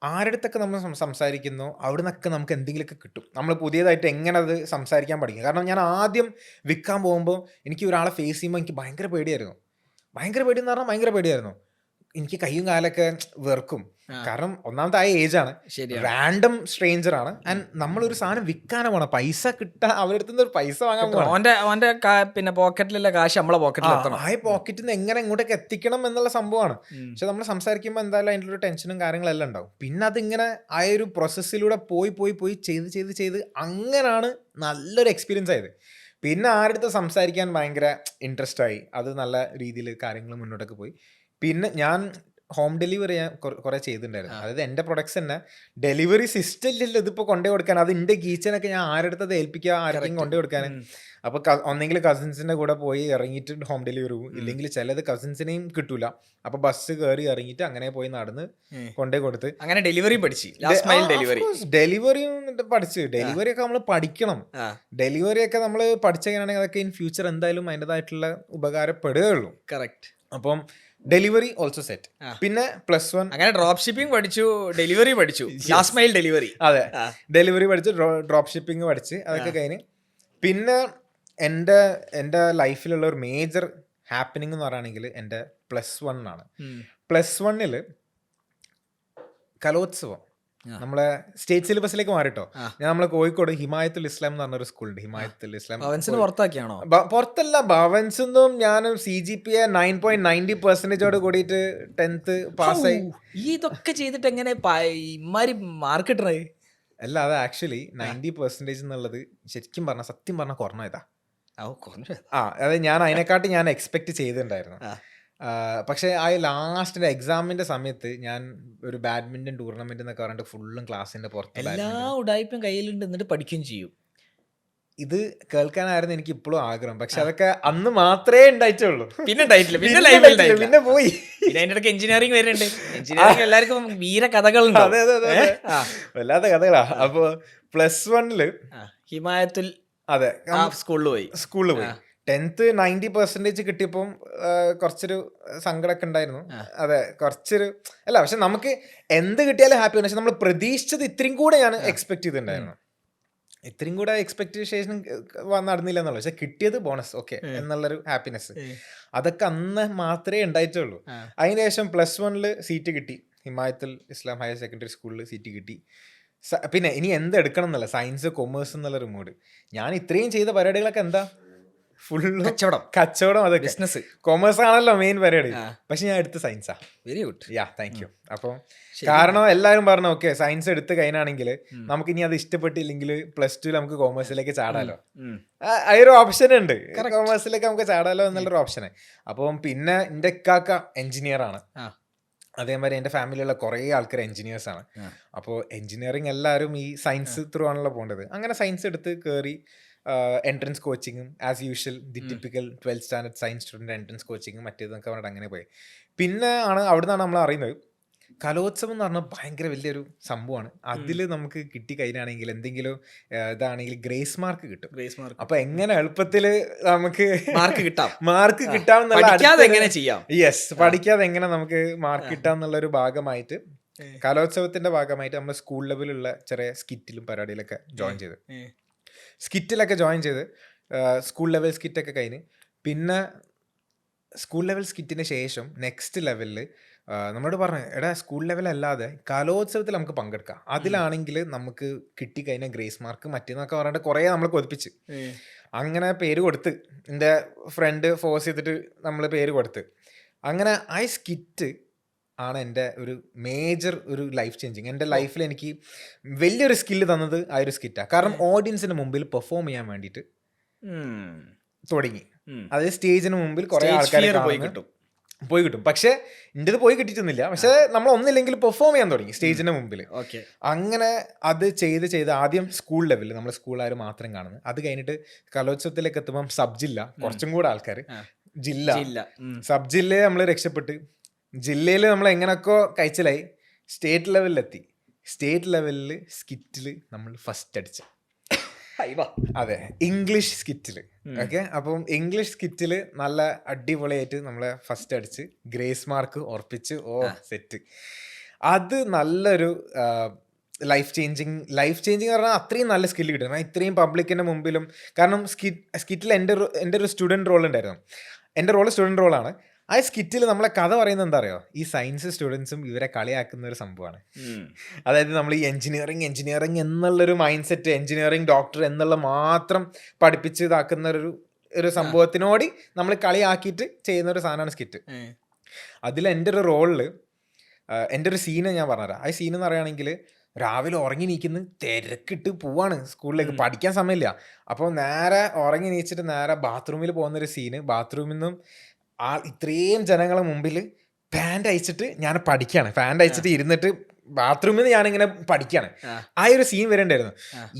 ആരടുത്തൊക്കെ നമ്മൾ സംസാരിക്കുന്നോ അവിടെ നിന്നൊക്കെ നമുക്ക് എന്തെങ്കിലുമൊക്കെ കിട്ടും. നമ്മൾ പുതിയതായിട്ട് എങ്ങനെ അത് സംസാരിക്കാൻ പഠിക്കും. കാരണം ഞാൻ ആദ്യം വിൽക്കാൻ പോകുമ്പോൾ എനിക്ക് ഒരാളെ ഫേസ് ചെയ്യുമ്പോൾ എനിക്ക് ഭയങ്കര പേടിയായിരുന്നു. ഭയങ്കര പേടിയായിരുന്നു. എനിക്ക് കയ്യും കാലൊക്കെ വെറുക്കും. കാരണം ഒന്നാമത്തെ ആ ഏജാണ്, റാൻഡം സ്ട്രേഞ്ചർ ആണ്. ആൻഡ് നമ്മളൊരു സാധനം വിൽക്കാനാണ് പോണം, പൈസ കിട്ടാൻ അവരുടെ അടുത്ത് ഒരു പൈസ വാങ്ങാൻ പോകണം. പിന്നെ പോക്കറ്റിലുള്ള കാശ് നമ്മളെ പോക്കറ്റിൽ എത്തണം. ആ പോക്കറ്റിൽ നിന്ന് എങ്ങനെ ഇങ്ങോട്ടേക്ക് എത്തിക്കണം എന്നുള്ള സംഭവമാണ്. പക്ഷെ നമ്മൾ സംസാരിക്കുമ്പോൾ എന്തായാലും അതിൻ്റെ ഒരു ടെൻഷനും കാര്യങ്ങളെല്ലാം ഉണ്ടാവും. പിന്നെ അതിങ്ങനെ ആ ഒരു പ്രോസസ്സിലൂടെ പോയി ചെയ്ത് അങ്ങനെയാണ് നല്ലൊരു എക്സ്പീരിയൻസ് ആയത്. പിന്നെ ആരുടെ സംസാരിക്കാൻ ഭയങ്കര ഇൻട്രസ്റ്റ് ആയി. അത് നല്ല രീതിയിൽ കാര്യങ്ങൾ മുന്നോട്ടൊക്കെ പോയി. പിന്നെ ഞാൻ ഹോം ഡെലിവറി ഞാൻ കുറേ ചെയ്തിട്ടുണ്ടായിരുന്നു. അതായത് എൻ്റെ പ്രൊഡക്ട്സ് തന്നെ ഡെലിവറി സിസ്റ്റം ഇല്ലല്ലോ ഇതിപ്പോൾ കൊണ്ടു കൊടുക്കാൻ. അത് എൻ്റെ കിച്ചനൊക്കെ ഞാൻ ആരുടെ ഏൽപ്പിക്കുക, ആരെങ്കിലും കൊണ്ടു കൊടുക്കാൻ. അപ്പോൾ ഒന്നെങ്കിൽ കസിൻസിൻ്റെ കൂടെ പോയി ഇറങ്ങിയിട്ട് ഹോം ഡെലിവറി പോകും, ഇല്ലെങ്കിൽ ചിലത് കസിൻസിനെയും കിട്ടൂല. അപ്പോൾ ബസ് കയറി ഇറങ്ങിയിട്ട് അങ്ങനെ പോയി നടന്ന് കൊണ്ടേ കൊടുത്ത് അങ്ങനെ ഡെലിവറി പഠിച്ചു. ഡെലിവറിയും പഠിച്ചു. ഡെലിവറി ഒക്കെ നമ്മൾ പഠിക്കണം. ഡെലിവറി ഒക്കെ നമ്മൾ പഠിച്ചു കഴിഞ്ഞാണെങ്കിൽ അതൊക്കെ ഇൻ ഫ്യൂച്ചർ എന്തായാലും അതിൻ്റെതായിട്ടുള്ള ഉപകാരപ്പെടുകയുള്ളൂ. കറക്റ്റ്. അപ്പം ഡെലിവറി ഓൾസോ സെറ്റ്. പിന്നെ +1 അങ്ങനെ ഡ്രോപ്പ് ഷിപ്പിംഗ് പഠിച്ചു, ഡെലിവറി പഠിച്ചു, ലാസ്റ്റ് മൈൽ ഡെലിവറി. അതെ, ഡെലിവറി പഠിച്ചു, ഡ്രോപ്പ് ഷിപ്പിംഗ് പഠിച്ച് അതൊക്കെ കഴിഞ്ഞ് പിന്നെ എൻ്റെ ലൈഫിലുള്ള ഒരു മേജർ ഹാപ്പനിങ് എന്ന് പറയുകയാണെങ്കിൽ എൻ്റെ +1 ആണ്. +1 കലോത്സവം നമ്മളെ സ്റ്റേറ്റ് സിലബസിലേക്ക് മാറിട്ടോ. ഞാൻ നമ്മളെ കോഴിക്കോട് ഹിമായത്തുൽ ഇസ്ലാം എന്ന് പറഞ്ഞൊരു സ്കൂളുണ്ട്. ഹിമായത്തുൽ ഇസ്ലാം പുറത്താക്കിയാണോ? പുറത്തല്ല, ഭവൻസൊന്നും ഞാൻ CGPA 9.90% കൂടിയിട്ട് 10th പാസ്സായി. ഈ ഇതൊക്കെ ചെയ്തിട്ട് എങ്ങനെ ഇമാരി മാർക്ക് കിട്ടണേ? അല്ല, അത് ആക്ച്വലി 90% എന്നുള്ളത് ശരിക്കും പറഞ്ഞാൽ സത്യം പറഞ്ഞാൽ കുറഞ്ഞതാ. അത് ഞാൻ അതിനെക്കാട്ടി ഞാൻ എക്സ്പെക്ട് ചെയ്തിട്ടുണ്ടായിരുന്നു. പക്ഷേ ആ ലാസ്റ്റ് എക്സാമിന്റെ സമയത്ത് ഞാൻ ഒരു ബാഡ്മിന്റൺ ടൂർണമെന്റ് എന്നൊക്കെ പറഞ്ഞിട്ട് ഫുള്ളും ക്ലാസ്സിന്റെ പുറത്ത് എല്ലാ ഉടായ്പും കയ്യിലുണ്ട്, എന്നിട്ട് പഠിക്കുകയും ചെയ്യും. ഇത് കേൾക്കാനായിരുന്നു എനിക്ക് ഇപ്പോഴും ആഗ്രഹം. പക്ഷെ അതൊക്കെ അന്ന് മാത്രമേ ഉണ്ടായിട്ടുള്ളൂ. പിന്നെ പിന്നെ പോയി. പിന്നെ അതിന്റെ ഇടയ്ക്ക് എഞ്ചിനീയറിംഗ് വരുന്നുണ്ട്. എഞ്ചിനീയറിംഗ് എല്ലാവർക്കും വീര കഥകളുണ്ട്. അതെ, വല്ലാത്ത കഥകളാ. അപ്പൊ +1 ഹിമായത്തുൽ അതെ സ്കൂളിൽ പോയി. 10th 90% കിട്ടിയപ്പം കുറച്ചൊരു സങ്കടമൊക്കെ ഉണ്ടായിരുന്നു. അതെ, കുറച്ചൊരു അല്ല, പക്ഷെ നമുക്ക് എന്ത് കിട്ടിയാലും ഹാപ്പിയാണ്. പക്ഷെ നമ്മൾ പ്രതീക്ഷിച്ചത് ഇത്രയും കൂടെ ഞാൻ എക്സ്പെക്ട് ചെയ്തിട്ടുണ്ടായിരുന്നു. ഇത്രയും കൂടെ എക്സ്പെക്ടേഷൻ നടന്നില്ല എന്നുള്ളൂ. പക്ഷെ കിട്ടിയത് ബോണസ് ഓക്കെ എന്നുള്ളൊരു ഹാപ്പിനെസ് അതൊക്കെ അന്ന് മാത്രമേ ഉണ്ടായിട്ടുള്ളൂ. അതിനുശേഷം +1 സീറ്റ് കിട്ടി. ഹിമായത്തുൽ ഇസ്ലാം ഹയർ സെക്കൻഡറി സ്കൂളിൽ സീറ്റ് കിട്ടി. പിന്നെ ഇനി എന്ത് എടുക്കണം എന്നല്ല, സയൻസ് കൊമേഴ്സ് എന്നുള്ളൊരു മൂഡ്. ഞാൻ ഇത്രയും ചെയ്ത പരിപാടികളൊക്കെ എന്താ ഫുള്ള് കച്ചവടം, അതെ ബിസിനസ്. കൊമേഴ്സ് ആണല്ലോ മെയിൻ പരിപാടി. പക്ഷെ ഞാൻ എടുത്ത് സയൻസാ. Very good. Thank you. അപ്പം കാരണം എല്ലാവരും പറഞ്ഞു ഓക്കെ സയൻസ് എടുത്ത് കഴിഞ്ഞാണെങ്കിൽ നമുക്ക് ഇനി അത് ഇഷ്ടപ്പെട്ടില്ലെങ്കിൽ +2 നമുക്ക് കോമേഴ്സിലേക്ക് ചാടാലോ. അതൊരു ഓപ്ഷൻ ഉണ്ട്, കോമേഴ്സിലേക്ക് നമുക്ക് ചാടാലോ എന്നുള്ളൊരു ഓപ്ഷന്. അപ്പം പിന്നെ എൻ്റെ ഇക്കാക്ക എഞ്ചിനീയർ ആണ്. അതേമാതിരി എൻ്റെ ഫാമിലിയുള്ള കുറേ ആൾക്കാർ എഞ്ചിനീയേഴ്സ് ആണ്. അപ്പോൾ എഞ്ചിനീയറിങ് എല്ലാവരും ഈ സയൻസ് ത്രൂ ആണല്ലോ പോകേണ്ടത്. അങ്ങനെ സയൻസ് എടുത്ത് കയറി എൻട്രൻസ് കോച്ചിങ്ങും as usual the typical 12th standard science student entrance കോച്ചിങ്ങും മറ്റേതൊക്കെ പറഞ്ഞിട്ട് അങ്ങനെ പോയി. പിന്നെ അവിടെ നിന്നാണ് നമ്മൾ അറിയുന്നത് കലോത്സവം എന്ന് പറഞ്ഞാൽ ഭയങ്കര വലിയൊരു സംഭവമാണ്. അതിൽ നമുക്ക് കിട്ടിക്കഴിഞ്ഞാണെങ്കിൽ എന്തെങ്കിലും ഇതാണെങ്കിൽ ഗ്രേസ് മാർക്ക് കിട്ടും. അപ്പൊ എങ്ങനെ എളുപ്പത്തിൽ നമുക്ക് മാർക്ക് കിട്ടാമെന്നുള്ള എങ്ങനെ ചെയ്യാം. യെസ്, പഠിക്കാതെ എങ്ങനെ നമുക്ക് മാർക്ക് കിട്ടാം എന്നുള്ളൊരു ഭാഗമായിട്ട് കലോത്സവത്തിന്റെ ഭാഗമായിട്ട് നമ്മൾ സ്കൂൾ ലെവലിലുള്ള ചെറിയ സ്കിറ്റിലും പരിപാടിയിലൊക്കെ ജോയിൻ ചെയ്ത് സ്കൂൾ ലെവൽ സ്കിറ്റൊക്കെ കഴിഞ്ഞ് പിന്നെ സ്കൂൾ ലെവൽ സ്കിറ്റിന് ശേഷം നെക്സ്റ്റ് ലെവലിൽ നമ്മളോട് പറഞ്ഞു എടാ സ്കൂൾ ലെവൽ അല്ലാതെ കലോത്സവത്തിൽ നമുക്ക് പങ്കെടുക്കാം. അതിലാണെങ്കിൽ നമുക്ക് കിട്ടിക്കഴിഞ്ഞാൽ ഗ്രേസ് മാർക്ക് മറ്റേന്നൊക്കെ പറഞ്ഞിട്ട് കുറേ നമ്മൾ കൊതിപ്പിച്ച് അങ്ങനെ പേര് കൊടുത്ത് എൻ്റെ ഫ്രണ്ട് ഫോഴ്സ് ചെയ്തിട്ട് നമ്മൾ പേര് കൊടുത്ത് അങ്ങനെ ആ സ്കിറ്റ് ആണ് എൻ്റെ ഒരു മേജർ ഒരു ലൈഫ് ചേഞ്ചിങ്. എൻ്റെ ലൈഫിൽ എനിക്ക് വലിയൊരു സ്കില്ല് തന്നത് ആ ഒരു സ്കിറ്റാണ്. കാരണം ഓഡിയൻസിന് മുമ്പിൽ പെർഫോം ചെയ്യാൻ വേണ്ടിയിട്ട് തുടങ്ങി. അതായത് സ്റ്റേജിന് മുമ്പിൽ കുറേ ആൾക്കാർ പോയി കിട്ടും. പക്ഷെ എൻ്റെ പോയി കിട്ടിയിട്ടൊന്നുമില്ല. പക്ഷെ നമ്മൾ ഒന്നില്ലെങ്കിൽ പെർഫോം ചെയ്യാൻ തുടങ്ങി സ്റ്റേജിന്റെ മുമ്പിൽ. അങ്ങനെ അത് ചെയ്ത് ആദ്യം സ്കൂൾ ലെവലിൽ നമ്മൾ സ്കൂളുകാർ മാത്രം കാണുന്നത്. അത് കഴിഞ്ഞിട്ട് കലോത്സവത്തിലേക്ക് എത്തുമ്പം സബ് ജില്ല, കുറച്ചും കൂടെ ആൾക്കാർ, ജില്ല, സബ് ജില്ലയെ നമ്മൾ രക്ഷപ്പെട്ട് ജില്ലയിൽ നമ്മൾ എങ്ങനെയൊക്കെ കഴിച്ചിലായി സ്റ്റേറ്റ് ലെവലിലെത്തി. സ്റ്റേറ്റ് ലെവലിൽ സ്കിറ്റിൽ നമ്മൾ ഫസ്റ്റ് അടിച്ചു. അതെ, ഇംഗ്ലീഷ് സ്കിറ്റിൽ. ഓക്കെ, അപ്പം ഇംഗ്ലീഷ് സ്കിറ്റിൽ നല്ല അടിപൊളിയായിട്ട് നമ്മളെ ഫസ്റ്റ് അടിച്ച് ഗ്രേസ് മാർക്ക് ഉറപ്പിച്ച് സെറ്റ്. അത് നല്ലൊരു ലൈഫ് ചേഞ്ചിങ് പറഞ്ഞാൽ അത്രയും നല്ല സ്കില്ല് കിട്ടും. ഇത്രയും പബ്ലിക്കിൻ്റെ മുമ്പിലും. കാരണം സ്കിറ്റിൽ എൻ്റെ ഒരു സ്റ്റുഡൻറ് റോൾ ഉണ്ടായിരുന്നു. എൻ്റെ റോള് സ്റ്റുഡൻറ് റോളാണ്. ആ സ്കിറ്റിൽ നമ്മളെ കഥ പറയുന്നത് എന്താ അറിയോ, ഈ സയൻസ് സ്റ്റുഡൻസും ഇവരെ കളിയാക്കുന്ന ഒരു സംഭവമാണ്. അതായത് നമ്മൾ ഈ എഞ്ചിനീയറിംഗ് എന്നുള്ളൊരു മൈൻഡ് സെറ്റ്, എഞ്ചിനീയറിംഗ് ഡോക്ടർ എന്നുള്ള മാത്രം പഠിപ്പിച്ച് ഇതാക്കുന്ന ഒരു സംഭവത്തിനോട് നമ്മൾ കളിയാക്കിയിട്ട് ചെയ്യുന്ന ഒരു സാധനമാണ് സ്കിറ്റ്. അതിൽ എൻ്റെ ഒരു റോളിൽ എൻ്റെ ഒരു സീന് ഞാൻ പറഞ്ഞുതരാം. ആ സീൻ എന്ന് പറയുകയാണെങ്കിൽ രാവിലെ ഉറങ്ങി നീക്കുന്ന തിരക്കിട്ട് പോവാണ് സ്കൂളിലേക്ക്, പഠിക്കാൻ സമയമില്ല. അപ്പോൾ നേരെ ഉറങ്ങി നീച്ചിട്ട് നേരെ ബാത്റൂമിൽ പോകുന്നൊരു സീന്. ബാത്റൂമിൽ നിന്നും ഇത്രയും ജനങ്ങളെ മുമ്പിൽ പാൻറ് അയച്ചിട്ട് ഞാൻ പഠിക്കുകയാണ്. പാൻറ് അയച്ചിട്ട് ഇരുന്നിട്ട് ബാത്റൂമിൽ നിന്ന് ഞാനിങ്ങനെ പഠിക്കുകയാണ്. ആ ഒരു സീൻ വരേണ്ടായിരുന്നു.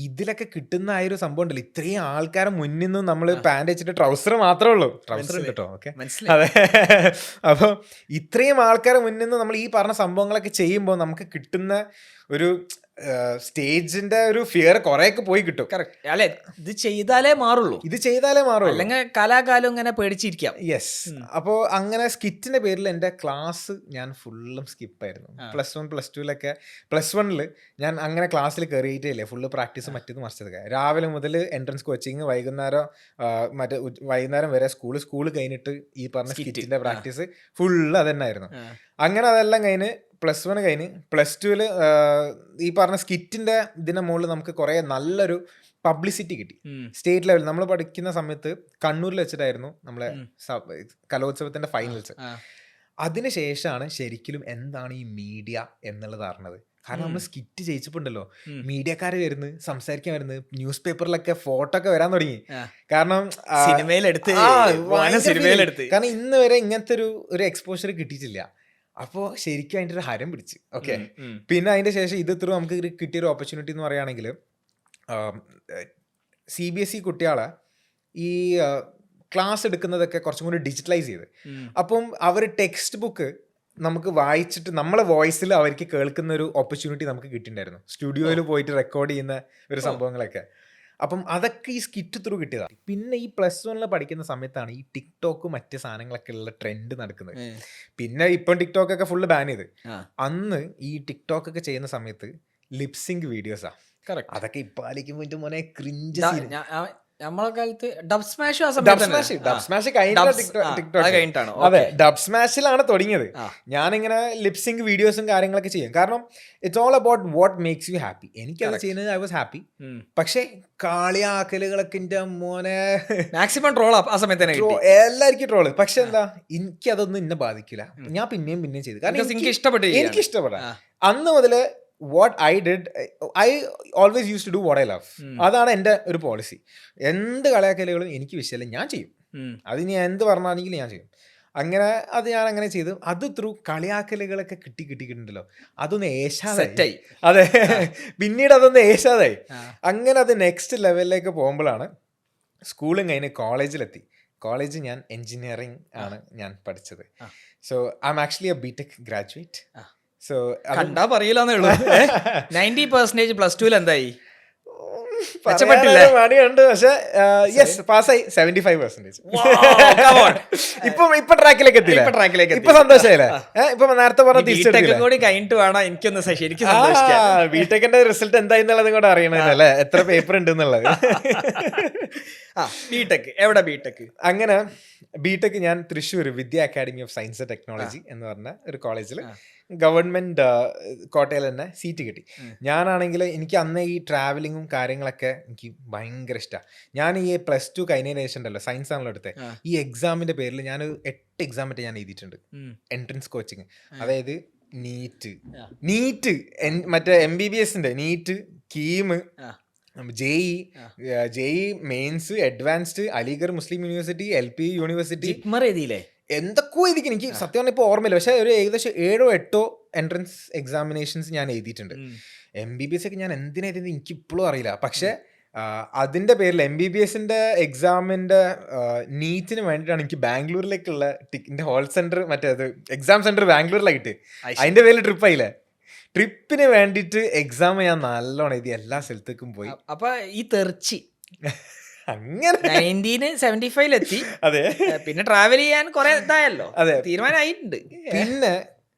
ഇതിലൊക്കെ കിട്ടുന്ന ആ ഒരു സംഭവം ഉണ്ടല്ലോ, ഇത്രയും ആൾക്കാരെ മുന്നിൽ നിന്നും നമ്മൾ പാൻറ് അയച്ചിട്ട് ട്രൗസർ മാത്രമേ ഉള്ളൂ, ട്രൗസർ ഉണ്ട് കേട്ടോ. ഓക്കെ, അതെ. അപ്പോൾ ഇത്രയും ആൾക്കാരെ മുന്നിൽ നിന്ന് നമ്മൾ ഈ പറഞ്ഞ സംഭവങ്ങളൊക്കെ ചെയ്യുമ്പോൾ നമുക്ക് കിട്ടുന്ന ഒരു സ്റ്റേജിന്റെ ഒരു ഫിയർ കുറെയൊക്കെ പോയി കിട്ടും. കറക്റ്റ് അല്ലെ, ഇത് ചെയ്താലേ മാറുള്ളൂ, ഇത് ചെയ്താലേ മാറും, അല്ലെങ്കിൽ കലാകാലം ഇങ്ങനെ പേടിച്ചിരിക്കാം. യെസ്. അപ്പോൾ അങ്ങനെ സ്കിറ്റിന്റെ പേരിൽ എൻ്റെ ക്ലാസ് ഞാൻ ഫുള്ളും സ്കിപ്പായിരുന്നു. +1 +2 +1 ഞാൻ അങ്ങനെ ക്ലാസ്സിൽ കയറിയിട്ടേ ഇല്ലേ, ഫുള്ള് പ്രാക്ടീസ് മറ്റേത് മറിച്ചതൊക്കെ. രാവിലെ മുതൽ എൻട്രൻസ് കോച്ചിങ്, വൈകുന്നേരം വരെ സ്കൂൾ കഴിഞ്ഞിട്ട് ഈ പറഞ്ഞ സ്കിറ്റിന്റെ പ്രാക്ടീസ് ഫുള്ള് അതന്നായിരുന്നു. അങ്ങനെ അതെല്ലാം കഴിഞ്ഞ് +1 കഴിഞ്ഞ് +2 ഈ പറഞ്ഞ സ്കിറ്റിന്റെ ഇതിന്റെ മുകളിൽ നമുക്ക് കുറെ നല്ലൊരു പബ്ലിസിറ്റി കിട്ടി. സ്റ്റേറ്റ് ലെവൽ നമ്മൾ പഠിക്കുന്ന സമയത്ത് കണ്ണൂരിൽ വെച്ചിട്ടായിരുന്നു നമ്മളെ കലോത്സവത്തിന്റെ ഫൈനൽസ്. അതിനുശേഷമാണ് ശരിക്കും എന്താണ് ഈ മീഡിയ എന്നുള്ളത് അറിഞ്ഞത്. കാരണം നമ്മൾ സ്കിറ്റ് ജയിച്ചപ്പോണ്ടല്ലോ മീഡിയക്കാർ വരുന്നു, സംസാരിക്കാൻ വരുന്നു, ന്യൂസ് പേപ്പറിലൊക്കെ ഫോട്ടോ ഒക്കെ വരാൻ തുടങ്ങി. കാരണം കാരണം ഇന്ന് വരെ ഇങ്ങനത്തെ ഒരു എക്സ്പോഷർ കിട്ടിയിട്ടില്ല. അപ്പോൾ ശരിക്കും അതിൻ്റെ ഒരു ഹരം പിടിച്ച്. ഓക്കെ, പിന്നെ അതിൻ്റെ ശേഷം ഇത് ത്രൂ നമുക്ക് കിട്ടിയൊരു ഓപ്പർച്യൂണിറ്റി എന്ന് പറയുകയാണെങ്കിൽ CBSE കുട്ടികളെ ഈ ക്ലാസ് എടുക്കുന്നതൊക്കെ കുറച്ചും കൂടി ഡിജിറ്റലൈസ് ചെയ്ത്, അപ്പം അവർ ടെക്സ്റ്റ് ബുക്ക് നമുക്ക് വായിച്ചിട്ട് നമ്മളെ വോയിസിൽ അവർക്ക് കേൾക്കുന്ന ഒരു ഓപ്പർച്യൂണിറ്റി നമുക്ക് കിട്ടിയിട്ടുണ്ടായിരുന്നു. സ്റ്റുഡിയോയിൽ പോയിട്ട് റെക്കോർഡ് ചെയ്യുന്ന ഒരു സംഭവങ്ങളൊക്കെ. അപ്പം അതൊക്കെ ഈ സ്കിറ്റ് ത്രൂ കിട്ടിയതാണ്. പിന്നെ ഈ +1 പഠിക്കുന്ന സമയത്താണ് ഈ ടിക്ടോക്ക് മറ്റ് സാധനങ്ങളൊക്കെ ഉള്ള ട്രെൻഡ് നടക്കുന്നത്. പിന്നെ ഇപ്പം ടിക്ടോക്ക് ഒക്കെ ഫുള്ള് ബാൻ ചെയ്ത്. അന്ന് ഈ ടിക്ടോക്ക് ഒക്കെ ചെയ്യുന്ന സമയത്ത് ലിപ്സിങ്ക് വീഡിയോസാ. അതൊക്കെ ഇപ്പൊ ആലോചിക്കുമ്പോൾ മോനെ ക്രിഞ്ച്. നമ്മളെ കാലത്ത് ഡബ് സ്മാഷ് അതെ, ഡബ് സ്മാഷിലാണ് തുടങ്ങിയത്. ഞാനിങ്ങനെ ലിപ്സിങ്ക് വീഡിയോസും കാര്യങ്ങളൊക്കെ ചെയ്യും. കാരണം it's all about what makes you happy. എനിക്കത് ചെയ്യുന്നത് ഐ വാസ് ഹാപ്പി. പക്ഷെ കളിയാക്കലുകളൊക്കെ എന്റെ മോനെ മാക്സിമം ട്രോൾ ആ സമയത്ത് എല്ലാവർക്കും ട്രോള്. പക്ഷെ എന്താ, എനിക്കതൊന്നും എന്നെ ബാധിക്കില്ല. ഞാൻ പിന്നെയും ചെയ്തു. കാരണം എനിക്ക് ഇഷ്ടപ്പെട്ട അന്ന് മുതല് what I did, I always used to do what I love. അതാണ് എൻ്റെ ഒരു പോളിസി. എന്ത് കളിയാക്കലുകളും എനിക്ക് വിഷയമല്ല, ഞാൻ ചെയ്യും. അതിന് എന്ത് പറഞ്ഞാണെങ്കിലും ഞാൻ ചെയ്യും. അങ്ങനെ അത് ഞാൻ അങ്ങനെ ചെയ്തു. അത് ത്രൂ കളിയാക്കലുകളൊക്കെ കിട്ടിയിട്ടുണ്ടല്ലോ, അതൊന്ന് ഏശാതായി. അതെ, പിന്നീട് അതൊന്ന് ഏശാതായി. അങ്ങനെ അത് നെക്സ്റ്റ് ലെവലിലേക്ക് പോകുമ്പോഴാണ് സ്കൂളും കഴിഞ്ഞ് കോളേജിലെത്തി. കോളേജ് ഞാൻ എൻജിനീയറിംഗ് ആണ് ഞാൻ പഠിച്ചത്. So I am actually a BTech graduate. So കണ്ടാ പറയില്ലെന്നേ ഉള്ളൂ. 90% +2 എന്തായി? മണിയുണ്ട്, പക്ഷെ യെസ് പാസ്സായി 75%. ഇപ്പൊ ട്രാക്കിലേക്ക് എത്തിയില്ല, ഇപ്പൊ സന്തോഷമായില്ലേ? ഇപ്പൊ നേരത്തെ പറഞ്ഞ കൂടി കഴിഞ്ഞിട്ട് വേണം എനിക്കൊന്ന് ശരിക്കും BTechന്റെ റിസൾട്ട് എന്തായെന്നുള്ളത് കൂടെ അറിയണല്ലേ, എത്ര പേപ്പർ ഉണ്ട് എന്നുള്ളത്. BTech എവിടെ? BTech അങ്ങനെ BTech ഞാൻ Thrissur Vidya academy of science and technology എന്ന് പറഞ്ഞ ഒരു കോളേജിൽ ഗവൺമെന്റ് കോട്ടയിൽ തന്നെ സീറ്റ് കിട്ടി. ഞാനാണെങ്കിൽ എനിക്ക് അന്ന് ഈ ട്രാവലിങ്ങും കാര്യങ്ങളൊക്കെ എനിക്ക് ഭയങ്കര ഇഷ്ടമാണ്. ഞാൻ ഈ +2 കഴിഞ്ഞതിന് ശേഷം ഉണ്ടല്ലോ, സയൻസ് ആണല്ലോ എടുത്തത്. ഈ എക്സാമിന്റെ പേരിൽ ഞാൻ 8 എക്സാം മറ്റേ ഞാൻ എഴുതിയിട്ടുണ്ട്. എൻട്രൻസ് കോച്ചിങ്, അതായത് നീറ്റ് മറ്റേ MBBSന്റെ NEET, KEAM, JEE mains, advanced, Aligarh Muslim university, LP university, എന്തൊക്കെയോ എഴുതിക്കും. എനിക്ക് സത്യം പറഞ്ഞാൽ ഇപ്പോൾ ഓർമ്മയില്ല, പക്ഷേ ഒരു ഏകദേശം 7 or 8 എൻട്രൻസ് എക്സാമിനേഷൻസ് ഞാൻ എഴുതിയിട്ടുണ്ട്. MBBS ഒക്കെ ഞാൻ എന്തിനാ എഴുതിയത് എനിക്ക് ഇപ്പോഴും അറിയില്ല. പക്ഷേ അതിൻ്റെ പേരിൽ MBBSന്റെ എക്സാമിൻ്റെ നീറ്റിന് വേണ്ടിയിട്ടാണ് എനിക്ക് ബാംഗ്ലൂരിലേക്കുള്ള എൻ്റെ ഹോൾ സെൻറ്റർ, മറ്റേത് എക്സാം സെൻറ്റർ ബാംഗ്ലൂരിലാണ് കിട്ടി. അതിൻ്റെ പേരിൽ ട്രിപ്പായില്ലേ, ട്രിപ്പിന് വേണ്ടിയിട്ട് എക്സാം ഞാൻ നല്ലോണം എഴുതി, എല്ലാ സ്ഥലത്തേക്കും പോയി. അപ്പൊ ഈ തെർച്ചി അങ്ങനെ 75 എത്തി. അതെ, പിന്നെ ട്രാവൽ ചെയ്യാൻ കുറെ ഇതായല്ലോ, അതെ, തീരുമാനമായിട്ടുണ്ട്. പിന്നെ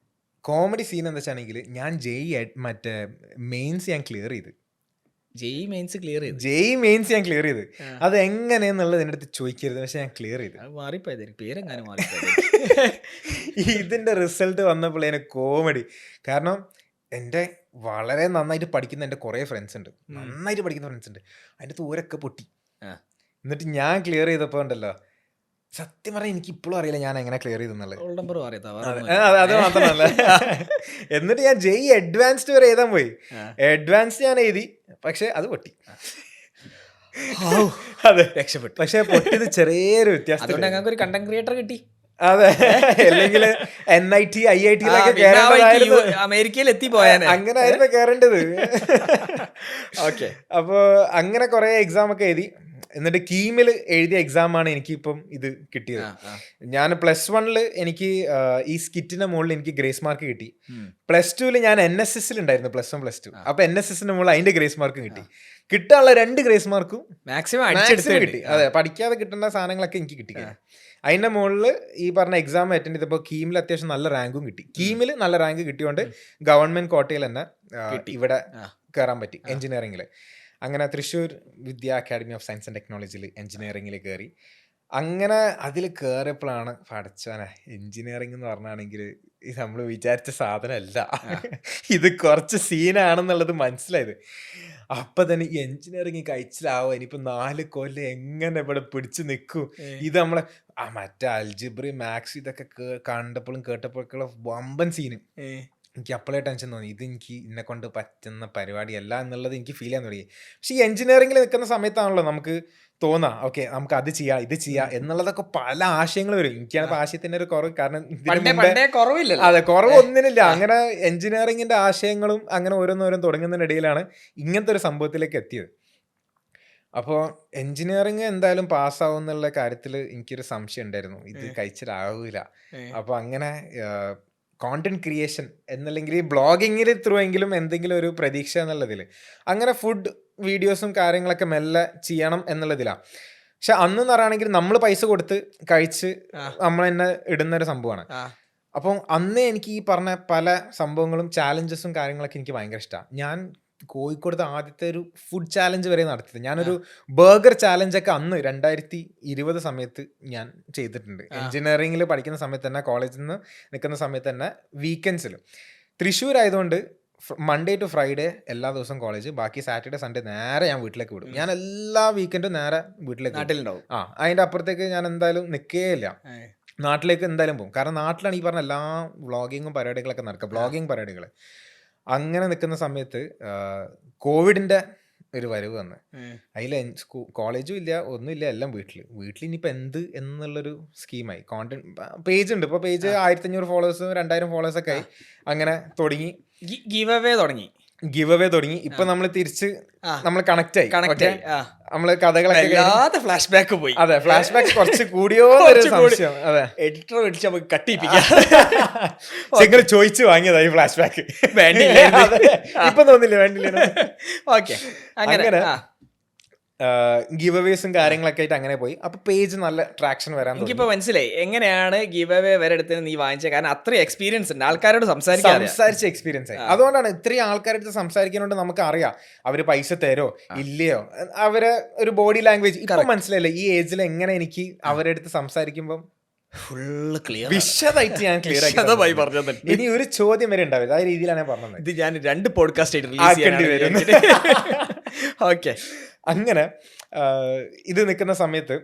കോമഡി സീൻ എന്താ വെച്ചാണെങ്കിൽ ഞാൻ മറ്റേ മെയിൻസ് ഞാൻ ക്ലിയർ ചെയ്ത്. JEE മെയിൻസ് ക്ലിയർ ചെയ്ത് അത് എങ്ങനെയെന്നുള്ളത് എൻ്റെ അടുത്ത് ചോദിക്കരുത്, പക്ഷെ ഞാൻ ക്ലിയർ ചെയ്ത്. പേരെങ്ങനെ ഇതിന്റെ റിസൾട്ട് വന്നപ്പോൾ എനിക്ക് കോമഡി. കാരണം എൻ്റെ വളരെ നന്നായിട്ട് പഠിക്കുന്ന എൻ്റെ കുറേ ഫ്രണ്ട്സ് ഉണ്ട്, അതിൻ്റെ തൂരൊക്കെ പൊട്ടി. എന്നിട്ട് ഞാൻ ക്ലിയർ ചെയ്തപ്പോൾ ഉണ്ടല്ലോ, സത്യം പറഞ്ഞാൽ എനിക്ക് ഇപ്പോഴും അറിയില്ല ഞാൻ എങ്ങനെ ക്ലിയർ ചെയ്തെന്നുള്ളത്. അത് മാത്രമല്ല, എന്നിട്ട് ഞാൻ JEE അഡ്വാൻസ്ഡ് വരെ എഴുതാൻ പോയി. അഡ്വാൻസ് ഞാൻ എഴുതി, പക്ഷെ അത് പൊട്ടി. അതെ, രക്ഷപ്പെട്ടു. പക്ഷെ പൊട്ടിയത് ചെറിയൊരു വ്യത്യാസം. ഞങ്ങൾക്ക് ഒരു കണ്ടന്റ് ക്രിയേറ്റർ കിട്ടി. അതെ, അല്ലെങ്കിൽ NIT IIT അമേരിക്കയിൽ എത്തിപ്പോയാൽ അങ്ങനെ ആയിരുന്നു കയറേണ്ടത്. ഓക്കെ, അപ്പോൾ അങ്ങനെ കുറെ എക്സാം ഒക്കെ എഴുതി. എന്നിട്ട് കീമിൽ എഴുതിയ എക്സാമാണ് എനിക്കിപ്പം ഇത് കിട്ടിയത്. ഞാൻ +1 എനിക്ക് ഈ സ്കിറ്റിന്റെ മുകളിൽ എനിക്ക് ഗ്രേസ് മാർക്ക് കിട്ടി. +2 ഞാൻ NSS ഉണ്ടായിരുന്നു, +1 +2. അപ്പൊ NSSന്റെ മുകളിൽ അതിന്റെ ഗ്രേസ് മാർക്കും കിട്ടി. കിട്ടാനുള്ള 2 ഗ്രേസ് മാർക്കും മാക്സിമം കിട്ടി. അതെ, പഠിക്കാതെ കിട്ടേണ്ട സാധനങ്ങളൊക്കെ എനിക്ക് കിട്ടി. അതിന്റെ മുകളിൽ ഈ പറഞ്ഞ എക്സാം അറ്റൻഡ് ചെയ്തപ്പോൾ കീമിൽ അത്യാവശ്യം നല്ല റാങ്കും കിട്ടി. കീമിൽ നല്ല റാങ്ക് കിട്ടിയോണ്ട് ഗവൺമെന്റ് കോട്ടയിൽ തന്നെ ഇവിടെ കയറാൻ പറ്റി എഞ്ചിനീയറിംഗിൽ. അങ്ങനെ Thrissur Vidya academy of science and ടെക്നോളജിയിൽ എഞ്ചിനീയറിംഗിൽ കയറി. അങ്ങനെ അതിൽ കയറിയപ്പോഴാണ് പഠിച്ചോനെ എഞ്ചിനീയറിംഗ് എന്ന് പറഞ്ഞാണെങ്കിൽ ഇത് നമ്മൾ വിചാരിച്ച സാധനമല്ല, ഇത് കുറച്ച് സീനാണെന്നുള്ളത് മനസ്സിലായത്. അപ്പൊ തന്നെ ഈ എഞ്ചിനീയറിംഗ് കഴിച്ചിലാവും, ഇനിയിപ്പോ 4 കൊല്ലം എങ്ങനെ ഇവിടെ പിടിച്ചു നിൽക്കും. ഇത് നമ്മളെ മറ്റേ അൽജിബ്രി മാത്സ് ഇതൊക്കെ കണ്ടപ്പോഴും കേട്ടപ്പോഴൊക്കെയുള്ള വമ്പൻ സീന്. എനിക്ക് അപ്പോഴേ ടെൻഷൻ തോന്നി, ഇത് എനിക്ക് എന്നെ കൊണ്ട് പറ്റുന്ന പരിപാടിയല്ല എന്നുള്ളത് എനിക്ക് ഫീൽ ചെയ്യാൻ തുടങ്ങി. പക്ഷെ ഈ എഞ്ചിനീയറിംഗിൽ നിൽക്കുന്ന സമയത്താണല്ലോ നമുക്ക് തോന്നാം, ഓക്കെ നമുക്ക് അത് ചെയ്യാം ഇത് ചെയ്യാം എന്നുള്ളതൊക്കെ പല ആശയങ്ങൾ വരും. എനിക്കാണ് ആശയത്തിന്റെ ഒരു കുറവ്, കാരണം അതെ കുറവ് ഒന്നിനില്ല. അങ്ങനെ എഞ്ചിനീയറിംഗിന്റെ ആശയങ്ങളും അങ്ങനെ ഓരോന്നോരോന്ന് തുടങ്ങുന്നതിനിടയിലാണ് ഇങ്ങനത്തെ ഒരു സംഭവത്തിലേക്ക് എത്തിയത്. അപ്പോൾ എഞ്ചിനീയറിംഗ് എന്തായാലും പാസ്സാവും എന്നുള്ള കാര്യത്തിൽ എനിക്കൊരു സംശയം ഉണ്ടായിരുന്നു, ഇത് കഴിച്ചിലാവില്ല. അപ്പോൾ അങ്ങനെ കോണ്ടന്റ് ക്രിയേഷൻ എന്നല്ലെങ്കിൽ ഈ ബ്ലോഗിങ്ങിൽ ത്രൂ എങ്കിലും എന്തെങ്കിലും ഒരു പ്രതീക്ഷ എന്നുള്ളതിൽ അങ്ങനെ ഫുഡ് വീഡിയോസും കാര്യങ്ങളൊക്കെ മെല്ലെ ചെയ്യണം എന്നുള്ളതിലാണ്. പക്ഷെ അന്ന് പറയുകയാണെങ്കിൽ നമ്മൾ പൈസ കൊടുത്ത് കഴിച്ച് നമ്മൾ തന്നെ ഇടുന്നൊരു സംഭവമാണ്. അപ്പം അന്നേ എനിക്ക് ഈ പറഞ്ഞ പല സംഭവങ്ങളും ചാലഞ്ചസും കാര്യങ്ങളൊക്കെ എനിക്ക് ഭയങ്കര ഇഷ്ടമാണ്. ഞാൻ കോഴിക്കോടത്തെ ആദ്യത്തെ ഒരു ഫുഡ് ചാലഞ്ച് വരെ നടത്തിയത്. ഞാനൊരു ബർഗർ ചാലഞ്ചൊക്കെ അന്ന് 2020 സമയത്ത് ഞാൻ ചെയ്തിട്ടുണ്ട്. എഞ്ചിനീയറിംഗിൽ പഠിക്കുന്ന സമയത്ത് തന്നെ, കോളേജിൽ നിന്ന് നിൽക്കുന്ന സമയത്ത് തന്നെ വീക്കെൻഡ്സിൽ തൃശ്ശൂർ ആയതുകൊണ്ട് മൺഡേ ടു ഫ്രൈഡേ എല്ലാ ദിവസവും കോളേജ്, ബാക്കി സാറ്റർഡേ സൺഡേ നേരെ ഞാൻ വീട്ടിലേക്ക് വിടും. ഞാൻ എല്ലാ വീക്കെൻഡും നേരെ വീട്ടിലേക്ക് നാട്ടിലുണ്ടാവും. അതിൻ്റെ അപ്പുറത്തേക്ക് ഞാൻ എന്തായാലും നിൽക്കുകയില്ല, നാട്ടിലേക്ക് എന്തായാലും പോകും. കാരണം നാട്ടിലാണ് ഈ പറഞ്ഞ എല്ലാ വ്ളോഗിങ്ങും പരിപാടികളൊക്കെ നടക്കുക, ബ്ലോഗിങ് പരിപാടികൾ. അങ്ങനെ നിൽക്കുന്ന സമയത്ത് കോവിഡിൻ്റെ ഒരു വരവ് വന്ന് അതിൽ കോളേജും ഇല്ല ഒന്നുമില്ല, എല്ലാം വീട്ടിൽ ഇനിയിപ്പോൾ എന്ത് എന്നുള്ളൊരു സ്കീമായി. കോണ്ടന്റ് പേജ് ഉണ്ട്, ഇപ്പോൾ പേജ് 1500 ഫോളോവേഴ്സും 2000 ഫോളോവേഴ്സൊക്കെ ആയി. അങ്ങനെ തുടങ്ങി ഗിവ് അവേ തുടങ്ങി. ഇപ്പൊ നമ്മൾ തിരിച്ച് നമ്മൾ കണക്ട് ആയി, നമ്മള് കഥകളൊക്കെ ഫ്ലാഷ് ബാക്ക് പോയി. അതെ, ഫ്ലാഷ് ബാക്ക് കുറച്ച് കൂടിയോ സംശയം. അതെ, എഡിറ്റർ വിളിച്ച് നമുക്ക് കട്ടിപ്പിക്കാം. ചോദിച്ചു വാങ്ങിയതായി ഫ്ലാഷ് ബാക്ക്, ഇപ്പൊ തോന്നില്ല വേണ്ടില്ല. ഓക്കെ, അങ്ങനെ ഗിവ് അവേസും കാര്യങ്ങളൊക്കെ ആയിട്ട് അങ്ങനെ പോയി. അപ്പൊ പേജ് നല്ല ട്രാക്ഷൻ വരാൻ എനിക്കിപ്പോ മനസ്സിലായി എങ്ങനെയാണ് ഗിവ് അവേ വരെ എടുത്തത് നീ വാങ്ങിച്ചത്. കാരണം അത്രയും എക്സ്പീരിയൻസ് ഉണ്ട്, ആൾക്കാരോട് സംസാരിച്ച എക്സ്പീരിയൻസ് ആയി. അതുകൊണ്ടാണ് ഇത്രയും ആൾക്കാരുടെ സംസാരിക്കുന്നതുകൊണ്ട് നമുക്ക് അറിയാം അവര് പൈസ തരോ ഇല്ലയോ, അവരെ ഒരു ബോഡി ലാംഗ്വേജ് ഇപ്പൊ മനസ്സിലായില്ലേ. ഈ ഏജിൽ എങ്ങനെ എനിക്ക് അവരുടെ അടുത്ത് സംസാരിക്കുമ്പോൾ ഫുള്ള് ക്ലിയർ, വിശദമായിട്ട് ഞാൻ ക്ലിയർ പറഞ്ഞത്. ഇനി ഒരു ചോദ്യം വരെ ഉണ്ടാവില്ല, ആ രീതിയിലാണ് ഞാൻ പറഞ്ഞത്. ഇത് ഞാൻ 2 പോഡ്കാസ്റ്റ് ആക്കേണ്ടി വരും. ഓക്കെ, അങ്ങനെ ഇത് നിൽക്കുന്ന സമയത്ത്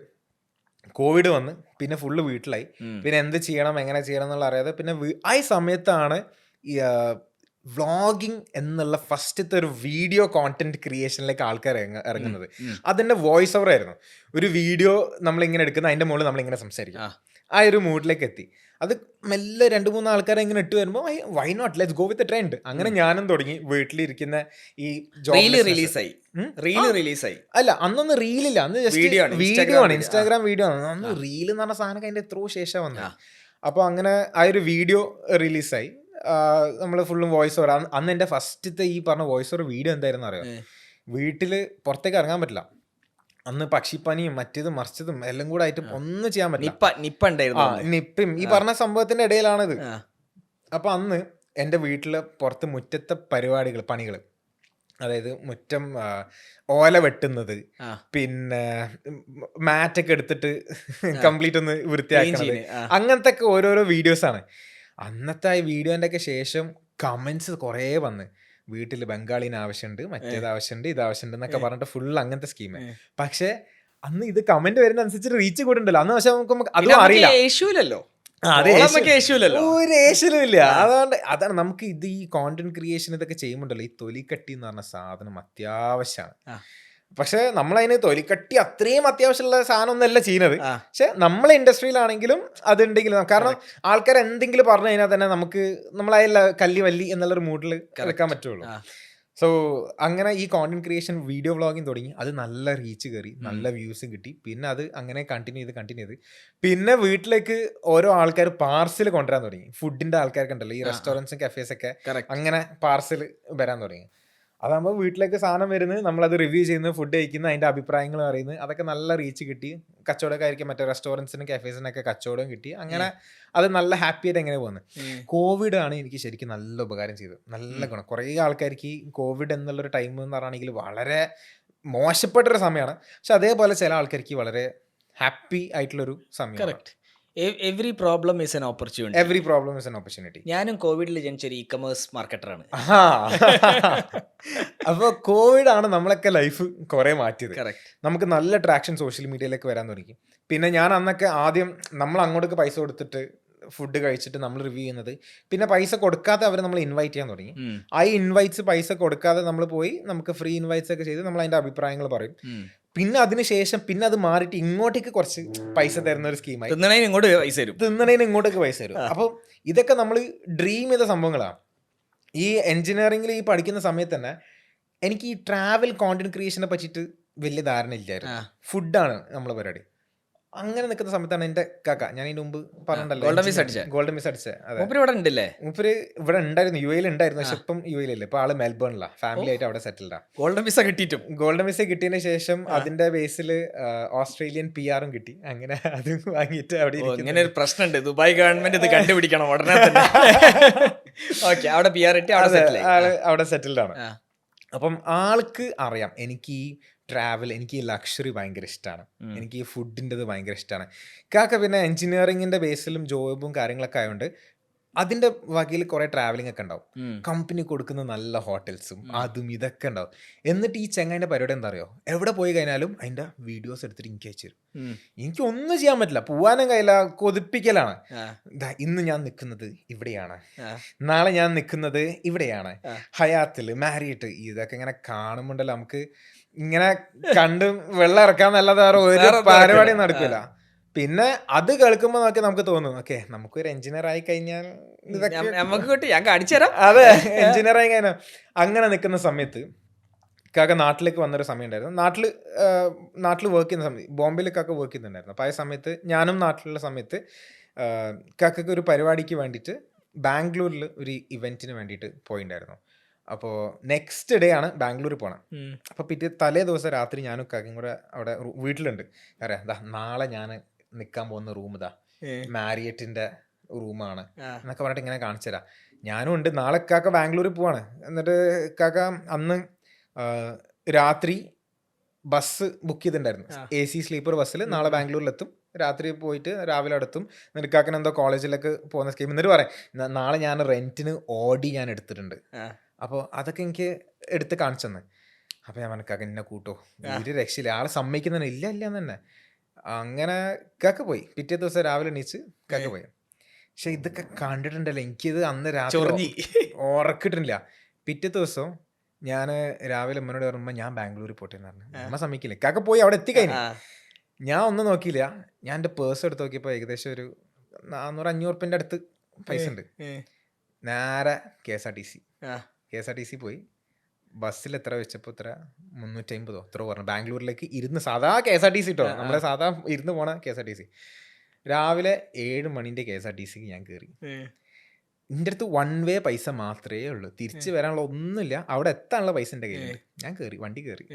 കോവിഡ് വന്ന് പിന്നെ ഫുള്ള് വീട്ടിലായി. പിന്നെ എന്ത് ചെയ്യണം എങ്ങനെ ചെയ്യണം എന്നുള്ള അറിയാതെ പിന്നെ ആ സമയത്താണ് ഈ വ്ളോഗിങ് എന്നുള്ള ഫസ്റ്റത്തെ ഒരു വീഡിയോ കോണ്ടന്റ് ക്രിയേഷനിലേക്ക് ആൾക്കാർ ഇറങ്ങുന്നത്. അതിൻ്റെ വോയിസ് ഓവർ ആയിരുന്നു. ഒരു വീഡിയോ നമ്മളിങ്ങനെ എടുക്കുന്ന അതിൻ്റെ മുകളിൽ നമ്മളിങ്ങനെ സംസാരിക്കും. ആ ഒരു മൂഡിലേക്ക് എത്തി. അത് മെല്ലെ 2-3 ആൾക്കാരെ ഇങ്ങനെ ഇട്ട് വരുമ്പോൾ why not, let's go with trend. അങ്ങനെ ഞാനും തുടങ്ങി. വീട്ടിലിരിക്കുന്ന ഈ റിലീസായി അല്ല, അന്നൊന്ന് റീലില്ല, അന്ന് വീഡിയോ ആണ്, ഇൻസ്റ്റാഗ്രാം വീഡിയോ ആണ്. അന്ന് റീൽ എന്ന് പറഞ്ഞ സാധനം അതിൻ്റെ എത്രയോ ശേഷം വന്നത്. അപ്പോൾ അങ്ങനെ ആ ഒരു വീഡിയോ റിലീസായി. നമ്മൾ ഫുള്ളും വോയിസ് ഓവർ. അന്ന് എൻ്റെ ഫസ്റ്റത്തെ ഈ പറഞ്ഞ വോയിസ് ഓവർ വീഡിയോ എന്തായിരുന്നു അറിയാം, വീട്ടിൽ പുറത്തേക്ക് ഇറങ്ങാൻ പറ്റില്ല. അന്ന് പക്ഷിപ്പനിയും മറ്റേതും മറിച്ചതും എല്ലാം കൂടെ ആയിട്ട് ഒന്നും ചെയ്യാൻ പറ്റില്ല. നിപ്പയും ഈ പറഞ്ഞ സംഭവത്തിന്റെ ഇടയിലാണിത്. അപ്പൊ അന്ന് എൻ്റെ വീട്ടില് പുറത്ത് മുറ്റത്തെ പണികൾ, അതായത് മുറ്റം ഓല വെട്ടുന്നത്, പിന്നെ മാറ്റൊക്കെ എടുത്തിട്ട് കംപ്ലീറ്റ് ഒന്ന് വൃത്തിയാക്കുന്നത്, അങ്ങനത്തെ ഒക്കെ ഓരോരോ വീഡിയോസാണ്. അന്നത്തെ ആ വീഡിയോന്റെ ഒക്കെ ശേഷം കമന്റ്സ് കുറേ വന്ന്, വീട്ടിൽ ബംഗാളിന് ആവശ്യമുണ്ട്, മറ്റേത് ആവശ്യമുണ്ട്, ഇത് ആവശ്യമുണ്ട് എന്നൊക്കെ പറഞ്ഞിട്ട് ഫുൾ അങ്ങനത്തെ സ്കീം. പക്ഷെ അന്ന് ഇത് കമന്റ് വരുന്ന അനുസരിച്ച് റീച്ച് കൂടെ അന്ന്. പക്ഷെ നമുക്ക് അതും അറിയില്ല, ഒരു ഏഷ്യലും ഇല്ല. അതാണ് നമുക്ക് ഇത് ഈ കോണ്ടന്റ് ക്രിയേഷൻ ഇതൊക്കെ ചെയ്യുമ്പോണ്ടല്ലോ, ഈ തൊലിക്കട്ടി എന്ന് പറഞ്ഞ സാധനം അത്യാവശ്യമാണ്. പക്ഷെ നമ്മളതിന് തൊലിക്കട്ടി അത്രയും അത്യാവശ്യമുള്ള സാധനം ഒന്നല്ല ചെയ്യുന്നത്. പക്ഷെ നമ്മളെ ഇൻഡസ്ട്രിയിലാണെങ്കിലും അതുണ്ടെങ്കിലും, കാരണം ആൾക്കാർ എന്തെങ്കിലും പറഞ്ഞു കഴിഞ്ഞാൽ തന്നെ നമുക്ക് നമ്മളതിൽ കല്ലി വല്ലി എന്നുള്ളൊരു മൂഡിൽ എടുക്കാൻ പറ്റുള്ളൂ. സോ അങ്ങനെ ഈ കോണ്ടന്റ് ക്രിയേഷൻ വീഡിയോ വ്ളോഗിങ് തുടങ്ങി. അത് നല്ല റീച്ച് കയറി, നല്ല വ്യൂസും കിട്ടി. പിന്നെ അത് അങ്ങനെ കണ്ടിന്യൂ ചെയ്ത് പിന്നെ വീട്ടിലേക്ക് ഓരോ ആൾക്കാർ പാർസൽ കൊണ്ടുവരാൻ തുടങ്ങി. ഫുഡിന്റെ ആൾക്കാർക്ക് ഉണ്ടല്ലോ, ഈ റെസ്റ്റോറൻറ്റ്സും കഫേസ് ഒക്കെ അങ്ങനെ പാർസൽ വരാൻ തുടങ്ങി. അതാകുമ്പോൾ വീട്ടിലേക്ക് സാധനം വരുന്നത്, നമ്മളത് റിവ്യൂ ചെയ്യുന്നത്, ഫുഡ് കഴിക്കുന്നത്, അതിൻ്റെ അഭിപ്രായങ്ങൾ പറയുന്നത്, അതൊക്കെ നല്ല റീച്ച് കിട്ടി. കച്ചവടക്കാർക്ക് മറ്റേ റെസ്റ്റോറൻറ്റ്സിനും കഫേസിനൊക്കെ കച്ചവടം കിട്ടി. അങ്ങനെ അത് നല്ല ഹാപ്പി ആയിട്ട് എങ്ങനെ പോകുന്നത്. കോവിഡ് ആണ് എനിക്ക് ശരിക്കും നല്ല ഉപകാരം ചെയ്തത്, നല്ല ഗുണം. കുറേ ആൾക്കാർക്ക് ഈ കോവിഡ് എന്നുള്ളൊരു ടൈം എന്ന് പറയുകയാണെങ്കിൽ വളരെ മോശപ്പെട്ടൊരു സമയമാണ്. പക്ഷെ അതേപോലെ ചില ആൾക്കാർക്ക് വളരെ ഹാപ്പി ആയിട്ടുള്ളൊരു സമയം. Every problem is an opportunity. ഞാനും കോവിഡിൽ ജനിച്ചൊരു ഇ-കൊമേഴ്സ് മാർക്കറ്ററാണ്. അപ്പോൾ കോവിഡ് ആണ് നമ്മളൊക്കെ ലൈഫ് കുറേ മാറ്റിയത്. നമുക്ക് നല്ല ട്രാക്ഷൻ സോഷ്യൽ മീഡിയയിലേക്ക് വരാൻ തുടങ്ങി. പിന്നെ ഞാൻ അന്നൊക്കെ ആദ്യം നമ്മൾ അങ്ങോട്ടേക്ക് പൈസ കൊടുത്തിട്ട് ഫുഡ് കഴിച്ചിട്ട് നമ്മൾ റിവ്യൂ ചെയ്യുന്നത്, പിന്നെ പൈസ കൊടുക്കാതെ അവർ നമ്മൾ ഇൻവൈറ്റ് ചെയ്യാൻ തുടങ്ങി. ആ ഇൻവൈറ്റ്സ് പൈസ കൊടുക്കാതെ നമ്മൾ പോയി നമുക്ക് ഫ്രീ ഇൻവൈറ്റ്സ് ഒക്കെ ചെയ്ത് നമ്മൾ അതിൻ്റെ അഭിപ്രായങ്ങൾ പറയും. പിന്നെ അതിനുശേഷം പിന്നെ അത് മാറിയിട്ട് ഇങ്ങോട്ടേക്ക് കുറച്ച് പൈസ തരുന്ന ഒരു സ്കീമായി. തിന്നണേന് ഇങ്ങോട്ടേക്ക് പൈസ തരും. അപ്പോൾ ഇതൊക്കെ നമ്മൾ ഡ്രീം ചെയ്ത സംഭവങ്ങളാണ്. ഈ എൻജിനീയറിംഗിൽ ഈ പഠിക്കുന്ന സമയത്ത് തന്നെ എനിക്ക് ഈ ട്രാവൽ കോണ്ടന്റ് ക്രിയേഷനെ പറ്റിയിട്ട് വലിയ ധാരണ ഇല്ലായിരുന്നു. ഫുഡാണ് നമ്മളെ പരിപാടി. അങ്ങനെ നിൽക്കുന്ന സമയത്താണ് എൻ്റെ കാക്ക, ഞാൻ ഇതിന് മുമ്പ് പറഞ്ഞിട്ടുണ്ടല്ലോ, ഗോൾഡൻ മിസ് അടിച്ചത്. മൂപ്പര് ഇവിടെ ഉണ്ടായിരുന്നു, യു എയിൽ ഉണ്ടായിരുന്നു. പക്ഷെ ഇപ്പം യു എയിലല്ലേ, ഇപ്പൊ ആള് മെൽബണിലാണ്, ഫാമിലി ആയിട്ട് അവിടെ സെറ്റിൽഡാ. ഗോൾഡൻ വിസ കിട്ടിയതിന് ശേഷം അതിന്റെ ബേസിൽ ഓസ്ട്രേലിയൻ PR കിട്ടി. അങ്ങനെ അത് വാങ്ങിയിട്ട് അവിടെ ഇങ്ങനെ ഒരു പ്രശ്നമുണ്ട്, ദുബായ് ഗവൺമെന്റ് ഇത് കണ്ടുപിടിക്കണം ഉടനെ തന്നെ. അവിടെ സെറ്റിൽഡ് ആണ്. അപ്പം ആൾക്ക് അറിയാം എനിക്ക് ഈ ട്രാവൽ, എനിക്ക് ഈ ലക്ഷറി ഭയങ്കര ഇഷ്ടമാണ്, എനിക്ക് ഈ ഫുഡിൻ്റെത് ഭയങ്കര ഇഷ്ടമാണ്. കാക്ക പിന്നെ എൻജിനീയറിങ്ങിൻ്റെ ബേസിലും ജോബും കാര്യങ്ങളൊക്കെ ആയതുകൊണ്ട് അതിൻ്റെ വകയിൽ കുറേ ട്രാവലിംഗ് ഒക്കെ ഉണ്ടാവും. കമ്പനി കൊടുക്കുന്ന നല്ല ഹോട്ടൽസും അതും ഇതൊക്കെ ഉണ്ടാവും. എന്നിട്ട് ഈ ചെങ്ങായിൻ്റെ പരിപാടി എന്താ അറിയോ, എവിടെ പോയി കഴിഞ്ഞാലും അതിൻ്റെ വീഡിയോസ് എടുത്തിട്ട് എനിക്ക് അയച്ചു തരും. എനിക്ക് ഒന്നും ചെയ്യാൻ പറ്റില്ല, പോവാനും കഴിയില്ല, കൊതിപ്പിക്കലാണ്. ഇന്ന് ഞാൻ നിൽക്കുന്നത് ഇവിടെയാണ്, നാളെ ഞാൻ നിൽക്കുന്നത് ഇവിടെയാണ്, ഹയാത്തിൽ, മാരിയറ്റ്. ഇതൊക്കെ ഇങ്ങനെ കാണുമ്പോണ്ടല്ലോ നമുക്ക് ഇങ്ങനെ കണ്ട് വെള്ളം ഇറക്കാന്നല്ലാതെ ഒരു പരിപാടി നടക്കില്ല. പിന്നെ അത് കേൾക്കുമ്പോൾ നമുക്ക് തോന്നും, ഓക്കെ നമുക്കൊരു എഞ്ചിനീയർ ആയി കഴിഞ്ഞാൽ അതെ, എഞ്ചിനീയർ ആയി കഴിഞ്ഞാൽ. അങ്ങനെ നിൽക്കുന്ന സമയത്ത് കാക്ക നാട്ടിലേക്ക് വന്നൊരു സമയം ഉണ്ടായിരുന്നു. നാട്ടിൽ വർക്ക് ചെയ്യുന്ന സമയത്ത് ബോംബെയിൽ കാക്ക വർക്ക് ചെയ്യുന്നുണ്ടായിരുന്നു. അപ്പോൾ ആ സമയത്ത് ഞാനും നാട്ടിലുള്ള സമയത്ത് കാക്കയ്ക്ക് ഒരു പരിപാടിക്ക് വേണ്ടിയിട്ട് ബാംഗ്ലൂരിൽ ഒരു ഇവൻറ്റിന് വേണ്ടിയിട്ട് പോയിണ്ടായിരുന്നു. അപ്പോൾ നെക്സ്റ്റ് ഡേ ആണ് ബാംഗ്ലൂർ പോകണം. അപ്പോൾ തലേ ദിവസം രാത്രി ഞാനും കാക്കയും കൂടെ അവിടെ വീട്ടിലുണ്ട്. അറിയാം, നാളെ ഞാൻ നിൽക്കാൻ പോകുന്ന റൂം ഇതാ മാരിയറ്റിൻ്റെ റൂമാണ് എന്നൊക്കെ പറഞ്ഞിട്ട് ഇങ്ങനെ കാണിച്ചു തരാം. ഞാനും ഉണ്ട്. നാളെ കാക്ക ബാംഗ്ലൂരിൽ പോവാണ്. എന്നിട്ട് കാക്ക അന്ന് രാത്രി ബസ് ബുക്ക് ചെയ്തിട്ടുണ്ടായിരുന്നു, AC സ്ലീപ്പർ ബസ്സിൽ. നാളെ ബാംഗ്ലൂരിലെത്തും, രാത്രി പോയിട്ട് രാവിലെ അടുത്തും. എന്നിട്ട് കാക്കൻ എന്തോ കോളേജിലേക്ക് പോകുന്ന സ്കീം. എന്നിട്ട് പറയാം, നാളെ ഞാൻ റെന്റിന് ഓടി ഞാൻ എടുത്തിട്ടുണ്ട്. അപ്പോൾ അതൊക്കെ എനിക്ക് എടുത്ത് കാണിച്ചു തന്നെ. അപ്പോൾ ഞാൻ പറഞ്ഞു, കാക്ക എന്നെ കൂട്ടോ, ഒരു രക്ഷയില്ല, ആളെ സമ്മതിക്കുന്നതന്നെ ഇല്ല എന്ന് തന്നെ. അങ്ങനെ കാക്ക പോയി. പിറ്റേ ദിവസം രാവിലെ എണീച്ച് കാക്ക പോയി. പക്ഷെ ഇതൊക്കെ കണ്ടിട്ടുണ്ടല്ലോ, എനിക്കിത് അന്ന് രാത്രി ഉറക്കിട്ടില്ല. പിറ്റേ ദിവസം ഞാൻ രാവിലെ അമ്മനോട് പറയുമ്പോൾ ഞാൻ ബാംഗ്ലൂരിൽ പോട്ടെ എന്ന് പറഞ്ഞു. അമ്മ സമ്മതിക്കില്ല. കാക്ക പോയി അവിടെ എത്തിക്കഴിഞ്ഞു. ഞാൻ ഒന്നും നോക്കിയില്ല. ഞാൻ എൻ്റെ പേഴ്സ് എടുത്ത് നോക്കിയപ്പോൾ ഏകദേശം ഒരു 400-500 റുപ്യൻ്റെ അടുത്ത് പൈസ ഉണ്ട്. നേരെ KSRTC പോയി. ബസ്സിൽ എത്ര വെച്ചപ്പോൾ ഇത്ര 350 എത്ര പറഞ്ഞു. ബാംഗ്ലൂരിലേക്ക് ഇരുന്ന് സാധാ KSRTC കേട്ടോ, നമ്മളെ സാധാ ഇരുന്ന് പോണ KSRTC. രാവിലെ 7 മണിൻ്റെ KSRTCക്ക് ഞാൻ കയറി. എൻ്റെ അടുത്ത് 1 വേ പൈസ മാത്രമേ ഉള്ളൂ, തിരിച്ച് വരാനുള്ള ഒന്നുമില്ല. അവിടെ എത്താനുള്ള പൈസ എൻ്റെ കയ്യിലുണ്ട്. ഞാൻ കയറി, വണ്ടി കയറി.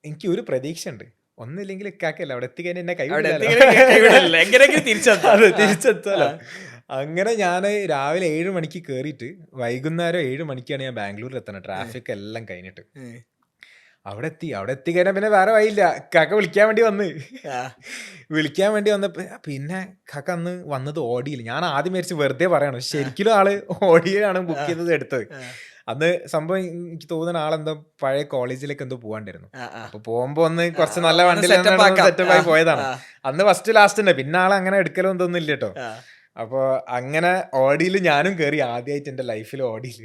എനിക്ക് ഒരു പ്രതീക്ഷ ഉണ്ട്, ഒന്നുമില്ലെങ്കിൽ ഇക്കാക്കല്ല, അവിടെ എത്തിക്കഴിഞ്ഞാൽ എന്നെ തിരിച്ചെത്താലോ. അങ്ങനെ ഞാൻ രാവിലെ 7 മണിക്ക് കയറിയിട്ട് വൈകുന്നേരം 7 മണിക്കാണ് ഞാൻ ബാംഗ്ലൂരിൽ എത്തണം, ട്രാഫിക് എല്ലാം കഴിഞ്ഞിട്ട്. അവിടെ എത്തിക്കഴിഞ്ഞാൽ പിന്നെ വേറെ വഴിയില്ല. കാക്ക വിളിക്കാൻ വേണ്ടി വന്നപ്പോൾ പിന്നെ കാക്ക അന്ന് വന്നത് ഓഡിയിൽ. ഞാൻ ആദ്യം വിചാരിച്ച് വെറുതെ പറയണം, ശരിക്കും ആള് ഓഡിയിലാണ് ബുക്ക് ചെയ്തത് എടുത്തത്. അന്ന് സംഭവം എനിക്ക് തോന്നുന്ന ആളെന്തോ പഴയ കോളേജിലേക്ക് എന്തോ പോകാണ്ടായിരുന്നു. അപ്പൊ പോകുമ്പോ ഒന്ന് കുറച്ച് നല്ല വണ്ടിയിൽ സെറ്റപ്പായി പോയതാണ്. അന്ന് ഫസ്റ്റ് ലാസ്റ്റ് തന്നെ, പിന്നെ ആളെ അങ്ങനെ എടുക്കലോ എന്തോന്നും ഇല്ല കേട്ടോ. അപ്പോൾ അങ്ങനെ ഓഡിയിൽ ഞാനും കയറി, ആദ്യമായിട്ട് എൻ്റെ ലൈഫിൽ ഓഡിയിൽ.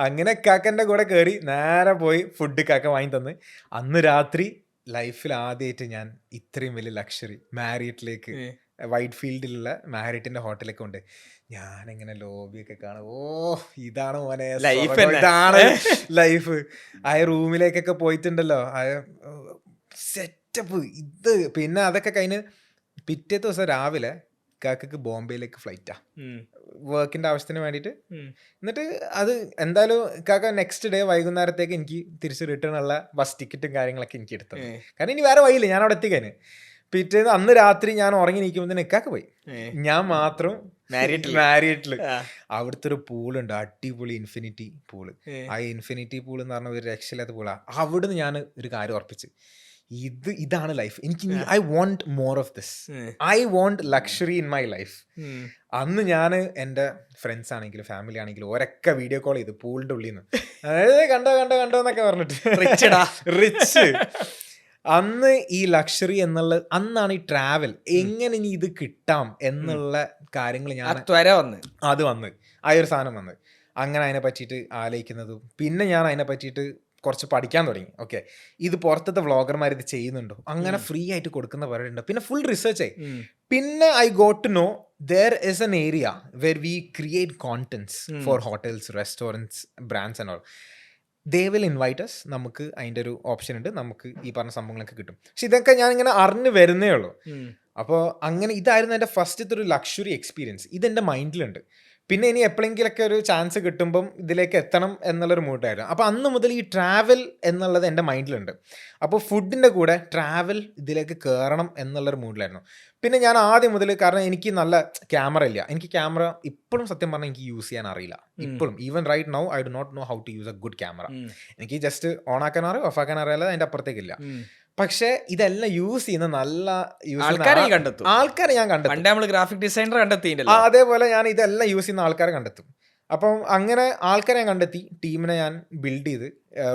അങ്ങനെ കാക്കൻ്റെ കൂടെ കയറി നേരെ പോയി ഫുഡ് കാക്ക വാങ്ങി തന്ന്. അന്ന് രാത്രി ലൈഫിൽ ആദ്യമായിട്ട് ഞാൻ ഇത്രയും വലിയ ലക്ഷറി മാരിയറ്റിലേക്ക് വൈറ്റ് ഫീൽഡിലുള്ള മാരിറ്റിന്റെ ഹോട്ടലൊക്കെ ഉണ്ട്. ഞാനിങ്ങനെ ലോബിയൊക്കെ കാണും. ഇതാണ് മോനെ Life സ്വർഗ്ഗം, തന്നെ. ഇതാണ് ലൈഫ്. ആ റൂമിലേക്കൊക്കെ പോയിട്ടുണ്ടല്ലോ, ആ സെറ്റപ്പ് ഇത്. പിന്നെ അതൊക്കെ കഴിഞ്ഞ് പിറ്റേ ദിവസം രാവിലെ കാക്കക്ക് ബോംബെയിലേക്ക് ഫ്ലൈറ്റാ വർക്കിന്റെ ആവശ്യത്തിന് വേണ്ടിയിട്ട്. എന്നിട്ട് അത് എന്തായാലും കാക്ക നെക്സ്റ്റ് ഡേ വൈകുന്നേരത്തേക്ക് എനിക്ക് തിരിച്ച് റിട്ടേൺ ഉള്ള ബസ് ടിക്കറ്റും കാര്യങ്ങളൊക്കെ എനിക്ക് എടുത്തത്. കാരണം ഇനി വേറെ വഴിയില്ല, ഞാൻ അവിടെ എത്തിക്കാന്. പിറ്റേന്ന് അന്ന് രാത്രി ഞാൻ ഉറങ്ങി നീക്കുമ്പോൾ ഇക്കാക്ക പോയി, ഞാൻ മാത്രം മാരിയറ്റില്. അവിടുത്തെ ഒരു പൂളുണ്ട്, അടിപൊളി ഇൻഫിനിറ്റി പൂള്. ആ ഇൻഫിനിറ്റി പൂൾ എന്ന് പറഞ്ഞ ഒരു രക്ഷയില്ലാത്ത പൂളാ. അവിടുന്ന് ഞാൻ ഒരു കാര്യം ഉറപ്പിച്ച്, ഇതാണ് ലൈഫ്. എനിക്ക് I want more of this. I want luxury in my life. അന്ന് ഞാൻ എൻ്റെ ഫ്രണ്ട്സ് ആണെങ്കിലും ഫാമിലി ആണെങ്കിലും ഒരൊക്കെ വീഡിയോ കോൾ ചെയ്തു പൂളിന്റെ ഉള്ളിൽ നിന്ന്. അതായത് കണ്ടോ എന്നൊക്കെ പറഞ്ഞിട്ട് റിച്ച്. അന്ന് ഈ ലക്ഷറി എന്നുള്ള, അന്നാണ് ഈ ട്രാവൽ എങ്ങനെ ഇനി ഇത് കിട്ടാം എന്നുള്ള കാര്യങ്ങൾ ഞാൻ അത് വന്ന് ആ ഒരു സാധനം വന്ന് അങ്ങനെ അതിനെ പറ്റിയിട്ട് ആലോചിക്കുന്നതും. പിന്നെ ഞാൻ അതിനെ പറ്റിയിട്ട് കുറച്ച് പഠിക്കാൻ തുടങ്ങി. ഓക്കെ, ഇത് പുറത്തത്തെ വ്ളോഗർമാർ ഇത് ചെയ്യുന്നുണ്ടോ, അങ്ങനെ ഫ്രീ ആയിട്ട് കൊടുക്കുന്ന പറയുന്നുണ്ടോ. പിന്നെ ഫുൾ റിസർച്ച് ആയി. പിന്നെ I got to know there is an area where we create contents for hotels, restaurants, brands and all. They will invite us. നമുക്ക് അതിൻ്റെ ഒരു ഓപ്ഷൻ ഉണ്ട്, നമുക്ക് ഈ പറഞ്ഞ സംഭവങ്ങളൊക്കെ കിട്ടും. പക്ഷെ ഇതൊക്കെ ഞാൻ ഇങ്ങനെ അറിഞ്ഞു വരുന്നേ ഉള്ളൂ. അപ്പോൾ അങ്ങനെ ഇതായിരുന്നു എൻ്റെ ഫസ്റ്റത്തെ ഒരു ലക്ഷറി എക്സ്പീരിയൻസ്. ഇതെൻ്റെ മൈൻഡിലുണ്ട്. പിന്നെ ഇനി എപ്പോഴെങ്കിലൊക്കെ ഒരു ചാൻസ് കിട്ടുമ്പം ഇതിലേക്ക് എത്തണം എന്നുള്ളൊരു മൂഡായിരുന്നു. അപ്പോൾ അന്ന് മുതൽ ഈ ട്രാവൽ എന്നുള്ളത് എൻ്റെ മൈൻഡിലുണ്ട്. അപ്പോൾ ഫുഡിൻ്റെ കൂടെ ട്രാവൽ ഇതിലേക്ക് കയറണം എന്നുള്ളൊരു മൂഡിലായിരുന്നു. പിന്നെ ഞാൻ ആദ്യം മുതൽ, കാരണം എനിക്ക് നല്ല ക്യാമറ ഇല്ല, എനിക്ക് ക്യാമറ ഇപ്പോഴും സത്യം പറഞ്ഞാൽ എനിക്ക് യൂസ് ചെയ്യാൻ അറിയില്ല. ഇപ്പോഴും even right now I do not know how to use a good camera. എനിക്ക് ജസ്റ്റ് ഓൺ ആക്കാൻ അറിയാം, ഓഫ് ആക്കാൻ അറിയാതെ അതിൻ്റെ അപ്പുറത്തേക്കില്ല. പക്ഷെ ഇതെല്ലാം യൂസ് ചെയ്യുന്ന നല്ല ആൾക്കാരെ ഞാൻ കണ്ടെത്തും. ഗ്രാഫിക് ഡിസൈനർ അതേപോലെ ഞാൻ ഇതെല്ലാം യൂസ് ചെയ്യുന്ന ആൾക്കാരെ കണ്ടെത്തും. അപ്പം അങ്ങനെ ആൾക്കാരെ ഞാൻ കണ്ടെത്തി, ടീമിനെ ഞാൻ ബിൽഡ് ചെയ്ത്,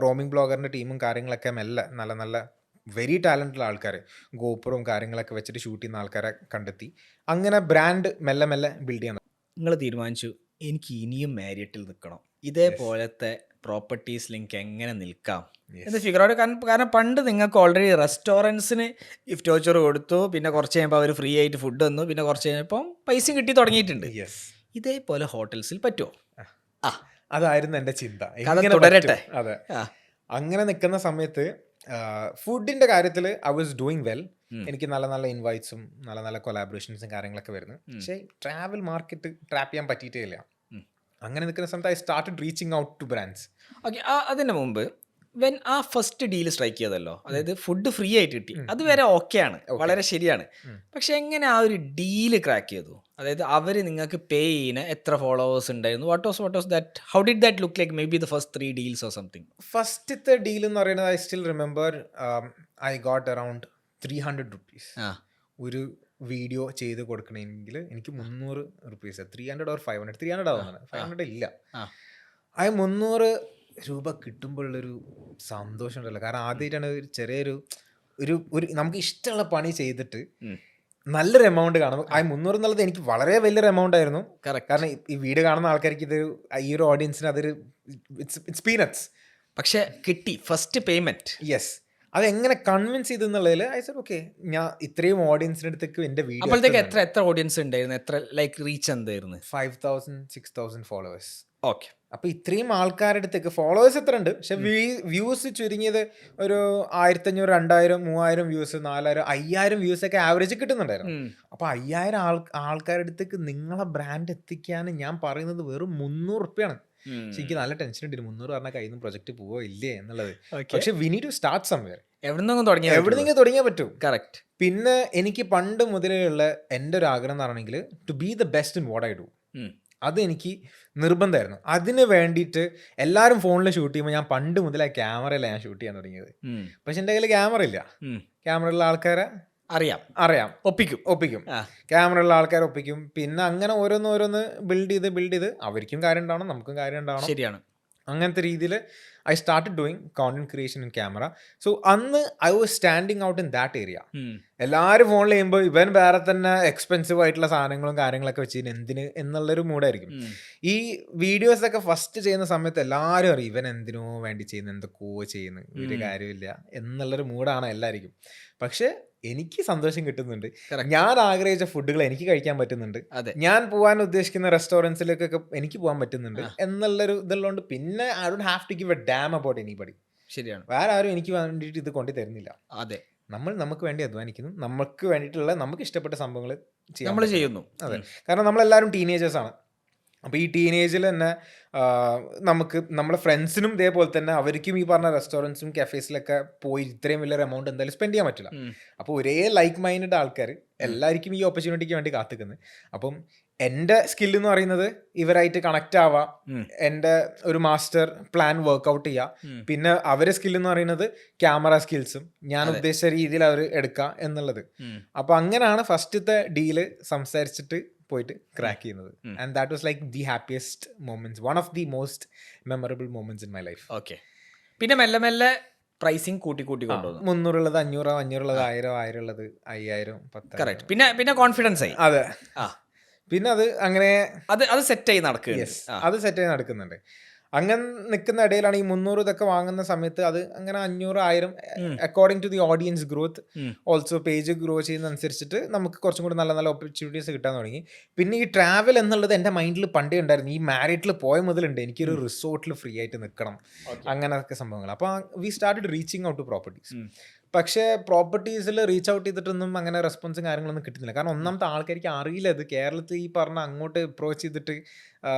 റോമിംഗ് ബ്ലോഗറിന്റെ ടീമും കാര്യങ്ങളൊക്കെ മെല്ലെ നല്ല നല്ല വെരി ടാലന്റുള്ള ആൾക്കാർ, ഗോപുരവും കാര്യങ്ങളൊക്കെ വെച്ചിട്ട് ഷൂട്ട് ചെയ്യുന്ന ആൾക്കാരെ കണ്ടെത്തി. അങ്ങനെ ബ്രാൻഡ് മെല്ലെ ബിൽഡ് ചെയ്യാൻ നിങ്ങൾ തീരുമാനിച്ചു, എനിക്ക് ഇനിയും മാരിയറ്റിൽ നിൽക്കണം, ഇതേപോലത്തെ പ്രോപ്പർട്ടീസ് ലിങ്ക് എങ്ങനെ നിൽക്കാം എന്ന് ഫിഗർ ഔട്ട്. കാരണം പണ്ട് നിങ്ങൾക്ക് ഓൾറെഡി റെസ്റ്റോറൻറ്റ്സിന് ഗിഫ്റ്റ് വൗച്ചർ കൊടുത്തു, പിന്നെ കുറച്ച് കഴിയുമ്പോൾ അവർ ഫ്രീ ആയിട്ട് ഫുഡ് തന്നു, പിന്നെ കുറച്ച് കഴിഞ്ഞപ്പോൾ പൈസ കിട്ടി തുടങ്ങിയിട്ടുണ്ട്. ഇതേപോലെ ഹോട്ടൽസിൽ പറ്റുമോ? അതായിരുന്നു എൻ്റെ ചിന്ത. തുടരട്ടെ. അതെ, അങ്ങനെ നിൽക്കുന്ന സമയത്ത് ഫുഡിന്റെ കാര്യത്തിൽ ഐ വാസ് ഡൂയിങ് വെൽ. എനിക്ക് നല്ല നല്ല ഇൻവൈറ്റ്സും നല്ല നല്ല കൊലാബറേഷൻസും കാര്യങ്ങളൊക്കെ വരുന്നു. പക്ഷേ ട്രാവൽ മാർക്കറ്റ് ട്രാപ്പ് ചെയ്യാൻ പറ്റിയിട്ടേ ഇല്ല. അങ്ങനെ നിൽക്കുന്ന സമയത്ത് I started reaching out to brands. Okay, അതിന് മുമ്പ് വെൻ ആ ഫസ്റ്റ് ഡീൽ സ്ട്രൈക്ക് ചെയ്തല്ലോ, അതായത് ഫുഡ് ഫ്രീ ആയിട്ട് കിട്ടി, അതുവരെ ഓക്കെയാണ്, വളരെ ശരിയാണ്. പക്ഷെ എങ്ങനെ ആ ഒരു ഡീല് ക്രാക്ക് ചെയ്തു? അതായത് അവർ നിങ്ങൾക്ക് പേ ചെയ്യുന്ന എത്ര ഫോളോവേഴ്സ് ഉണ്ടായിരുന്നു? What was that, how did that look like? May be the first 3 deals or something. ഫസ്റ്റത്തെ ഡീൽ എന്ന് പറയുന്നത് I still remember I got around 300 rupees. ഒരു വീഡിയോ ചെയ്ത് കൊടുക്കണമെങ്കിൽ എനിക്ക് 300 rupees, 300 or 500, 300 ആവുന്നതാണ്, 500 ഇല്ല. ആ 300 രൂപ കിട്ടുമ്പോഴുള്ളൊരു സന്തോഷം ഉണ്ടല്ലോ. കാരണം ആദ്യമായിട്ടാണ് ഒരു ചെറിയൊരു ഒരു നമുക്ക് ഇഷ്ടമുള്ള പണി ചെയ്തിട്ട് നല്ലൊരു എമൗണ്ട് കാണും. ആ 300 എന്നുള്ളത് എനിക്ക് വളരെ വലിയൊരു എമൗണ്ട് ആയിരുന്നു. കാരണം ഈ വീഡിയോ കാണുന്ന ആൾക്കാർക്ക് ഇത്, ഈ ഒരു ഓഡിയൻസിന് അതൊരു ഇറ്റ്സ് പീനട്സ്. പക്ഷെ കിട്ടി ഫസ്റ്റ് പേയ്മെന്റ്. യെസ്, അതെങ്ങനെ കൺവിൻസ് ചെയ്തെന്നുള്ളതിൽ ഐ സെഡ് ഓക്കെ, ഞാൻ ഇത്രയും ഓഡിയൻസിന്റെ അടുത്തേക്ക് എന്റെ വീഡിയോ. അപ്പോഴത്തേക്ക് എത്ര ഓഡിയൻസ് ഉണ്ടായിരുന്നു? എത്ര ലൈക്ക് റീച്ച് എന്തായിരുന്നു? 5,000 6,000 ഫോളോവേഴ്സ്. ഓക്കെ, അപ്പൊ ഇത്രയും ആൾക്കാരുടെ അടുത്തേക്ക് ഫോളോവേഴ്സ് എത്ര ഉണ്ട്, പക്ഷെ വ്യൂസ് ചുരുങ്ങിയത് ഒരു 1500 2000 3000 വ്യൂസ് 4000 5000 വ്യൂസ് ഒക്കെ ആവറേജ് കിട്ടുന്നുണ്ടായിരുന്നു. അപ്പൊ 5000 ആൾക്കാരുടെ അടുത്തേക്ക് നിങ്ങളെ ബ്രാൻഡ് എത്തിക്കാൻ ഞാൻ പറയുന്നത് വെറും 300 റുപ്യാണ്. പക്ഷെ എനിക്ക് നല്ല ടെൻഷൻ ഉണ്ട്, 300 പറഞ്ഞാൽ കയ്യിൽ നിന്ന് പ്രൊജക്ട് പോവോ ഇല്ലേ എന്നുള്ളത്. പക്ഷെ we need to start somewhere. എവിടെന്നെങ്കിലും തുടങ്ങിയാൽ പറ്റും. കറക്റ്റ്. പിന്നെ എനിക്ക് പണ്ട് മുതലേ ഉള്ള എൻ്റെ ഒരു ആഗ്രഹം എന്ന് പറഞ്ഞെങ്കിൽ to be the best in what I do. അത് എനിക്ക് നിർബന്ധമായിരുന്നു. അതിന് വേണ്ടിയിട്ട് എല്ലാവരും ഫോണിൽ ഷൂട്ട് ചെയ്യുമ്പോൾ ഞാൻ പണ്ട് മുതലേ ക്യാമറയില്ല ഞാൻ ഷൂട്ട് ചെയ്യാൻ തുടങ്ങിയത്. പക്ഷെ എൻ്റെ കയ്യിൽ ക്യാമറ ഇല്ല. ക്യാമറ ഉള്ള ആൾക്കാരെ അറിയാം, ഒപ്പിക്കും. ക്യാമറ ഉള്ള ആൾക്കാരെ ഒപ്പിക്കും. പിന്നെ അങ്ങനെ ഓരോന്ന് ബിൽഡ് ചെയ്ത് അവർക്കും കാര്യം ഉണ്ടാവണം, നമുക്കും കാര്യം ഉണ്ടാവണം. ശരിയാണ്. അങ്ങനത്തെ രീതിയിൽ I started doing content creation in camera. So അന്ന് I was standing out in that area. എല്ലാവരും ഫോണിൽ ചെയ്യുമ്പോൾ ഇവൻ വേറെ തന്നെ എക്സ്പെൻസീവ് ആയിട്ടുള്ള സാധനങ്ങളും കാര്യങ്ങളൊക്കെ വെച്ച് എന്തിന് എന്നുള്ളൊരു മൂഡായിരിക്കും. ഈ വീഡിയോസൊക്കെ ഫസ്റ്റ് ചെയ്യുന്ന സമയത്ത് എല്ലാവരും അറിയും ഇവൻ എന്തിനോ വേണ്ടി ചെയ്യുന്നു, എന്തൊക്കെയോ ചെയ്യുന്നു, ഒരു കാര്യമില്ല എന്നുള്ളൊരു മൂഡാണ് എല്ലാവർക്കും. പക്ഷെ എനിക്ക് സന്തോഷം കിട്ടുന്നുണ്ട്, ഞാൻ ആഗ്രഹിച്ച ഫുഡുകൾ എനിക്ക് കഴിക്കാൻ പറ്റുന്നുണ്ട്, ഞാൻ പോകാൻ ഉദ്ദേശിക്കുന്ന റെസ്റ്റോറൻറ്റ്സിലേക്കൊക്കെ എനിക്ക് പോകാൻ പറ്റുന്നുണ്ട് എന്നുള്ളൊരു ഇതുള്ളതുകൊണ്ട് പിന്നെ I don't have to give a damn about anybody. ശരിയാണ്. വേറെ ആരും എനിക്ക് വേണ്ടിയിട്ട് ഇത് കൊണ്ടു തരുന്നില്ല. അതെ, നമ്മൾ നമുക്ക് വേണ്ടി അധ്വാനിക്കുന്നു, നമുക്ക് വേണ്ടിയിട്ടുള്ള നമുക്ക് ഇഷ്ടപ്പെട്ട സംഭവങ്ങൾ നമ്മൾ ചെയ്യുന്നു. അതെ, കാരണം നമ്മളെല്ലാവരും ടീനേജേഴ്സാണ്. അപ്പോൾ ഈ ടീനേജിൽ തന്നെ നമുക്ക് നമ്മുടെ ഫ്രണ്ട്സിനും ഇതേപോലെ തന്നെ അവർക്കും ഈ പറഞ്ഞ റെസ്റ്റോറൻറ്റ്സും കഫേസിലൊക്കെ പോയി ഇത്രയും വലിയൊരു എമൗണ്ട് എന്തായാലും സ്പെൻഡ് ചെയ്യാൻ പറ്റില്ല. അപ്പോൾ ഒരേ ലൈക്ക് മൈൻഡ് ആൾക്കാർ എല്ലാവർക്കും ഈ ഓപ്പർച്യൂണിറ്റിക്ക് വേണ്ടി കാത്തിക്കുന്നത്. അപ്പം എൻ്റെ സ്കില്ലെന്ന് പറയുന്നത് ഇവരായിട്ട് കണക്റ്റ് ആവാം, എൻ്റെ ഒരു മാസ്റ്റർ പ്ലാൻ വർക്ക്ഔട്ട് ചെയ്യുക. പിന്നെ അവരെ സ്കില്ലെന്ന് പറയുന്നത് ക്യാമറ സ്കിൽസും ഞാൻ ഉദ്ദേശിച്ച രീതിയിൽ അവർ എടുക്കുക എന്നുള്ളത്. അപ്പോൾ അങ്ങനെയാണ് ഫസ്റ്റത്തെ ഡീല് സംസാരിച്ചിട്ട് പോയിട്ട് ക്രാക്ക് ചെയ്യുന്നത്. And that was like the happiest moments, one of the most memorable moments in my life. Okay, പിന്നെ മെല്ലെ മെല്ലെ പ്രൈസിങ് കൂട്ടി കൊണ്ടുവന്നു. 300 ഉള്ളത് 500, 500 ഉള്ളത് 1000, 1000 ഉള്ളത് 5000, 10,000. കറക്റ്റ്. പിന്നെ കോൺഫിഡൻസ് ആയി. അതെ, പിന്നെ അത് അങ്ങനെ അത് സെറ്റ് ആയി നടക്കുക. അത് സെറ്റ് ആയി നടക്കുന്നുണ്ട്. അങ്ങനെ നിൽക്കുന്ന ഇടയിലാണ് ഈ 300 ഇതൊക്കെ വാങ്ങുന്ന സമയത്ത് അത് അങ്ങനെ 500, 1000 according to the audience growth, also page grow ചെയ്യുന്നതനുസരിച്ചിട്ട് നമുക്ക് കുറച്ചും കൂടി നല്ല നല്ല ഓപ്പർച്യൂണിറ്റീസ് കിട്ടാൻ തുടങ്ങി. പിന്നെ ഈ ട്രാവൽ എന്നുള്ളത് എൻ്റെ മൈൻഡിൽ പണ്ടേ ഉണ്ടായിരുന്നു. ഈ മാരിറ്റിൽ പോയ മുതലുണ്ട് എനിക്കൊരു റിസോർട്ടിൽ ഫ്രീ ആയിട്ട് നിൽക്കണം, അങ്ങനെയൊക്കെ സംഭവങ്ങൾ. അപ്പോൾ we started reaching out to properties. പക്ഷേ പ്രോപ്പർട്ടീസിൽ റീച്ച് ഔട്ട് ചെയ്തിട്ടൊന്നും അങ്ങനെ റെസ്പോൺസും കാര്യങ്ങളൊന്നും കിട്ടുന്നില്ല. കാരണം ഒന്നാമത്തെ ആൾക്കാർക്ക് അറിയില്ല ഇത് കേരളത്തിൽ ഈ പറഞ്ഞ അങ്ങോട്ട് അപ്രോച്ച് ചെയ്തിട്ട്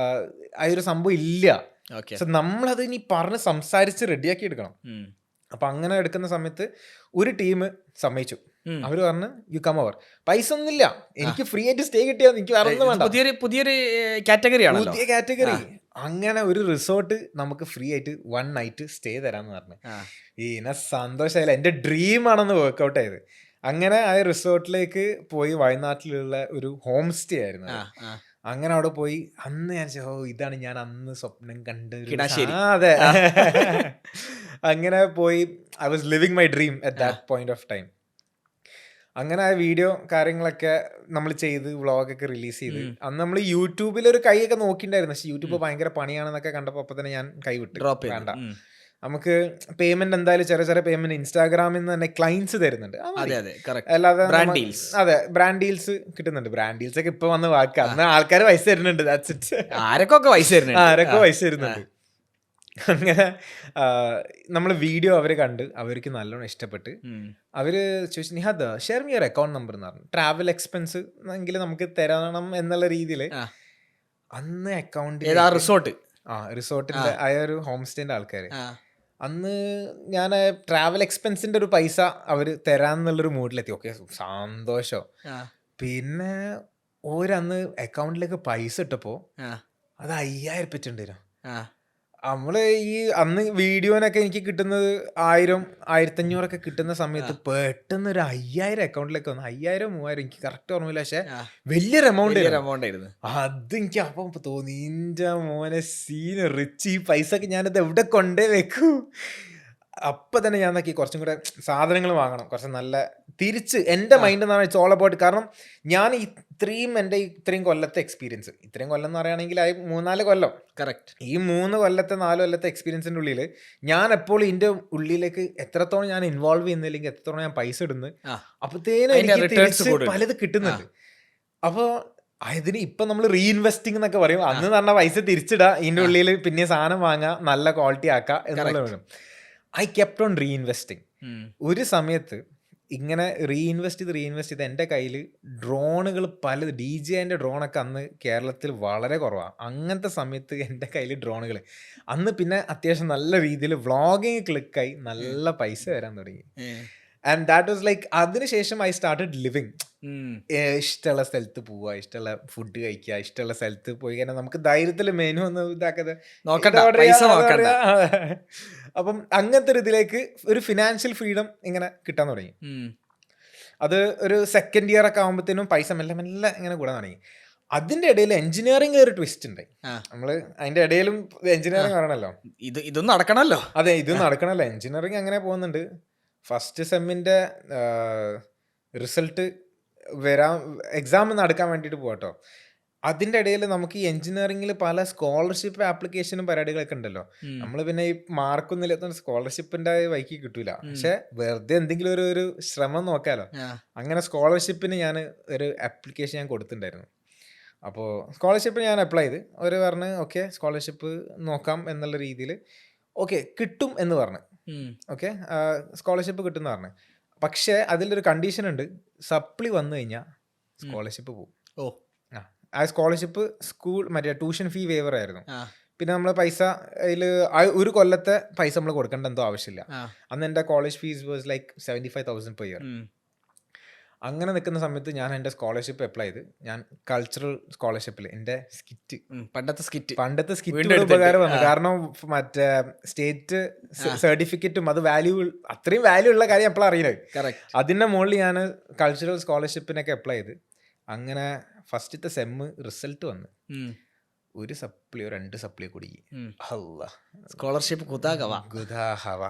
ആ ഒരു സംഭവം ഇല്ല. സോ നമ്മളത് ഇനി പറഞ്ഞ് സംസാരിച്ച് റെഡിയാക്കി എടുക്കണം. അപ്പം അങ്ങനെ എടുക്കുന്ന സമയത്ത് ഒരു ടീം സമ്മതിച്ചു. അവർ പറഞ്ഞു യു കം ഓവർ, പൈസ ഒന്നുമില്ല, എനിക്ക് ഫ്രീ ആയിട്ട് സ്റ്റേ കിട്ടിയാൽ എനിക്ക് വേറെ ഒന്നും വേണ്ട, പുതിയൊരു കാറ്റഗറിയാണ്, പുതിയ കാറ്റഗറി. അങ്ങനെ ഒരു റിസോർട്ട് നമുക്ക് ഫ്രീ ആയിട്ട് 1 നൈറ്റ് സ്റ്റേ തരാമെന്ന് പറഞ്ഞു. ഇതിനെ സന്തോഷമായില്ല, എൻ്റെ ഡ്രീമാണെന്ന് വർക്ക്ഔട്ട് ആയത്. അങ്ങനെ ആ റിസോർട്ടിലേക്ക് പോയി, വയനാട്ടിലുള്ള ഒരു ഹോം സ്റ്റേ ആയിരുന്നു. അങ്ങനെ അവിടെ പോയി അന്ന് ഞാൻ ഇതാണ് ഞാൻ അന്ന് സ്വപ്നം കണ്ട. അതെ, അങ്ങനെ പോയി I was living my dream at that point of time. അങ്ങനെ ആ വീഡിയോ കാര്യങ്ങളൊക്കെ നമ്മൾ ചെയ്ത് വ്ളോഗൊക്കെ റിലീസ് ചെയ്ത് അന്ന് നമ്മൾ യൂട്യൂബിലൊരു കൈയൊക്കെ നോക്കിയിട്ടുണ്ടായിരുന്നു. പക്ഷെ യൂട്യൂബ് ഭയങ്കര പണിയാണെന്നൊക്കെ കണ്ടപ്പോൾ അപ്പം തന്നെ ഞാൻ കൈവിട്ട്, വേണ്ട, നമുക്ക് പേയ്മെന്റ് എന്തായാലും ചെറിയ ചെറിയ പേയ്മെന്റ് ഇൻസ്റ്റാഗ്രാമിൽ നിന്ന് തന്നെ ക്ലയൻസ് തരുന്നുണ്ട്. അല്ലാതെ അതെ ബ്രാൻഡ് ഡീൽസ് കിട്ടുന്നുണ്ട്. ബ്രാൻഡ് ഡീൽസ് ഒക്കെ ഇപ്പൊ വന്ന് വാക്ക്, അന്ന് ആൾക്കാർ പൈസ തരുന്നുണ്ട്. ആരൊക്കെ പൈസ തരുന്നുണ്ട്. അങ്ങനെ നമ്മൾ വീഡിയോ അവർ കണ്ട് അവർക്ക് നല്ലോണം ഇഷ്ടപ്പെട്ട് അവർ ചോദിച്ചു Nihad share me your account number എന്ന് പറഞ്ഞു. ട്രാവൽ എക്സ്പെൻസ് എങ്കിലും നമുക്ക് തരണം എന്നുള്ള രീതിയിൽ അന്ന് അക്കൗണ്ട് റിസോർട്ടിന്റെ ആ ഒരു ഹോം സ്റ്റേന്റെ ആൾക്കാർ അന്ന് ഞാൻ ട്രാവൽ എക്സ്പെൻസിന്റെ ഒരു പൈസ അവർ തരാന്നുള്ളൊരു മൂഡിലെത്തി. ഓക്കെ, സന്തോഷം. പിന്നെ ഓരന്ന് അക്കൗണ്ടിലേക്ക് പൈസ ഇട്ടപ്പോ അത് 5000 പറ്റുണ്ടായിരുന്നു. നമ്മള് ഈ അന്ന് വീഡിയോനൊക്കെ എനിക്ക് കിട്ടുന്നത് 1000, 1500 കിട്ടുന്ന സമയത്ത് പെട്ടെന്ന് ഒരു 5000 അക്കൗണ്ടിലേക്ക് വന്നു. 5000, 3000 എനിക്ക് കറക്റ്റ് ഓർമ്മയില്ല, പക്ഷെ വലിയൊരു എമൗണ്ട് ആയിരുന്നു. അത് എനിക്ക് അപ്പം തോന്നി ഇന്റെ മോനെ സീന് റിച്ച്, ഈ പൈസ ഒക്കെ ഞാനത് എവിടെ കൊണ്ടേ വെക്കൂ. അപ്പം തന്നെ ഞാൻ നോക്കി കുറച്ചും കൂടെ സാധനങ്ങൾ വാങ്ങണം, കുറച്ച് നല്ല തിരിച്ച് എൻ്റെ മൈൻഡ് എന്നാണ് ഇറ്റ്സ് ഓൾ അബൌട്ട്. കാരണം ഞാൻ എൻ്റെ ഇത്രയും കൊല്ലത്തെ എക്സ്പീരിയൻസ്, ഇത്രയും കൊല്ലം എന്ന് പറയുകയാണെങ്കിൽ 3-4 കൊല്ലം, കറക്റ്റ്, ഈ 3 കൊല്ലത്തെ 4 കൊല്ലത്തെ എക്സ്പീരിയൻസിൻ്റെ ഉള്ളിൽ ഞാൻ എപ്പോഴും ഇതിൻ്റെ ഉള്ളിലേക്ക് എത്രത്തോളം ഞാൻ ഇൻവോൾവ് ചെയ്യുന്നില്ലെങ്കിൽ എത്രത്തോളം ഞാൻ പൈസ ഇടുന്നു, അപ്പോഴത്തേനും എനിക്ക് തിരിച്ച് പലത് കിട്ടുന്നുണ്ട്. അപ്പോൾ അതിന് ഇപ്പം നമ്മൾ റീഇൻവെസ്റ്റിംഗ് എന്നൊക്കെ പറയും. അന്ന് പറഞ്ഞ പൈസ തിരിച്ചിടുക, ഇതിൻ്റെ ഉള്ളിൽ പിന്നെ സാധനം വാങ്ങുക, നല്ല ക്വാളിറ്റി ആക്കുക എന്നുള്ളത്. I kept on reinvesting. ഒരു സമയത്ത് ഇങ്ങനെ റീഇൻവെസ്റ്റ് ചെയ്ത് എൻ്റെ കയ്യിൽ ഡ്രോണുകൾ പലത്, DJIൻ്റെ ഡ്രോണൊക്കെ അന്ന് കേരളത്തിൽ വളരെ കുറവാണ്. അങ്ങനത്തെ സമയത്ത് എൻ്റെ കയ്യിൽ ഡ്രോണുകൾ അന്ന് പിന്നെ അത്യാവശ്യം നല്ല രീതിയിൽ വ്ളോഗിങ് ക്ലിക്കായി നല്ല പൈസ വരാൻ തുടങ്ങി. ആൻഡ് ദാറ്റ് വാസ് ലൈക്ക് അതിനുശേഷം ഐ സ്റ്റാർട്ടഡ് ലിവിങ്. ഇഷ്ടമുള്ള സ്ഥലത്ത് പോവുക, ഇഷ്ടമുള്ള ഫുഡ് കഴിക്കുക, ഇഷ്ടമുള്ള സ്ഥലത്ത് പോയി കഴിഞ്ഞാൽ നമുക്ക് ധൈര്യത്തിൽ മെനു ഒന്നും ഇതാക്കാതെ അപ്പം അങ്ങനത്തെ ഒരു ഇതിലേക്ക് ഒരു ഫിനാൻഷ്യൽ ഫ്രീഡം ഇങ്ങനെ കിട്ടാൻ തുടങ്ങി. അത് ഒരു സെക്കൻഡ് ഇയർ ഒക്കെ ആകുമ്പോഴത്തേനും പൈസ മെല്ലെ മെല്ലെ ഇങ്ങനെ കൂടാൻ തുടങ്ങി. അതിന്റെ ഇടയിൽ എഞ്ചിനീയറിംഗ് ഒരു ട്വിസ്റ്റ് ഉണ്ട്. നമ്മള് അതിന്റെ ഇടയിലും എഞ്ചിനീയറിംഗ് പറയണല്ലോ, ഇതും നടക്കണല്ലോ. അതെ, ഇത് നടക്കണല്ലോ. എഞ്ചിനീയറിംഗ് അങ്ങനെ പോകുന്നുണ്ട്. ഫസ്റ്റ് സെമ്മിന്റെ റിസൾട്ട് എക്സാം നടക്കാൻ വേണ്ടിയിട്ട് പോകട്ടോ. അതിന്റെ ഇടയിൽ നമുക്ക് ഈ എഞ്ചിനീയറിംഗിൽ പല സ്കോളർഷിപ്പ് ആപ്ലിക്കേഷനും പരിപാടികളൊക്കെ ഉണ്ടല്ലോ. നമ്മൾ പിന്നെ ഈ മാർക്കൊന്നും ഇല്ലാത്ത സ്കോളർഷിപ്പിന്റെ വൈക്ക് കിട്ടൂല. പക്ഷെ വെറുതെ എന്തെങ്കിലും ഒരു ശ്രമം നോക്കാലോ. അങ്ങനെ സ്കോളർഷിപ്പിന് ഞാൻ ഒരു ആപ്ലിക്കേഷൻ ഞാൻ കൊടുത്തിട്ടുണ്ടായിരുന്നു. അപ്പോൾ സ്കോളർഷിപ്പ് ഞാൻ അപ്ലൈ ചെയ്ത് അവർ പറഞ്ഞ് ഓക്കെ സ്കോളർഷിപ്പ് നോക്കാം എന്നുള്ള രീതിയിൽ ഓക്കെ കിട്ടും എന്ന് പറഞ്ഞു. ഓക്കെ സ്കോളർഷിപ്പ് കിട്ടും എന്ന് പറഞ്ഞു. പക്ഷേ അതിലൊരു കണ്ടീഷൻ ഉണ്ട്, സപ്ലി വന്നു കഴിഞ്ഞാൽ സ്കോളർഷിപ്പ് പോകും. ആ സ്കോളർഷിപ്പ് സ്കൂൾ മറ്റേ ട്യൂഷൻ ഫീ വേവർ ആയിരുന്നു. പിന്നെ നമ്മൾ പൈസ അതിൽ ഒരു കൊല്ലത്തെ പൈസ നമ്മൾ കൊടുക്കേണ്ട എന്തോ ആവശ്യമില്ല. അന്ന് എൻ്റെ college fees was like 75,000 per year. അങ്ങനെ നിൽക്കുന്ന സമയത്ത് ഞാൻ എൻ്റെ സ്കോളർഷിപ്പ് അപ്ലൈ ചെയ്ത് ഞാൻ കൾച്ചറൽ സ്കോളർഷിപ്പിൽ എൻ്റെ പണ്ടത്തെ സ്കിറ്റ് ഉപകാരം വന്നു. കാരണം മറ്റേ സ്റ്റേറ്റ് സർട്ടിഫിക്കറ്റും അത് അത്രയും വാല്യൂ ഉള്ള കാര്യം എപ്പോഴും അറിയുന്നത്. അതിൻ്റെ മുകളിൽ ഞാൻ കൾച്ചറൽ സ്കോളർഷിപ്പിനൊക്കെ അപ്ലൈ ചെയ്ത് അങ്ങനെ ഫസ്റ്റത്തെ സെമ്മ് റിസൾട്ട് വന്ന് ഒരു സപ്ലിയോ 2 സപ്ലിയോ കുടുങ്ങി. സ്കോളർഷിപ്പ് ഗുദാഹവ.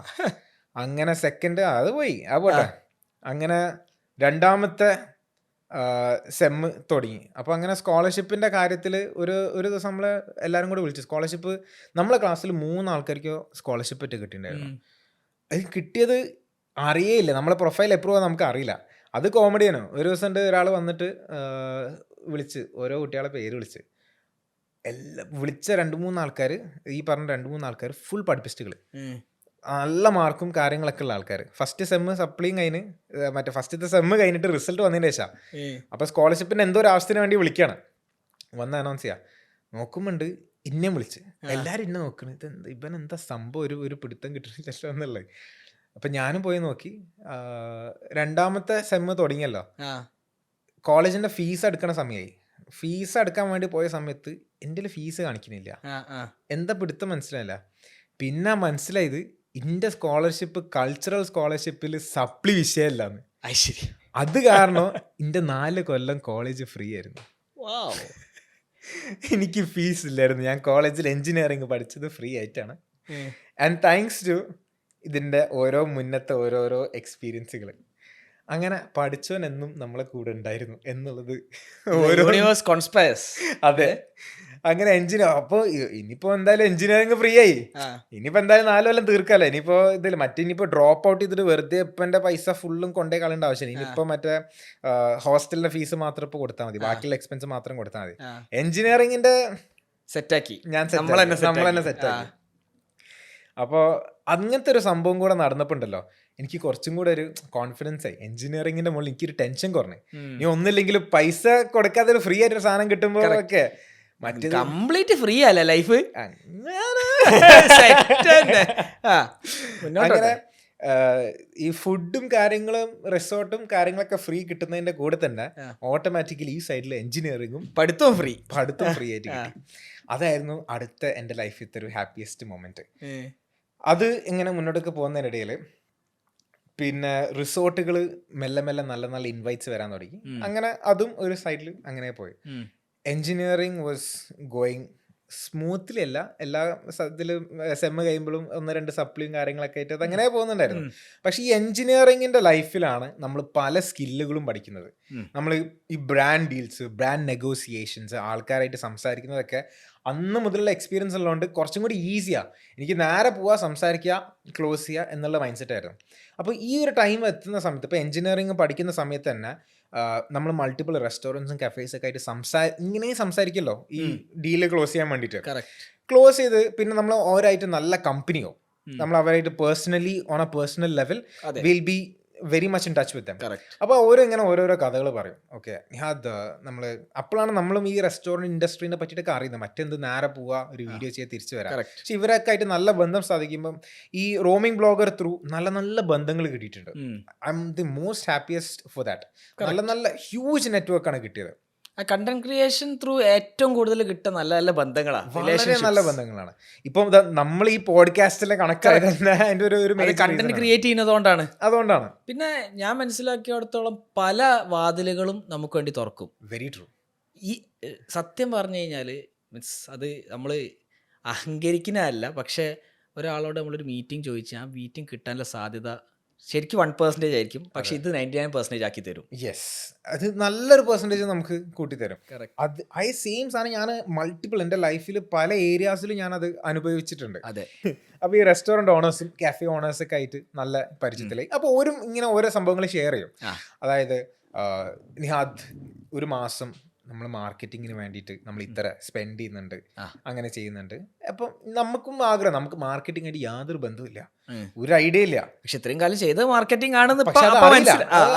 അങ്ങനെ സെക്കൻഡ് അത് പോയി പോട്ടെ. അങ്ങനെ രണ്ടാമത്തെ സെമ്മ് തുടങ്ങി. അപ്പോൾ അങ്ങനെ സ്കോളർഷിപ്പിൻ്റെ കാര്യത്തിൽ ഒരു ദിവസം നമ്മൾ എല്ലാവരും കൂടെ വിളിച്ചു. സ്കോളർഷിപ്പ് നമ്മളെ ക്ലാസ്സിൽ 3 ആൾക്കാർക്കോ സ്കോളർഷിപ്പ് ഒറ്റ കിട്ടിയിട്ടുണ്ടായിരുന്നു. അത് കിട്ടിയത് അറിയേയില്ല, നമ്മളെ പ്രൊഫൈൽ എപ്രൂവ് നമുക്ക് അറിയില്ല. അത് കോമഡിയാണോ. ഒരു ദിവസം ഉണ്ട് ഒരാൾ വന്നിട്ട് വിളിച്ച് ഓരോ കുട്ടികളെ പേര് വിളിച്ച് വിളിച്ച 2-3 ആൾക്കാർ, ഈ പറഞ്ഞ 2-3 ആൾക്കാർ ഫുൾ പഠിപ്പിസ്റ്റുകൾ, നല്ല മാർക്കും കാര്യങ്ങളൊക്കെ ഉള്ള ആൾക്കാർ. ഫസ്റ്റ് സെമ്മ് സപ്ലിയും കഴിഞ്ഞ് മറ്റേ ഫസ്റ്റത്തെ സെമ്മ് കഴിഞ്ഞിട്ട് റിസൾട്ട് വന്നതിന് ശേഷം അപ്പോൾ സ്കോളർഷിപ്പിൻ്റെ എന്തോ ഒരു ആവശ്യത്തിന് വേണ്ടി വിളിക്കുകയാണ്. വന്ന് അനൗൺസ് ചെയ്യാം. നോക്കുമ്പോണ്ട് ഇന്നെയും വിളിച്ച് എല്ലാവരും ഇന്നെ നോക്കണത്, ഇതെന്താ ഇവൻ എന്താ സംഭവം ഒരു പിടുത്തം കിട്ടുന്നില്ലല്ലോ എന്നുള്ളത്. അപ്പം ഞാനും പോയി നോക്കി. രണ്ടാമത്തെ സെമ്മ് തുടങ്ങിയല്ലോ, കോളേജിൻ്റെ ഫീസ് എടുക്കണ സമയമായി. ഫീസ് എടുക്കാൻ വേണ്ടി പോയ സമയത്ത് എൻ്റെ ഫീസ് കാണിക്കുന്നില്ല. എന്താ പിടുത്തം മനസ്സിലായില്ല. പിന്നെ മനസ്സിലായത് എൻ്റെ സ്കോളർഷിപ്പ് കൾച്ചറൽ സ്കോളർഷിപ്പിൽ സപ്ലി വിഷയമല്ലാന്ന്. അത് കാരണം എൻ്റെ 4 കൊല്ലം കോളേജ് ഫ്രീ ആയിരുന്നു. എനിക്ക് ഫീസ് ഇല്ലായിരുന്നു. ഞാൻ കോളേജിൽ എഞ്ചിനീയറിംഗ് പഠിച്ചത് ഫ്രീ ആയിട്ടാണ്. ആൻഡ് താങ്ക്സ് ടു ഇതിൻ്റെ മുന്നത്തെ ഓരോരോ എക്സ്പീരിയൻസുകൾ. അങ്ങനെ പഠിച്ചവൻ എന്നും നമ്മളെ കൂടെ ഉണ്ടായിരുന്നു എന്നുള്ളത് അതെ. അങ്ങനെ അപ്പോൾ ഇനിയിപ്പോൾ എന്തായാലും എഞ്ചിനീയറിംഗ് ഫ്രീ ആയി. ഇനിയിപ്പോൾ എന്തായാലും 4 കൊല്ലം തീർക്കാമല്ലോ. ഇനിയിപ്പോൾ ഇതിൽ ഇനിയിപ്പോൾ ഡ്രോപ്പ് ഔട്ട് ചെയ്തിട്ട് വെറുതെ ഇപ്പം എൻ്റെ പൈസ ഫുള്ളും കൊണ്ടേ കളയേണ്ട ആവശ്യമില്ല. ഇനിയിപ്പോൾ മറ്റേ ഹോസ്റ്റലിൻ്റെ ഫീസ് മാത്രം ഇപ്പോൾ കൊടുത്താൽ മതി, ബാക്കിയുള്ള എക്സ്പെൻസ് മാത്രം കൊടുത്താൽ മതി. എഞ്ചിനീയറിംഗിൻ്റെ സെറ്റാക്കി നമ്മൾ തന്നെ സെറ്റാക്കി. അപ്പോൾ അങ്ങനത്തെ ഒരു സംഭവം കൂടെ നടന്നപ്പോൾ ഉണ്ടല്ലോ, എനിക്ക് കുറച്ചും കൂടെ ഒരു കോൺഫിഡൻസ് ആയി. എഞ്ചിനീയറിംഗിന്റെ മുകളിൽ എനിക്കൊരു ടെൻഷൻ കുറഞ്ഞു. ഇനി ഒന്നില്ലെങ്കിലും പൈസ കൊടുക്കാതെ ഒരു ഫ്രീ ആയിട്ടൊരു സാധനം കിട്ടുമ്പോൾ ഒക്കെ മറ്റേ കംപ്ലീറ്റ് ഫ്രീ അല്ലേ ലൈഫ്. അങ്ങനെ ഈ ഫുഡും കാര്യങ്ങളും റിസോർട്ടും കാര്യങ്ങളൊക്കെ ഫ്രീ കിട്ടുന്നതിന്റെ കൂടെ തന്നെ ഓട്ടോമാറ്റിക്കലി ഈ സൈഡിൽ എഞ്ചിനീയറിംഗും പഠിത്തവും ഫ്രീ ആയിട്ട് കിട്ടി. അതായിരുന്നു അടുത്ത എൻ്റെ ലൈഫിലത്തെ ഒരു ഹാപ്പിയസ്റ്റ് മൊമെന്റ്. അത് ഇങ്ങനെ മുന്നോട്ടേക്ക് പോകുന്നതിനിടയിൽ പിന്നെ റിസോർട്ടുകൾ മെല്ലെ നല്ല നല്ല ഇൻവൈറ്റ്സ് വരാൻ തുടങ്ങി. അങ്ങനെ അതും ഒരു സൈഡിൽ അങ്ങനെ പോയി. എൻജിനീയറിംഗ് വാസ് ഗോയിങ് സ്മൂത്ത്ലി അല്ല, എല്ലാ ഇതിലും സെമ്മ് കഴിയുമ്പോഴും 1-2 സപ്ലിയും കാര്യങ്ങളൊക്കെ ആയിട്ട് അത് അങ്ങനെ പോകുന്നുണ്ടായിരുന്നു. പക്ഷെ ഈ എൻജിനീയറിംഗിന്റെ ലൈഫിലാണ് നമ്മൾ പല സ്കില്ലുകളും പഠിക്കുന്നത്. നമ്മൾ ഈ ബ്രാൻഡ് ഡീൽസ്, ബ്രാൻഡ് നെഗോസിയേഷൻസ്, ആൾക്കാരായിട്ട് സംസാരിക്കുന്നതൊക്കെ അന്ന് മുതലുള്ള എക്സ്പീരിയൻസ് ഉള്ളതുകൊണ്ട് കുറച്ചും കൂടി ഈസിയാണ്. എനിക്ക് നേരെ പോവുക, സംസാരിക്കുക, ക്ലോസ് ചെയ്യുക എന്നുള്ള മൈൻഡ് സെറ്റ് ആയിരുന്നു. അപ്പോൾ ഈ ഒരു ടൈം എത്തുന്ന സമയത്ത് ഇപ്പോൾ എൻജിനീയറിംഗ് പഠിക്കുന്ന സമയത്ത് തന്നെ നമ്മൾ മൾട്ടിപ്പിൾ റെസ്റ്റോറൻറ്റ്സും കഫേസൊക്കെ ആയിട്ട് ഇങ്ങനെ സംസാരിക്കല്ലോ ഈ ഡീല് ക്ലോസ് ചെയ്യാൻ വേണ്ടിയിട്ട്. ക്ലോസ് ചെയ്ത് പിന്നെ നമ്മൾ ഓരോരായിട്ട് നല്ല കമ്പനിയോ നമ്മൾ അവരായിട്ട് personally on A personal level will be very much in touch with dum. അപ്പോൾ ഓരോരോ കഥകൾ പറയും. ഓക്കെ നമ്മൾ അപ്പോഴാണ് നമ്മളും ഈ റെസ്റ്റോറൻറ്റ് ഇൻഡസ്ട്രീനെ പറ്റിയിട്ടൊക്കെ അറിയുന്നത്. മറ്റെന്ത് നേരെ പോവുക, ഒരു വീഡിയോ ചെയ്ത് തിരിച്ചു വരാം. പക്ഷെ ഇവരൊക്കെ ആയിട്ട് നല്ല ബന്ധം സാധിക്കുമ്പം ഈ റോമിംഗ് ബ്ലോഗർ ത്രൂ നല്ല ബന്ധങ്ങൾ കിട്ടിയിട്ടുണ്ട്. I M the most happiest for that. നല്ല ഹ്യൂജ് നെറ്റ്വർക്കാണ് കിട്ടിയത്. കണ്ടന്റ് ക്രിയേഷൻ ത്രൂ ഏറ്റവും കൂടുതൽ കിട്ടുന്ന നല്ല ബന്ധങ്ങളാണ്, വളരെ നല്ല ബന്ധങ്ങളാണ്. ഇപ്പം നമ്മൾ ഈ പോഡ്കാസ്റ്റിലെ കണക്കായത് അതിന്റെ ഒരു കണ്ടന്റ് ക്രിയേറ്റ് ചെയ്യുന്നതുകൊണ്ടാണ്. അതുകൊണ്ടാണ്. പിന്നെ ഞാൻ മനസ്സിലാക്കിയിടത്തോളം പല വാതിലുകളും നമുക്ക് വേണ്ടി തുറക്കും. Very true. ഈ സത്യം പറഞ്ഞു കഴിഞ്ഞാൽ മീൻസ് അത് നമ്മൾ അഹങ്കരിക്കുന്നതല്ല, പക്ഷേ ഒരാളോട് നമ്മളൊരു മീറ്റിംഗ് ചോദിച്ചാൽ ആ മീറ്റിംഗ് കിട്ടാനുള്ള സാധ്യത ശരിക്കും 1% ആയിരിക്കും, പക്ഷേ ഇത് 99% ആക്കി തരും. യെസ്, അത് നല്ലൊരു പെർസെൻറ്റേജ് നമുക്ക് കൂട്ടിത്തരും. കറക്റ്റ്. അത് സെയിം സാധനം ഞാൻ മൾട്ടിപ്പിൾ എൻ്റെ ലൈഫിൽ പല ഏരിയാസിലും ഞാനത് അനുഭവിച്ചിട്ടുണ്ട്. അതെ. അപ്പോൾ ഈ റെസ്റ്റോറൻറ്റ് ഓണേഴ്സും കാഫേ ഓണേഴ്സൊക്കെ ആയിട്ട് നല്ല പരിചയത്തിലായി. അപ്പോൾ ഇങ്ങനെ ഓരോ സംഭവങ്ങൾ ഷെയർ ചെയ്യും. അതായത് നിഹാദ്, ഒരു മാസം നമ്മൾ മാർക്കറ്റിങ്ങിന് വേണ്ടിയിട്ട് നമ്മൾ ഇത്ര സ്പെൻഡ് ചെയ്യുന്നുണ്ട്, അങ്ങനെ ചെയ്യുന്നുണ്ട്. അപ്പം നമുക്കും ആഗ്രഹം, നമുക്ക് മാർക്കറ്റിംഗ് ആയിട്ട് യാതൊരു ബന്ധമില്ല, ഒരു ഐഡിയ ഇല്ല. പക്ഷെ ഇത്രയും കാലം ചെയ്ത മാർക്കറ്റിംഗ് ആണെന്ന്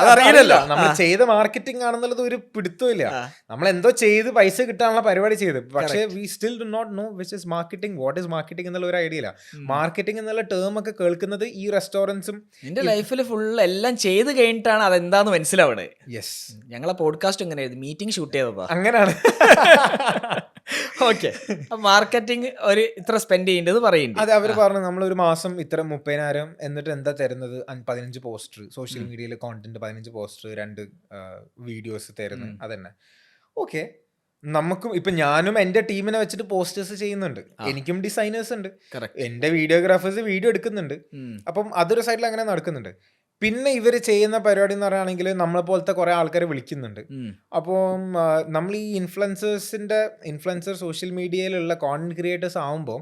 അതറിയില്ലല്ലോ, നമ്മൾ ചെയ്ത മാർക്കറ്റിംഗ് ആണെന്നുള്ളത് ഒരു പിടുത്തമില്ല. നമ്മൾ എന്തോ ചെയ്ത് പൈസ കിട്ടാനുള്ള പരിപാടി ചെയ്ത്, പക്ഷേ we still do not know which is marketing, what is marketing എന്നുള്ള ഒരു ഐഡിയ ഇല്ല. മാർക്കറ്റിംഗ് എന്നുള്ള ടേം ഒക്കെ കേൾക്കുന്നത് ഈ റെസ്റ്റോറൻറ്റ്സും എന്റെ ലൈഫിൽ ഫുൾ എല്ലാം ചെയ്ത് കഴിഞ്ഞിട്ടാണ് അതെന്താന്ന് മനസ്സിലാവണേ. യെസ്, ഞങ്ങളെ പോഡ്കാസ്റ്റ് എങ്ങനെയായിരുന്നു, മീറ്റിംഗ് ഷൂട്ട് ചെയ്തതാ അങ്ങനെയാണ്. ഓക്കെ, മാർക്കറ്റിംഗ് ഒരു ഇത്ര സ്പെൻഡ് ചെയ്യേണ്ടത് പറയുന്നുണ്ട്. അതെ, അവർ പറഞ്ഞു നമ്മളൊരു മാസം ഇത്ര 30,000, എന്നിട്ട് എന്താ തരുന്നത് 15 പോസ്റ്റർ, സോഷ്യൽ മീഡിയയിൽ കോണ്ടന്റ് 15 പോസ്റ്റർ, 2 വീഡിയോസ് തരുന്നത്. അതന്നെ ഓക്കെ. നമുക്കും ഇപ്പൊ ഞാനും എന്റെ ടീമിനെ വെച്ചിട്ട് പോസ്റ്റേഴ്സ് ചെയ്യുന്നുണ്ട്, എനിക്കും ഡിസൈനേഴ്സ് ഉണ്ട്, എന്റെ വീഡിയോഗ്രാഫേഴ്സ് വീഡിയോ എടുക്കുന്നുണ്ട്. അപ്പം അതൊരു സൈഡിൽ അങ്ങനെ നടക്കുന്നുണ്ട്. പിന്നെ ഇവർ ചെയ്യുന്ന പരിപാടി എന്ന് പറയുകയാണെങ്കിൽ നമ്മളെ പോലത്തെ കുറെ ആൾക്കാരെ വിളിക്കുന്നുണ്ട്. അപ്പം നമ്മൾ ഈ ഇൻഫ്ലുവൻസർ സോഷ്യൽ മീഡിയയിലുള്ള കോണ്ടന്റ് ക്രിയേറ്റേഴ്സ് ആവുമ്പോൾ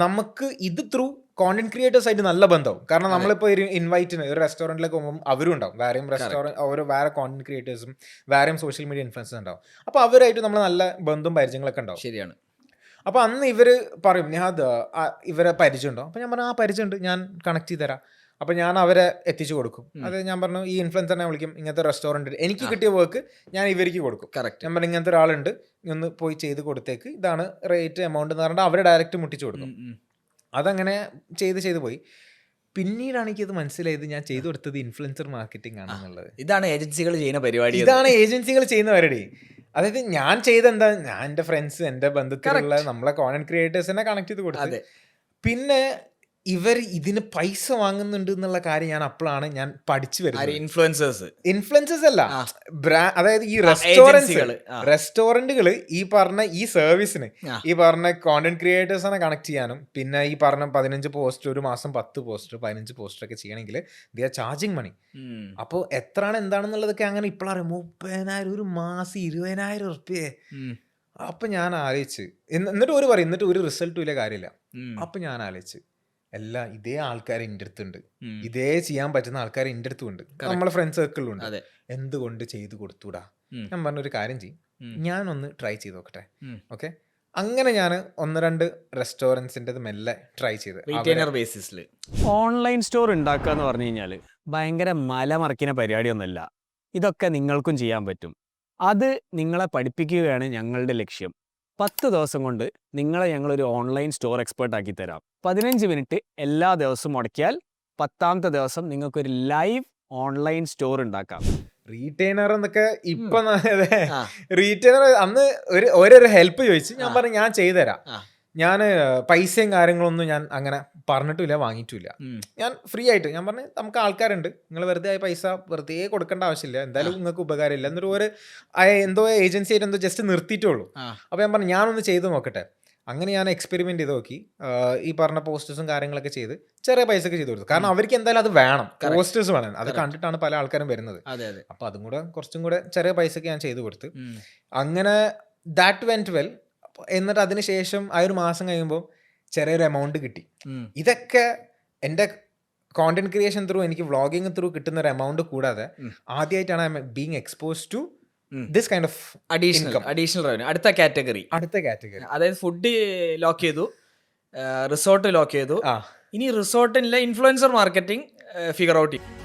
നമുക്ക് ഇത് ത്രൂ കോണ്ടന്റ് ക്രിയേറ്റേഴ്സ് ആയിട്ട് നല്ല ബന്ധവും. കാരണം നമ്മളിപ്പോൾ ഒരു ഇൻവൈറ്റിന് ഒരു റെസ്റ്റോറൻറ്റിലേക്ക് പോകുമ്പോൾ അവരും ഉണ്ടാവും, വേറെയും റെസ്റ്റോറൻറ്റ് വേറെ കോണ്ടന്റ് ക്രിയേറ്റേഴ്സും വേറെയും സോഷ്യൽ മീഡിയ ഇൻഫ്ലുവൻസേഴ്സ് ഉണ്ടാവും. അപ്പോൾ അവരായിട്ട് നമ്മൾ നല്ല ബന്ധവും പരിചയങ്ങളൊക്കെ ഉണ്ടാവും. ശരിയാണ്. അപ്പോൾ അന്ന് ഇവർ പറയും നിഹാദ് ഇവരെ പരിചയമുണ്ടോ? അപ്പോൾ ഞാൻ പറഞ്ഞു പരിചയമുണ്ട്, ഞാൻ കണക്ട് ചെയ്ത് തരാം. അപ്പോൾ ഞാൻ അവരെ എത്തിച്ചു കൊടുക്കും. അത് ഞാൻ പറഞ്ഞു ഈ ഇൻഫ്ലുവൻസറിനെ വിളിക്കും, ഇങ്ങനത്തെ റെസ്റ്റോറൻറ്റ് എനിക്ക് കിട്ടിയ വർക്ക് ഞാൻ ഇവർക്ക് കൊടുക്കും. കറക്റ്റ്. ഞാൻ പറഞ്ഞു ഇങ്ങനത്തെ ഒരാളുണ്ട്, ഒന്ന് പോയി ചെയ്ത് കൊടുത്തേക്ക്, ഇതാണ് റേറ്റ് എമൗണ്ട് എന്ന് പറഞ്ഞാൽ അവരെ ഡയറക്റ്റ് മുട്ടിച്ചു കൊടുക്കും. അതങ്ങനെ ചെയ്ത് പോയി. പിന്നീടാണ് എനിക്കത് മനസ്സിലായത് ഞാൻ ചെയ്തു കൊടുത്തത് ഇൻഫ്ലുവൻസർ മാർക്കറ്റിംഗ് ആണെന്നുള്ളത്. ഇതാണ് ഏജൻസികൾ ചെയ്യുന്ന പരിപാടി. അതായത് ഞാൻ ചെയ്തെന്താ, ഞാൻ എൻ്റെ ഫ്രണ്ട്സ്, എൻ്റെ ബന്ധത്തിലുള്ള നമ്മളെ കോണ്ടന്റ് ക്രിയേറ്റേഴ്സിനെ കണക്ട് ചെയ്ത് കൊടുത്തത്. പിന്നെ ഇവർ ഇതിന് പൈസ വാങ്ങുന്നുണ്ട് എന്നുള്ള കാര്യം ഞാൻ അപ്പോഴാണ് ഞാൻ പഠിച്ചു വരുന്നത്. ഇൻഫ്ലുവൻസേഴ്സ് അല്ല, അതായത് ഈ റെസ്റ്റോറന്റുകൾ ഈ പറഞ്ഞ ഈ സർവീസിന് ഈ പറഞ്ഞ കോണ്ടന്റ് ക്രിയേറ്റേഴ്സിനെ കണക്ട് ചെയ്യാനും, പിന്നെ ഈ പറഞ്ഞ 15 പോസ്റ്റർ, ഒരു മാസം 10 പോസ്റ്റർ 15 പോസ്റ്റർ ഒക്കെ ചെയ്യണമെങ്കിൽ ദേ ആർ ചാർജിങ് മണി. അപ്പോൾ എത്രയാണ് എന്താണെന്നുള്ളതൊക്കെ അങ്ങനെ ഇപ്പോഴാണ് 30,000 ഒരു മാസം 20,000 ഉറുപ്പ്യേ. അപ്പൊ ഞാൻ ആലോചിച്ച്, എന്നിട്ട് ഒരു റിസൾട്ടും ഇല്ല, കാര്യമില്ല. അപ്പൊ ഞാൻ ആലോചിച്ച് ഇതേ ആൾക്കാർ എൻ്റെ അടുത്തുണ്ട്, ഇതേ ചെയ്യാൻ പറ്റുന്ന ആൾക്കാർ എൻ്റെ അടുത്തുണ്ട്, നമ്മളെ ഫ്രണ്ട് സർക്കിളിലുണ്ട്, എന്തുകൊണ്ട് ചെയ്തു കൊടുത്തൂടാ? ഞാൻ പറഞ്ഞൊരു കാര്യം ചെയ്യും, ഞാനൊന്ന് ട്രൈ ചെയ്ത് നോക്കട്ടെ. ഓക്കെ, അങ്ങനെ ഞാൻ 1-2 റെസ്റ്റോറൻറ്റ്സിൻ്റെ മെല്ലെ ട്രൈ ചെയ്ത് റീറ്റെയിനർ ബേസിസിൽ ഓൺലൈൻ സ്റ്റോർ ഉണ്ടാക്കുക എന്ന് പറഞ്ഞു കഴിഞ്ഞാൽ ഭയങ്കര മലമറിക്കുന്ന പരിപാടിയൊന്നുമല്ല. ഇതൊക്കെ നിങ്ങൾക്കും ചെയ്യാൻ പറ്റും. അത് നിങ്ങളെ പഠിപ്പിക്കുകയാണ് ഞങ്ങളുടെ ലക്ഷ്യം. 10 ദിവസം കൊണ്ട് നിങ്ങളെ ഞങ്ങളൊരു ഓൺലൈൻ സ്റ്റോർ എക്സ്പേർട്ട് ആക്കി തരാം. 15 മിനിറ്റ് എല്ലാ ദിവസവും മുടക്കിയാൽ 10ാമത്തെ ദിവസം നിങ്ങൾക്കൊരു ലൈവ് ഓൺലൈൻ സ്റ്റോർ ഉണ്ടാക്കാം. റീറ്റെയിനർ എന്നൊക്കെ ഇപ്പൊ റീറ്റെയിനർ അന്ന് ഓരോരു ഹെൽപ്പ് ചോദിച്ചു. ഞാൻ പറഞ്ഞു ഞാൻ ചെയ്തുതരാം. ഞാൻ പൈസയും കാര്യങ്ങളൊന്നും ഞാൻ അങ്ങനെ പറഞ്ഞിട്ടില്ല, വാങ്ങിയിട്ടില്ല. ഞാൻ ഫ്രീ ആയിട്ട് ഞാൻ പറഞ്ഞു നമുക്ക് ആൾക്കാരുണ്ട്, നിങ്ങൾ വെറുതെ പൈസ വെറുതെ കൊടുക്കേണ്ട ആവശ്യമില്ല, എന്തായാലും നിങ്ങൾക്ക് ഉപകാരമില്ല. എന്നിട്ട് എന്തോ ഏജൻസി ആയിട്ട് എന്തോ ജസ്റ്റ് നിർത്തിയിട്ടുള്ളൂ. അപ്പോൾ ഞാൻ പറഞ്ഞു ഞാനൊന്ന് ചെയ്ത് നോക്കട്ടെ. അങ്ങനെ ഞാൻ എക്സ്പെരിമെന്റ് ചെയ്ത് നോക്കി. ഈ പറഞ്ഞ പോസ്റ്റേഴ്സും കാര്യങ്ങളൊക്കെ ചെയ്ത് ചെറിയ പൈസക്ക് ചെയ്ത് കൊടുത്തു. കാരണം അവർക്ക് എന്തായാലും അത് വേണം, പോസ്റ്റേഴ്സ് വേണം. അത് കണ്ടിട്ടാണ് പല ആൾക്കാരും വരുന്നത്. അപ്പോൾ അതും കൂടെ കുറച്ചും കൂടെ ചെറിയ പൈസക്ക് ഞാൻ ചെയ്ത് കൊടുത്ത്. അങ്ങനെ ദാറ്റ് വെന്റ് വെൽ. എന്നിട്ട് അതിനുശേഷം ഒരു മാസം കഴിയുമ്പോൾ ചെറിയൊരു എമൗണ്ട് കിട്ടി. ഇതൊക്കെ എൻ്റെ കോണ്ടന്റ് ക്രിയേഷൻ ത്രൂ, എനിക്ക് വ്ളോഗിങ് ത്രൂ കിട്ടുന്ന ഒരു എമൗണ്ട് കൂടാതെ ആദ്യമായിട്ടാണ് I'm being exposed to this kind of additional revenue. അടുത്ത കാറ്റഗറി അതായത് ഫുഡ് ലോക്ക് ചെയ്തു, റിസോർട്ട് ലോക്ക് ചെയ്തു. ഇനി റിസോർട്ടിലെ ഇൻഫ്ലുവൻസർ മാർക്കറ്റിംഗ് ഫിഗർ ഔട്ട് ചെയ്യും.